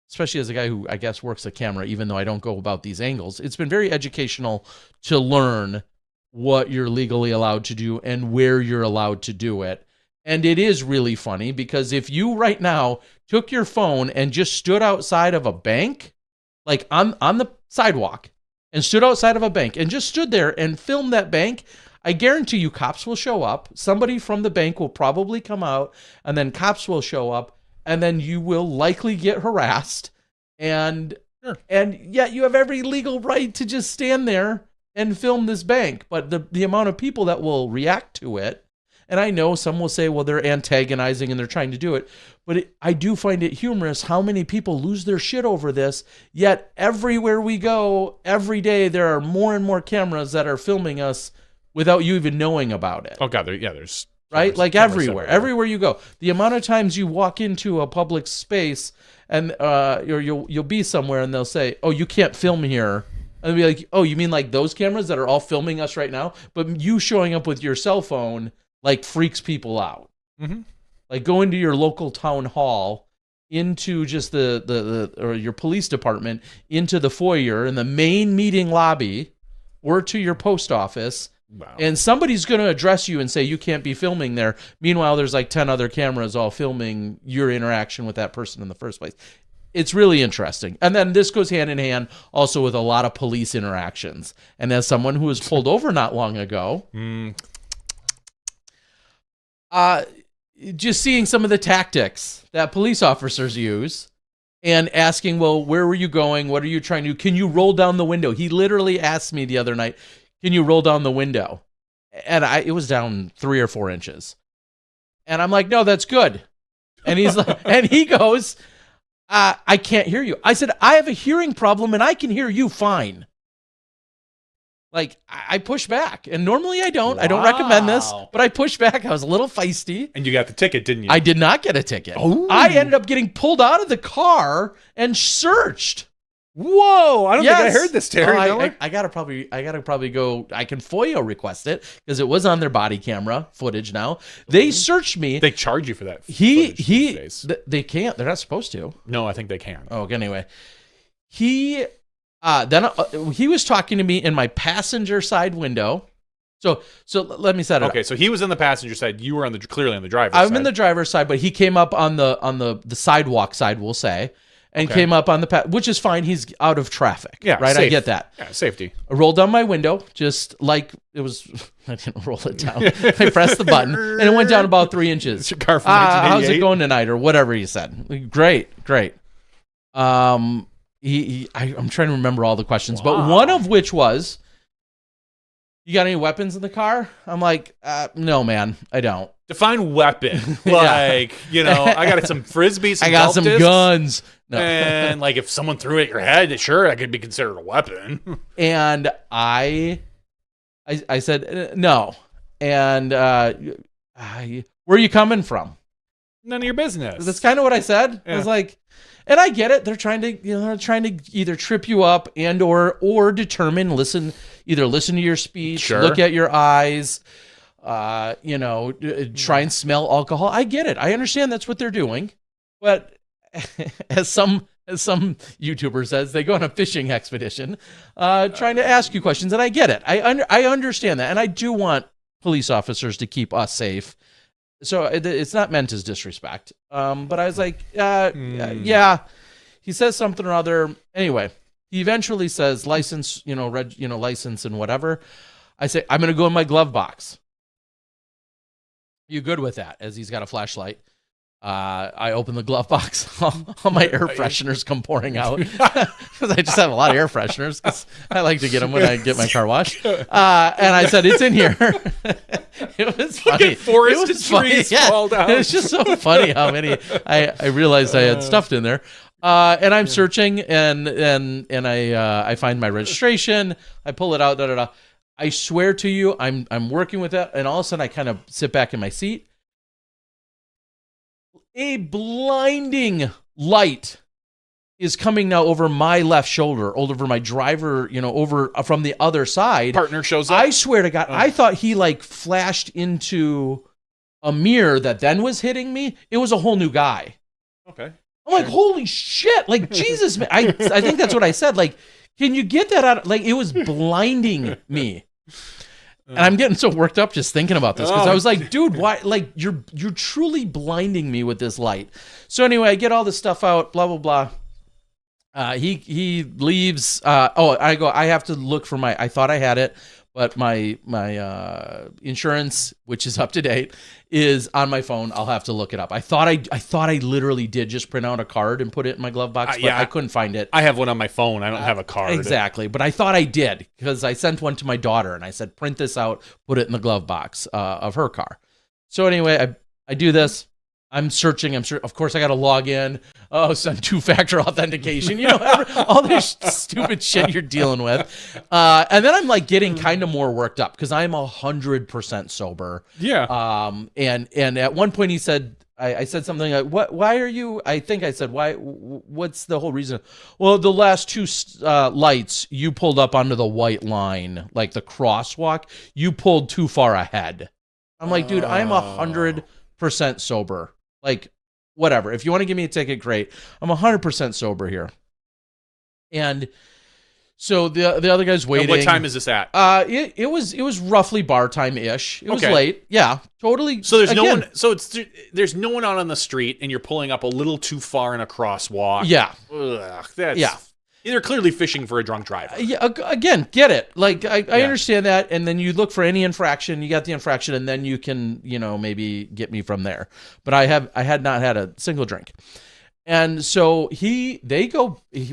Especially as a guy who I guess works the camera, even though I don't go about these angles. It's been very educational to learn what you're legally allowed to do and where you're allowed to do it. And it is really funny because if you right now took your phone and just stood outside of a bank, like on the sidewalk, and stood outside of a bank and just stood there and filmed that bank, I guarantee you cops will show up. Somebody from the bank will probably come out, and then cops will show up, and then you will likely get harassed. And yet you have every legal right to just stand there and film this bank. But the amount of people that will react to it, and I know some will say, well, they're antagonizing and they're trying to do it, but I do find it humorous how many people lose their shit over this, yet everywhere we go, every day, there are more and more cameras that are filming us without you even knowing about it. Oh, God, there's... Right? Like everywhere you go. The amount of times you walk into a public space and you'll be somewhere and they'll say, oh, you can't film here. And they'll be like, oh, you mean like those cameras that are all filming us right now? But you showing up with your cell phone like freaks people out. Mm-hmm. Like go into your local town hall, into just the or your police department, into the foyer in the main meeting lobby, or to your post office. Wow. And somebody's going to address you and say you can't be filming there. Meanwhile, there's like 10 other cameras all filming your interaction with that person in the first place. It's really interesting. And then this goes hand in hand also with a lot of police interactions. And as someone who was pulled over not long ago, just seeing some of the tactics that police officers use and asking, well, where were you going? What are you trying to do? Can you roll down the window? He literally asked me the other night, can you roll down the window? And it was down 3 or 4 inches. And I'm like, no, that's good. And he's like, and he goes, I can't hear you. I said, I have a hearing problem and I can hear you fine. Like, I push back, and normally I don't. Wow. I don't recommend this, but I pushed back. I was a little feisty. And you got the ticket, didn't you? I did not get a ticket. Oh. I ended up getting pulled out of the car and searched. Whoa! I don't think I heard this, Terry. I gotta probably go. I can FOIA request it because it was on their body camera footage. Now they searched me. They charge you for that. They can't. They're not supposed to. No, I think they can. Oh, anyway, he was talking to me in my passenger side window. So let me set it up. Okay, so he was in the passenger side. You were clearly on the driver's side. I'm in the driver's side, but he came up on the sidewalk side, we'll say, and came up on the which is fine. He's out of traffic. Yeah, right. Safe. I get that. Yeah, safety. I rolled down my window, just like it was. I didn't roll it down. I pressed the button, and it went down about 3 inches. It's your car from 1988. How's it going tonight, or whatever he said. Great. I'm trying to remember all the questions, but one of which was, you got any weapons in the car? I'm like, no, man, I don't. Define weapon. Like, I got some frisbees, I got some guns. No. And like if someone threw it at your head, sure, that could be considered a weapon. And I said, no. And where are you coming from? None of your business. That's kind of what I said. Yeah. I was like, and I get it. They're trying to either trip you up and or determine, either listen to your speech, look at your eyes, try and smell alcohol. I get it. I understand that's what they're doing. But as some YouTuber says, they go on a fishing expedition, trying to ask you questions, and I get it. I understand that, and I do want police officers to keep us safe. So it's not meant as disrespect. But I was like, yeah. He says something or other. Anyway, he eventually says license, license and whatever. I say, I'm going to go in my glove box. You good with that? As he's got a flashlight. I open the glove box. All my air fresheners come pouring out because I just have a lot of air fresheners because I like to get them when I get my car washed. And I said, it's in here. It was funny. Forest trees fall down. It was just so funny how many I realized I had stuffed in there. And I'm searching and I find my registration. I pull it out. I swear to you, I'm working with it, and all of a sudden I kind of sit back in my seat. A blinding light is coming now over my left shoulder, over my driver, over from the other side. Partner shows up. I swear to God, I thought he flashed into a mirror that then was hitting me. It was a whole new guy. Okay. I'm like, holy shit. Jesus, man. I think that's what I said. Can you get that out? It was blinding me. And I'm getting so worked up just thinking about this because I was like, dude, why? You're truly blinding me with this light. So anyway, I get all this stuff out, blah, blah, blah. He leaves. I go, I have to look for I thought I had it, but my insurance, which is up to date, is on my phone. I'll have to look it up. I thought I literally did just print out a card and put it in my glove box, but I couldn't find it. I have one on my phone. I don't have a card. Exactly, but I thought I did because I sent one to my daughter and I said, print this out, put it in the glove box of her car. So anyway, I do this. I'm searching. Of course, I got to log in. Send 2-factor authentication. All this stupid shit you're dealing with. And then I'm getting kind of more worked up because I'm 100% sober. Yeah. And at one point he said, I said something like, "What? Why are you?" I think I said, "Why? What's the whole reason?" Well, the last 2 lights you pulled up onto the white line, like the crosswalk. You pulled too far ahead. I'm like, dude, I'm 100% sober. Whatever. If you want to give me a ticket, great. I'm 100% sober here. And so the other guy's waiting. And what time is this at? It was roughly bar time ish. It was late. Yeah, totally. So there's no one. So there's no one out on the street, and you're pulling up a little too far in a crosswalk. Yeah. That's they're clearly fishing for a drunk driver. Yeah. Again, get it. I understand that, and then you look for any infraction. You got the infraction, and then you can maybe get me from there. But I had not had a single drink. And so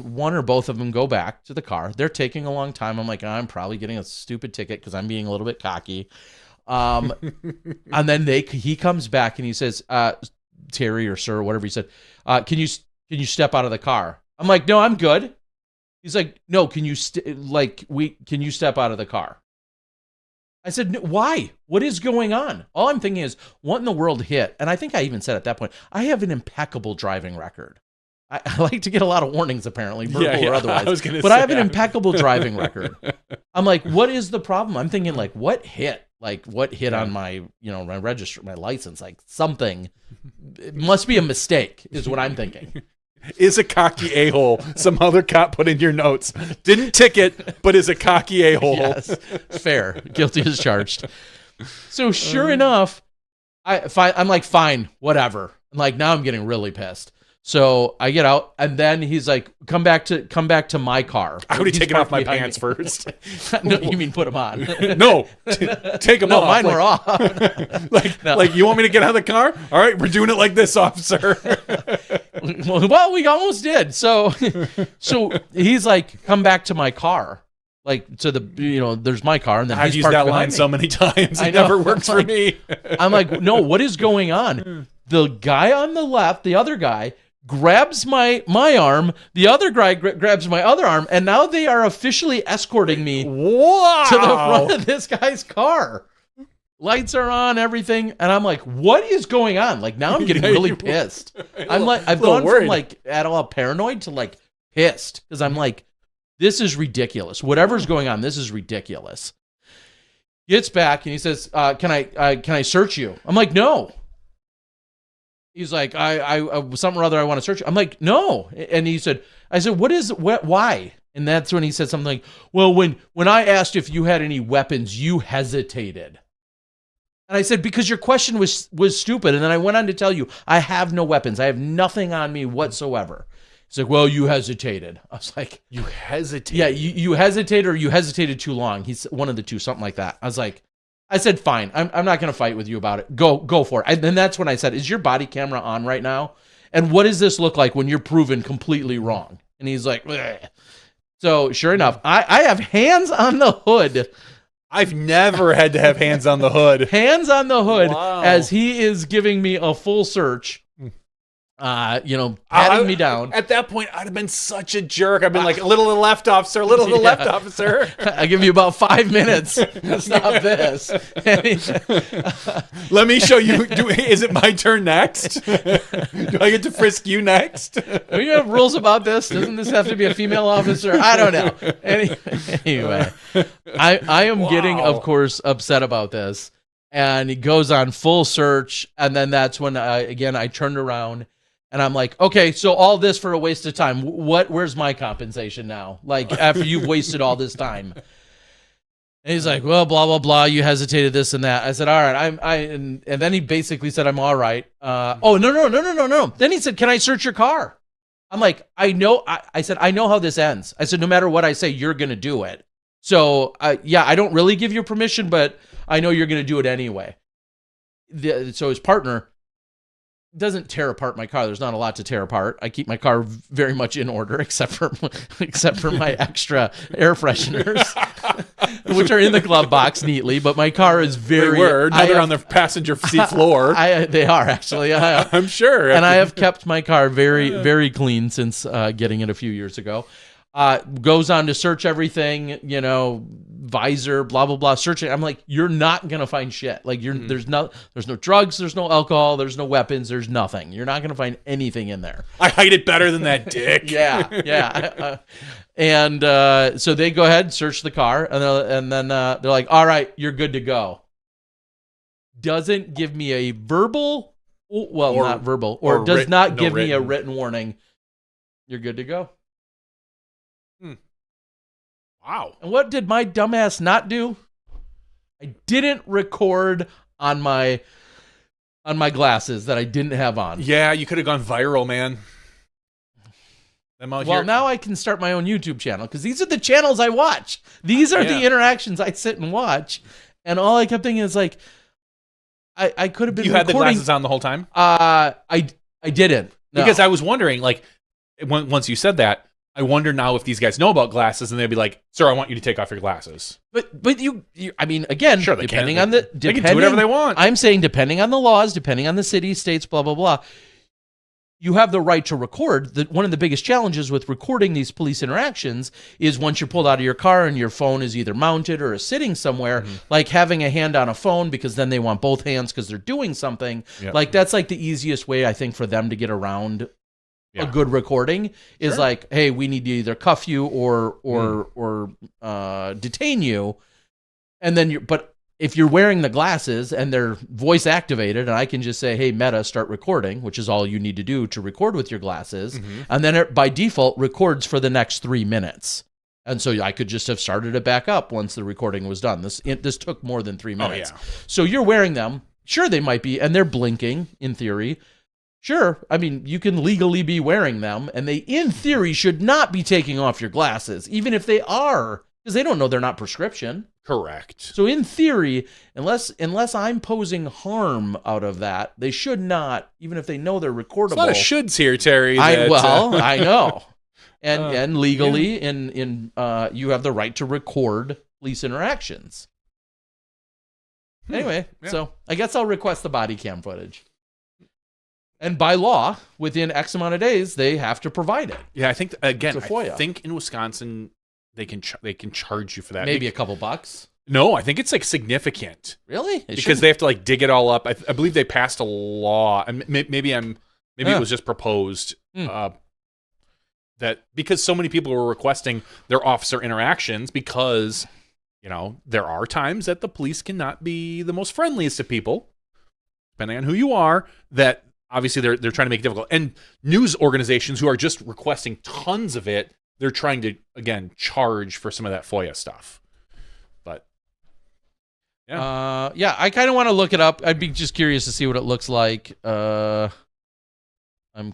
one or both of them go back to the car. They're taking a long time. I'm like, I'm probably getting a stupid ticket because I'm being a little bit cocky. And then he comes back and he says, Terry or sir, or whatever he said, can you step out of the car? I'm like, no, I'm good. He's like, no, can you step out of the car? I said, no, why? What is going on? All I'm thinking is, what in the world hit? And I think I even said at that point, I have an impeccable driving record. I like to get a lot of warnings, apparently, verbal or otherwise. I have an impeccable driving record. I'm like, what is the problem? I'm thinking, like, what hit? Like, what hit on my, my register, my license? Like, something. It must be a mistake, is what I'm thinking. Is a cocky a-hole. Some other cop put in your notes. Didn't ticket, but is a cocky a-hole. Yes, fair. Guilty as charged. So sure enough, I'm like, fine, whatever. I'm like, now I'm getting really pissed. So I get out, and then he's like, come back to my car. I would have taken off my pants first. No, you mean put them on? No, take them off. No, mine were off. Like, you want me to get out of the car? All right, we're doing it like this, officer. Well, we almost did. So he's like, come back to my car. Like, to the, there's my car. And then I've used that line so many times. It never works for me. I'm like, no, what is going on? The guy on the left, the other guy, grabs my arm. The other guy grabs my other arm. And now they are officially escorting me to the front of this guy's car. Lights are on, everything. And I'm like, what is going on? Like, now I'm getting really pissed. I'm like, I've gone from like at all paranoid to like pissed. Because I'm like, this is ridiculous. Whatever's going on, this is ridiculous. Gets back and he says, can I search you? I'm like, no. He's like, I something or other, I want to search you. I'm like, no. And I said, why? And that's when he said something like, well, when I asked if you had any weapons, you hesitated. And I said, because your question was stupid. And then I went on to tell you, I have no weapons. I have nothing on me whatsoever. He's like, well, you hesitated. I was like, you hesitated? Yeah, you hesitated, or you hesitated too long. He's one of the two, something like that. I said, fine. I'm not going to fight with you about it. Go for it. And that's when I said, is your body camera on right now? And what does this look like when you're proven completely wrong? And he's like, bleh. So sure enough, I have hands on the hood. I've never had to have hands on the hood. Hands on the hood. Wow. As he is giving me a full search. Patting me down. At that point, I'd have been such a jerk. I've been like, a little to the left, officer, a little to the left, officer. I give you about 5 minutes to stop this. Let me show you. Is it my turn next? Do I get to frisk you next? Do you have rules about this? Doesn't this have to be a female officer? I don't know. Anyway, I am getting, of course, upset about this. And he goes on full search. And then that's when, again, I turned around. And I'm like, okay, so all this for a waste of time. Where's my compensation now? Like, after you've wasted all this time. And he's like, well, blah, blah, blah. You hesitated this and that. I said, all right. And then he basically said, I'm all right. No. Then he said, can I search your car? I'm like, I know. I said, I know how this ends. I said, no matter what I say, you're going to do it. So, I don't really give you permission, but I know you're going to do it anyway. So his partner doesn't tear apart my car. There's not a lot to tear apart. I keep my car very much in order, except for my extra air fresheners, which are in the glove box neatly. But my car is very. They were. Now they're on the passenger seat floor. They are actually. I'm sure. And I have kept my car very, very clean since getting it a few years ago. Goes on to search everything, visor, blah, blah, blah, searching. I'm like, you're not going to find shit. Like there's no drugs, there's no alcohol, there's no weapons, there's nothing. You're not going to find anything in there. I hide it better than that dick. Yeah. And so they go ahead, search the car, and then they're like, all right, you're good to go. Doesn't give me a verbal, not verbal, or does not give me a written warning. You're good to go. Wow. And what did my dumbass not do? I didn't record on my glasses that I didn't have on. Yeah, you could have gone viral, man. Now I can start my own YouTube channel because these are the channels I watch. These are the interactions I sit and watch. And all I kept thinking is like, I could have been recording. You had the glasses on the whole time? I didn't. No. Because I was wondering, like, once you said that, I wonder now if these guys know about glasses and they'd be like, "Sir, I want you to take off your glasses." But you I mean, again, Sure, they depending can. on the They can do whatever they want. I'm saying depending on the laws, depending on the city, states, blah blah blah. You have the right to record. One of the biggest challenges with recording these police interactions is once you're pulled out of your car and your phone is either mounted or is sitting somewhere, like having a hand on a phone, because then they want both hands because they're doing something. Yep. Like that's like the easiest way, I think, for them to get around a good recording is like, hey, we need to either cuff you or detain you. And then but if you're wearing the glasses and they're voice activated, and I can just say, hey, Meta, start recording, which is all you need to do to record with your glasses. And then it, by default, records for the next 3 minutes. And so I could just have started it back up once the recording was done. This took more than 3 minutes. Oh, yeah. So you're wearing them. Sure, they might be, and they're blinking in theory. Sure, I mean, you can legally be wearing them, and they, in theory, should not be taking off your glasses, even if they are, because they don't know they're not prescription. Correct. So in theory, unless I'm posing harm out of that, they should not, even if they know they're recordable. There's a lot of shoulds here, Terry. I know. And legally, you have the right to record police interactions. Anyway, so I guess I'll request the body cam footage. And by law, within X amount of days, they have to provide it. Yeah, I think again, It's a FOIA. I think in Wisconsin they can charge you for that. Maybe a couple bucks. No, I think it's like significant. Really? Because they have to like dig it all up. I believe they passed a law, and maybe it was just proposed that because so many people were requesting their officer interactions, because there are times that the police cannot be the most friendliest of people, depending on who you are. That obviously they're trying to make it difficult, and news organizations who are just requesting tons of it, they're trying to again charge for some of that FOIA stuff. But I kind of want to look it up. I'd be just curious to see what it looks like. I'm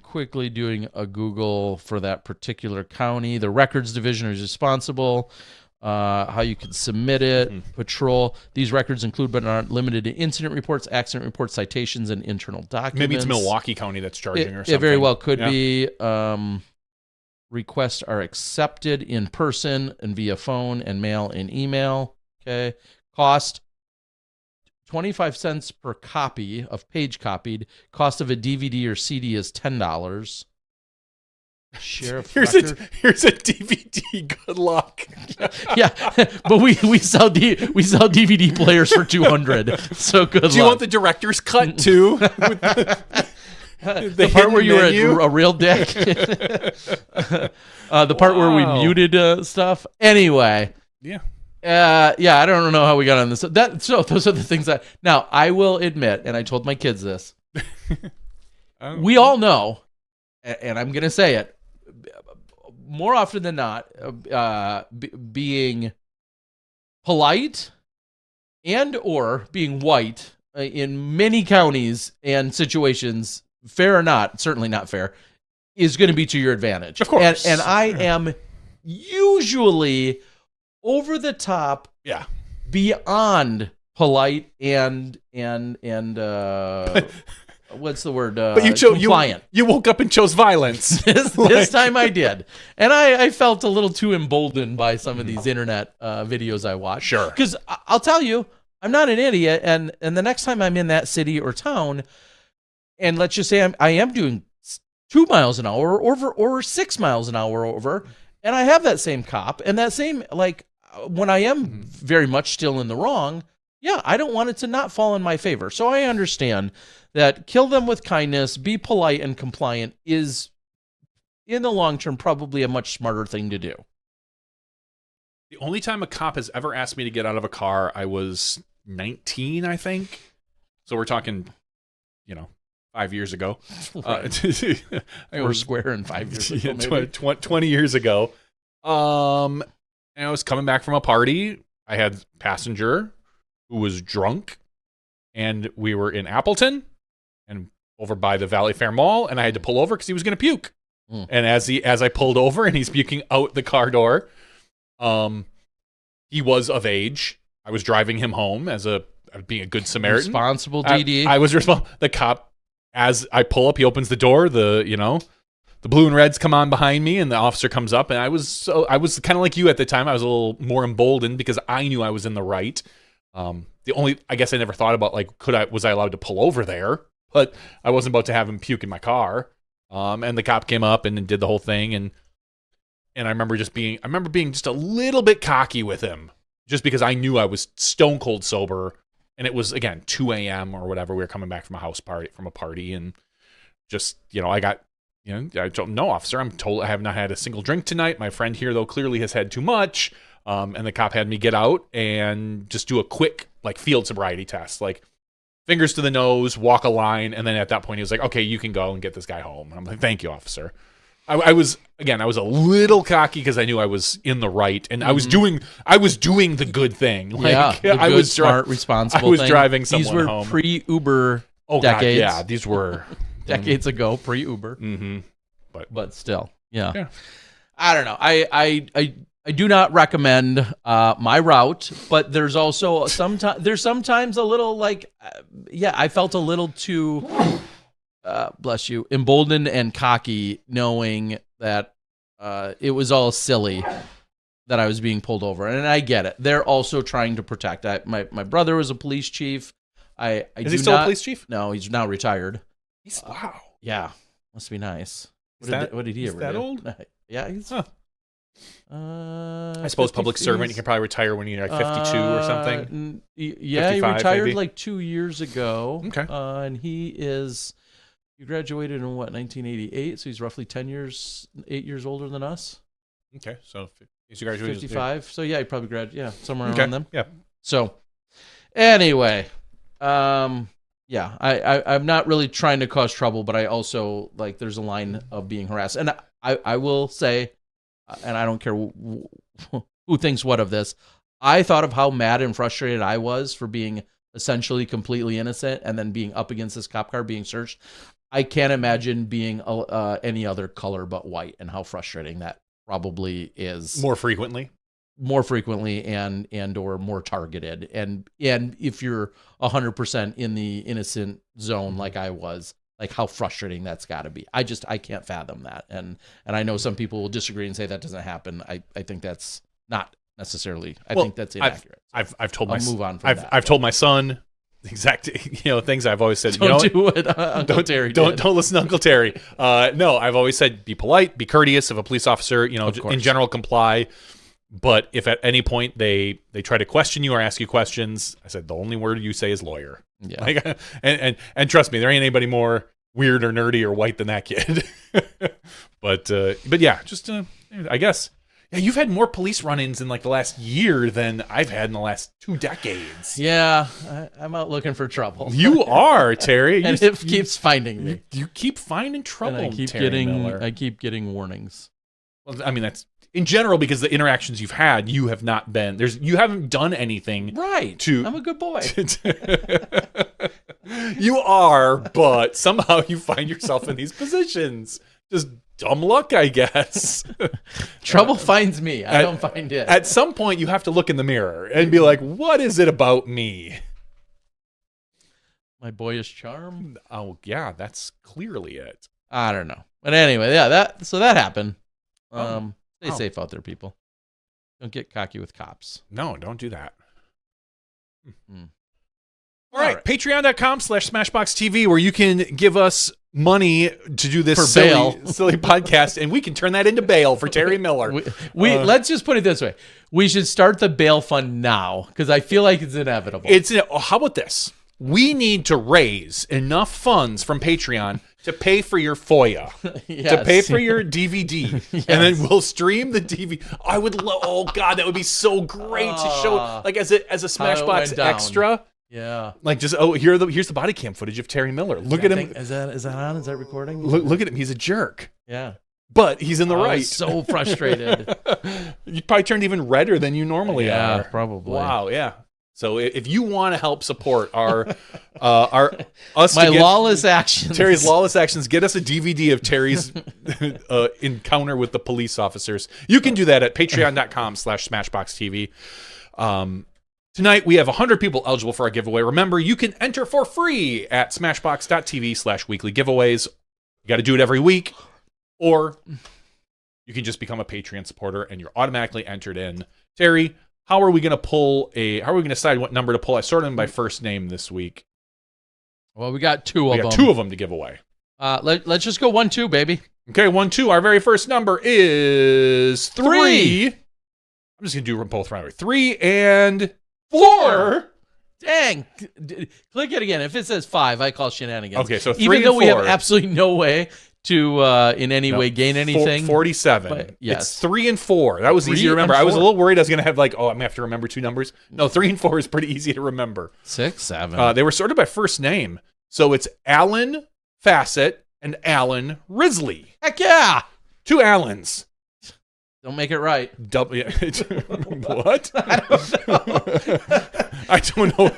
quickly doing a Google for that particular county. The records division is responsible. How you can submit it. Patrol. These records include but aren't limited to incident reports, accident reports, citations, and internal documents. maybe it's Milwaukee County that's charging or something. It very well could be. Requests are accepted in person and via phone and mail and email. Okay. Cost 25 cents per copy of page copied. Cost of a DVD or CD is $10. Sheriff here's a DVD. Good luck. Yeah, but we sell DVD players for $200. So good luck. Do you want the director's cut too? With the part where you were a real dick. The part where we muted stuff. Anyway. Yeah. I don't know how we got on this. So those are the things that. Now I will admit, and I told my kids this. We all know, and I'm gonna say it more often than not. Being polite and or being white in many counties and situations, fair or not, certainly not fair, is going to be to your advantage. Of course. And I am usually over the top, beyond polite and what's the word? But you compliant. You woke up and chose violence. This time I did, and I felt a little too emboldened by some of these internet videos I watched. Sure, because I'll tell you, I'm not an idiot, and the next time I'm in that city or town, and let's just say I am doing 2 miles an hour over or 6 miles an hour over, and I have that same cop and that same when I am very much still in the wrong. Yeah, I don't want it to not fall in my favor. So I understand that kill them with kindness, be polite and compliant is, in the long term, probably a much smarter thing to do. The only time a cop has ever asked me to get out of a car, I was 19, I think. So we're talking, 5 years ago. Right. We're square in 5 years ago, maybe. 20 years ago. And I was coming back from a party. I had a passenger who was drunk, and we were in Appleton and over by the Valley Fair Mall, and I had to pull over because he was going to puke. And as I pulled over and he's puking out the car door, he was of age. I was driving him home as being a good Samaritan. Responsible DD. I was responsible. The cop as I pull up, he opens the door. The blue and reds come on behind me, and the officer comes up. And I was kind of like you at the time. I was a little more emboldened because I knew I was in the right. I guess I never thought about like, was I allowed to pull over there? But I wasn't about to have him puke in my car. And the cop came up and did the whole thing, and I remember being just a little bit cocky with him, just because I knew I was stone cold sober, and it was again 2 a.m. or whatever. We were coming back from a party, and just I got I told him, no, officer, I'm told I have not had a single drink tonight. My friend here though clearly has had too much, and the cop had me get out and just do a quick like field sobriety test, like fingers to the nose, walk a line, and then at that point he was like, okay, you can go and get this guy home. And I'm like, thank you, officer. I was a little cocky because I knew I was in the right, and I was doing the good thing. Like, I was smart, responsible. I was thing. driving someone These were home. Pre-Uber God, decades. yeah, these were decades ago, pre-Uber. Mm-hmm. But still, yeah. I don't know. I do not recommend my route, but there's also sometimes a little like, I felt a little too, bless you, emboldened and cocky, knowing that it was all silly that I was being pulled over, and I get it. They're also trying to protect. My brother was a police chief. Is he still a police chief? No, he's now retired. Wow. Yeah, must be nice. What did he is ever that do? old? Yeah, he's. I suppose public servant. You can probably retire when you're like 52 or something. Yeah, he retired maybe? Like 2 years ago. Okay. And he graduated in what, 1988? So he's roughly 8 years older than us. Okay, so he's graduated 55. So yeah, he probably graduated. Yeah, somewhere around them. Yeah. So anyway, yeah, I'm not really trying to cause trouble, but I also like there's a line of being harassed, and I will say, and I don't care who thinks what of this, I thought of how mad and frustrated I was for being essentially completely innocent and then being up against this cop car being searched. I can't imagine being any other color but white, and how frustrating that probably is. More frequently and or more targeted, and if you're 100% in the innocent zone like I was, like how frustrating that's got to be. I can't fathom that, and I know some people will disagree and say that doesn't happen. I think that's not necessarily. I think that's inaccurate. I've told my move on from that. I've told my son the exact things I've always said. Don't do what Uncle Terry did. Don't listen to Uncle Terry. No, I've always said be polite, be courteous. If a police officer, in general, comply. But if at any point they try to question you or ask you questions, I said the only word you say is lawyer. Yeah. Like, and trust me, there ain't anybody more weird or nerdy or white than that kid. but yeah, just I guess. Yeah, you've had more police run-ins in like the last year than I've had in the last 2 decades. Yeah, I'm out looking for trouble. You are, Terry. And it keeps finding me. You keep finding trouble, and I keep getting warnings. Well, I mean, that's in general because the interactions you've had, you have not been you haven't done anything right. I'm a good boy. You are, but somehow you find yourself in these positions. Just dumb luck, I guess. Trouble finds me. I don't find it. At some point, you have to look in the mirror and be like, what is it about me? My boyish charm? Oh, yeah, that's clearly it. I don't know. But anyway, yeah, that happened. Stay safe out there, people. Don't get cocky with cops. No, don't do that. All right. Patreon.com/SmashBoxxTV, where you can give us money to do this silly podcast, and we can turn that into bail for Terry Miller. Let's just put it this way. We should start the bail fund now, because I feel like it's inevitable. How about this? We need to raise enough funds from Patreon to pay for your FOIA, to pay for your DVD, and then we'll stream the DVD. I would love. Oh God, that would be so great to show, like as a Smashbox extra. Yeah, like just here's the body cam footage of Terry Miller. Look at him. Is that on? Is that recording? Look at him. He's a jerk. Yeah, but he's in the right. I was so frustrated. You probably turned even redder than you normally are. Yeah, probably. Wow. Yeah. So if you want to help support our lawless actions, Terry's lawless actions, get us a DVD of Terry's encounter with the police officers. You can do that at patreon.com/SmashBoxxTV. Tonight, we have 100 people eligible for our giveaway. Remember, you can enter for free at smashbox.tv/weekly giveaways. You got to do it every week, or you can just become a Patreon supporter and you're automatically entered in. Terry, how are we going to decide what number to pull? I sorted them by first name this week. Well, we got two of them. Two of them to give away. Let's just go 1-2, baby. Okay, 1-2. Our very first number is 3. I'm just going to do them both right away. 3 and 4. Dang. Click it again. If it says 5, I call shenanigans. Okay, so 3 even and though 4. we have absolutely no way to in any way gain anything. 47. But, yes. It's 3 and 4. That was easy to remember. I was a little worried I was going to have I'm going to have to remember 2 numbers. No, 3 and 4 is pretty easy to remember. 6, 7. They were sorted by first name. So it's Alan Fassett and Alan Risley. Heck yeah. 2 Allens. Don't make it right. What? I don't know. I don't know.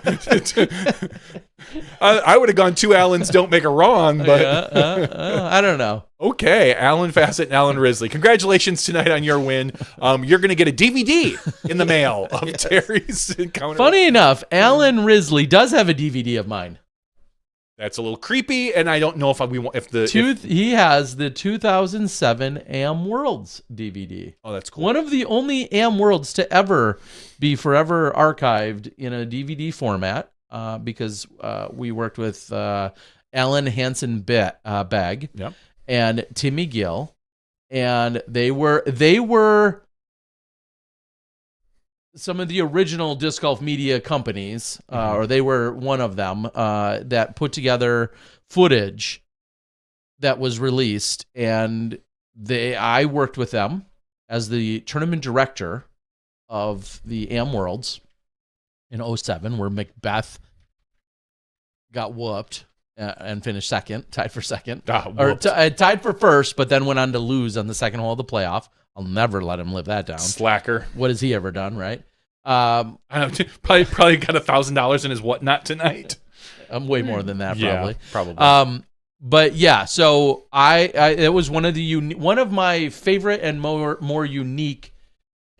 I would have gone 2 Allens don't make a wrong, but I don't know. Okay, Alan Fassett and Alan Risley. Congratulations tonight on your win. You're going to get a DVD in the mail of Terry's encounter. Funny enough, Alan Risley does have a DVD of mine. That's a little creepy, and I don't know he has the 2007 Am Worlds DVD. Oh, that's cool. One of the only Am Worlds to ever be forever archived in a DVD format, because we worked with Alan Hansen Begg and Timmy Gill, and they were some of the original disc golf media companies, or they were one of them, that put together footage that was released, and I worked with them as the tournament director of the Am Worlds in 2007, where Macbeth got whooped and finished second, tied for second, tied for first, but then went on to lose on the second hole of the playoff. I'll never let him live that down. Slacker. What has he ever done, right? I don't know. Probably got $1,000 in his whatnot tonight. I'm way more than that, probably. Yeah, probably. But yeah, so it was one of my favorite and more unique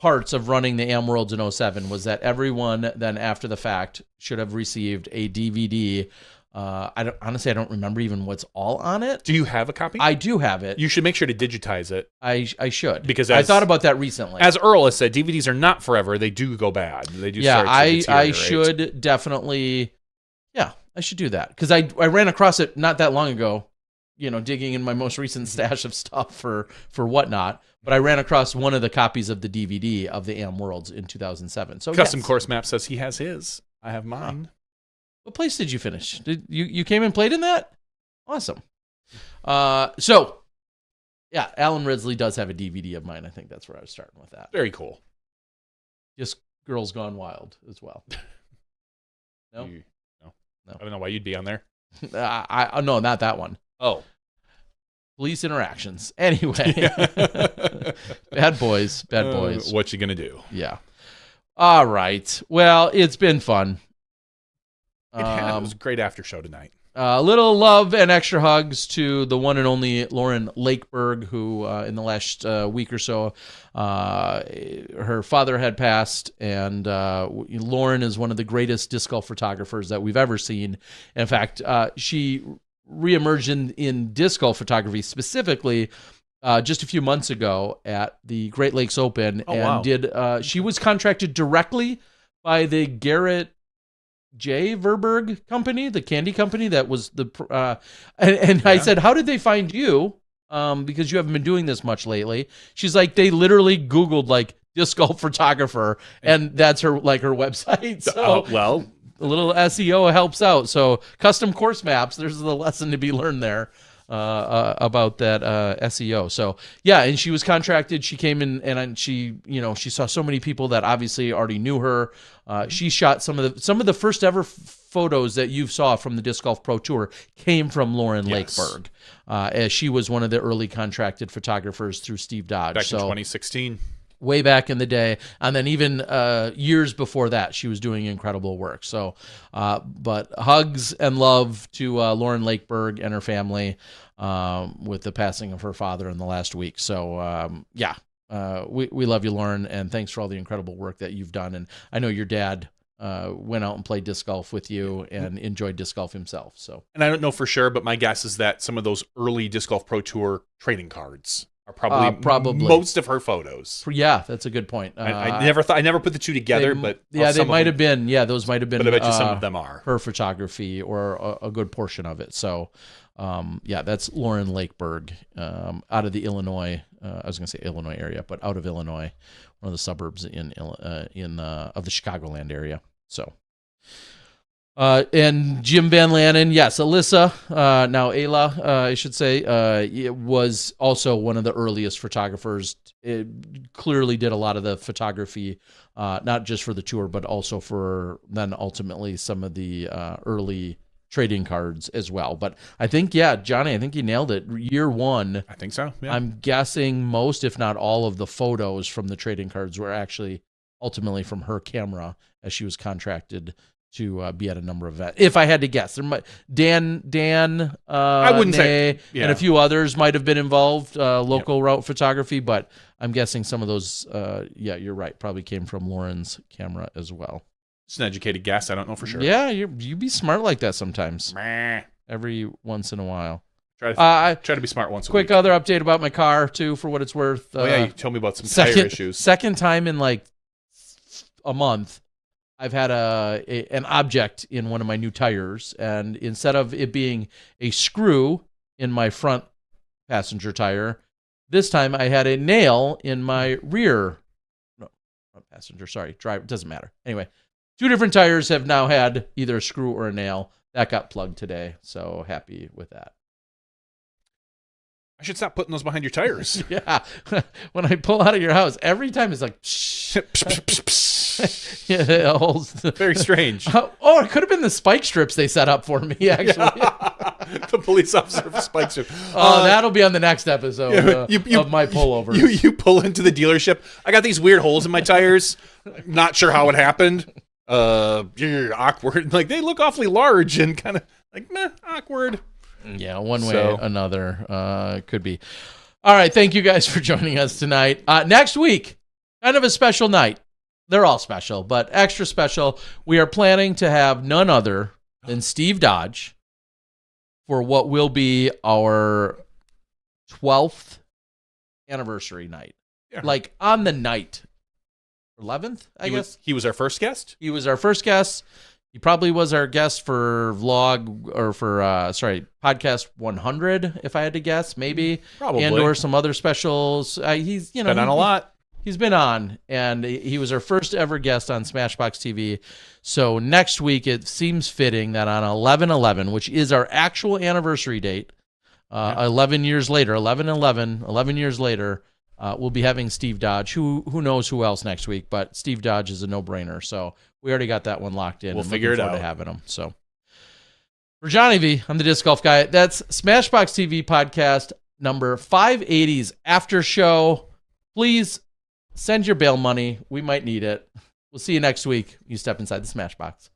parts of running the Am Worlds in 2007 was that everyone then after the fact should have received a DVD. Honestly, I don't remember even what's all on it. Do you have a copy? I do have it. You should make sure to digitize it. I should, because I thought about that recently. As Earl has said, DVDs are not forever. They do go bad. They do. Yeah, start to deteriorate. I should definitely. Yeah, I should do that because I ran across it not that long ago. Digging in my most recent stash of stuff for whatnot. But I ran across one of the copies of the DVD of the Am Worlds in 2007. So Custom Course Map says he has his. I have mine. What place did you finish? Did you came and played in that? Awesome. So yeah, Alan Risley does have a DVD of mine. I think that's where I was starting with that. Very cool. Just Girls Gone Wild as well. No. I don't know why you'd be on there. No, not that one. Oh. Police Interactions. Anyway. Bad boys. What you gonna do? Yeah. All right. Well, it's been fun. It was a great after show tonight. A little love and extra hugs to the one and only Lauren Lakeberg, who in the last week or so, her father had passed, and Lauren is one of the greatest disc golf photographers that we've ever seen. In fact, she reemerged in disc golf photography specifically just a few months ago at the Great Lakes Open, she was contracted directly by the Garrett J. Verberg company, the candy company that was I said, how did they find you? Because you haven't been doing this much lately. She's like, they literally Googled like disc golf photographer, and that's her website. So a little SEO helps out. So Custom Course Maps, there's the lesson to be learned there about that SEO. So yeah, and she was contracted. She came in and she saw so many people that obviously already knew her. She shot some of the first ever photos that you saw from the Disc Golf Pro Tour came from Lauren Lakeberg, as she was one of the early contracted photographers through Steve Dodge. Back in 2016. Way back in the day, and then even years before that, she was doing incredible work. So, but hugs and love to Lauren Lakeberg and her family with the passing of her father in the last week. So, we love you, Lauren, and thanks for all the incredible work that you've done. And I know your dad went out and played disc golf with you and enjoyed disc golf himself. So, and I don't know for sure, but my guess is that some of those early Disc Golf Pro Tour trading cards are probably most of her photos. Yeah, that's a good point. I never put the two together, but they might have been. Yeah, those might have been. But I bet you some of them are her photography or a good portion of it. So, that's Lauren Lakeberg out of the Illinois. I was going to say Illinois area, but out of Illinois, one of the suburbs of the Chicagoland area. So. And Jim Van Lannen, yes, Alyssa, now Ayla, I should say, it was also one of the earliest photographers. It clearly did a lot of the photography, not just for the tour, but also for then ultimately some of the early trading cards as well. But I think, Johnny, I think you nailed it. Year one. I think so. Yeah. I'm guessing most, if not all, of the photos from the trading cards were actually ultimately from her camera as she was contracted to be at a number of events. If I had to guess, there might Dan, I wouldn't say, and a few others might have been involved, local route photography, but I'm guessing some of those, you're right, probably came from Lauren's camera as well. It's an educated guess. I don't know for sure. Yeah, you be smart like that sometimes. Meh. Every once in a while. Try to be smart once a week. Quick other update about my car too, for what it's worth. You told me about some tire issues. Second time in like a month, I've had an object in one of my new tires, and instead of it being a screw in my front passenger tire, this time I had a nail in my front passenger. Sorry, driver. Doesn't matter. Anyway, two different tires have now had either a screw or a nail. That got plugged today, so happy with that. I should stop putting those behind your tires. Yeah. When I pull out of your house, every time it's like, yeah, very strange. It could have been the spike strips they set up for me, actually. The police officer for spike strips. That'll be on the next episode of my pullover. You pull into the dealership. I got these weird holes in my tires. Not sure how it happened. You're awkward. Like, they look awfully large and kind of like, meh, awkward. Yeah, one way or another could be. All right, thank you guys for joining us tonight. Next week, kind of a special night. They're all special, but extra special. We are planning to have none other than Steve Dodge for what will be our 12th anniversary night. Yeah. Like on the night. 11th, I guess. He was our first guest? He was our first guest. He probably was our guest for podcast 100, if I had to guess, maybe. Probably. And or some other specials. He's been on a lot. He's been on, and he was our first ever guest on SmashBoxx TV. So next week, it seems fitting that on 11/11, which is our actual anniversary date, 11 years later, 11 years later, we'll be having Steve Dodge. Who knows who else next week, but Steve Dodge is a no-brainer. So we already got that one locked in. We'll figure it out. To having him. So for Johnny V, I'm the Disc Golf Guy. That's SmashBoxx TV podcast number 580's after show. Please send your bail money. We might need it. We'll see you next week. You step inside the Smashbox.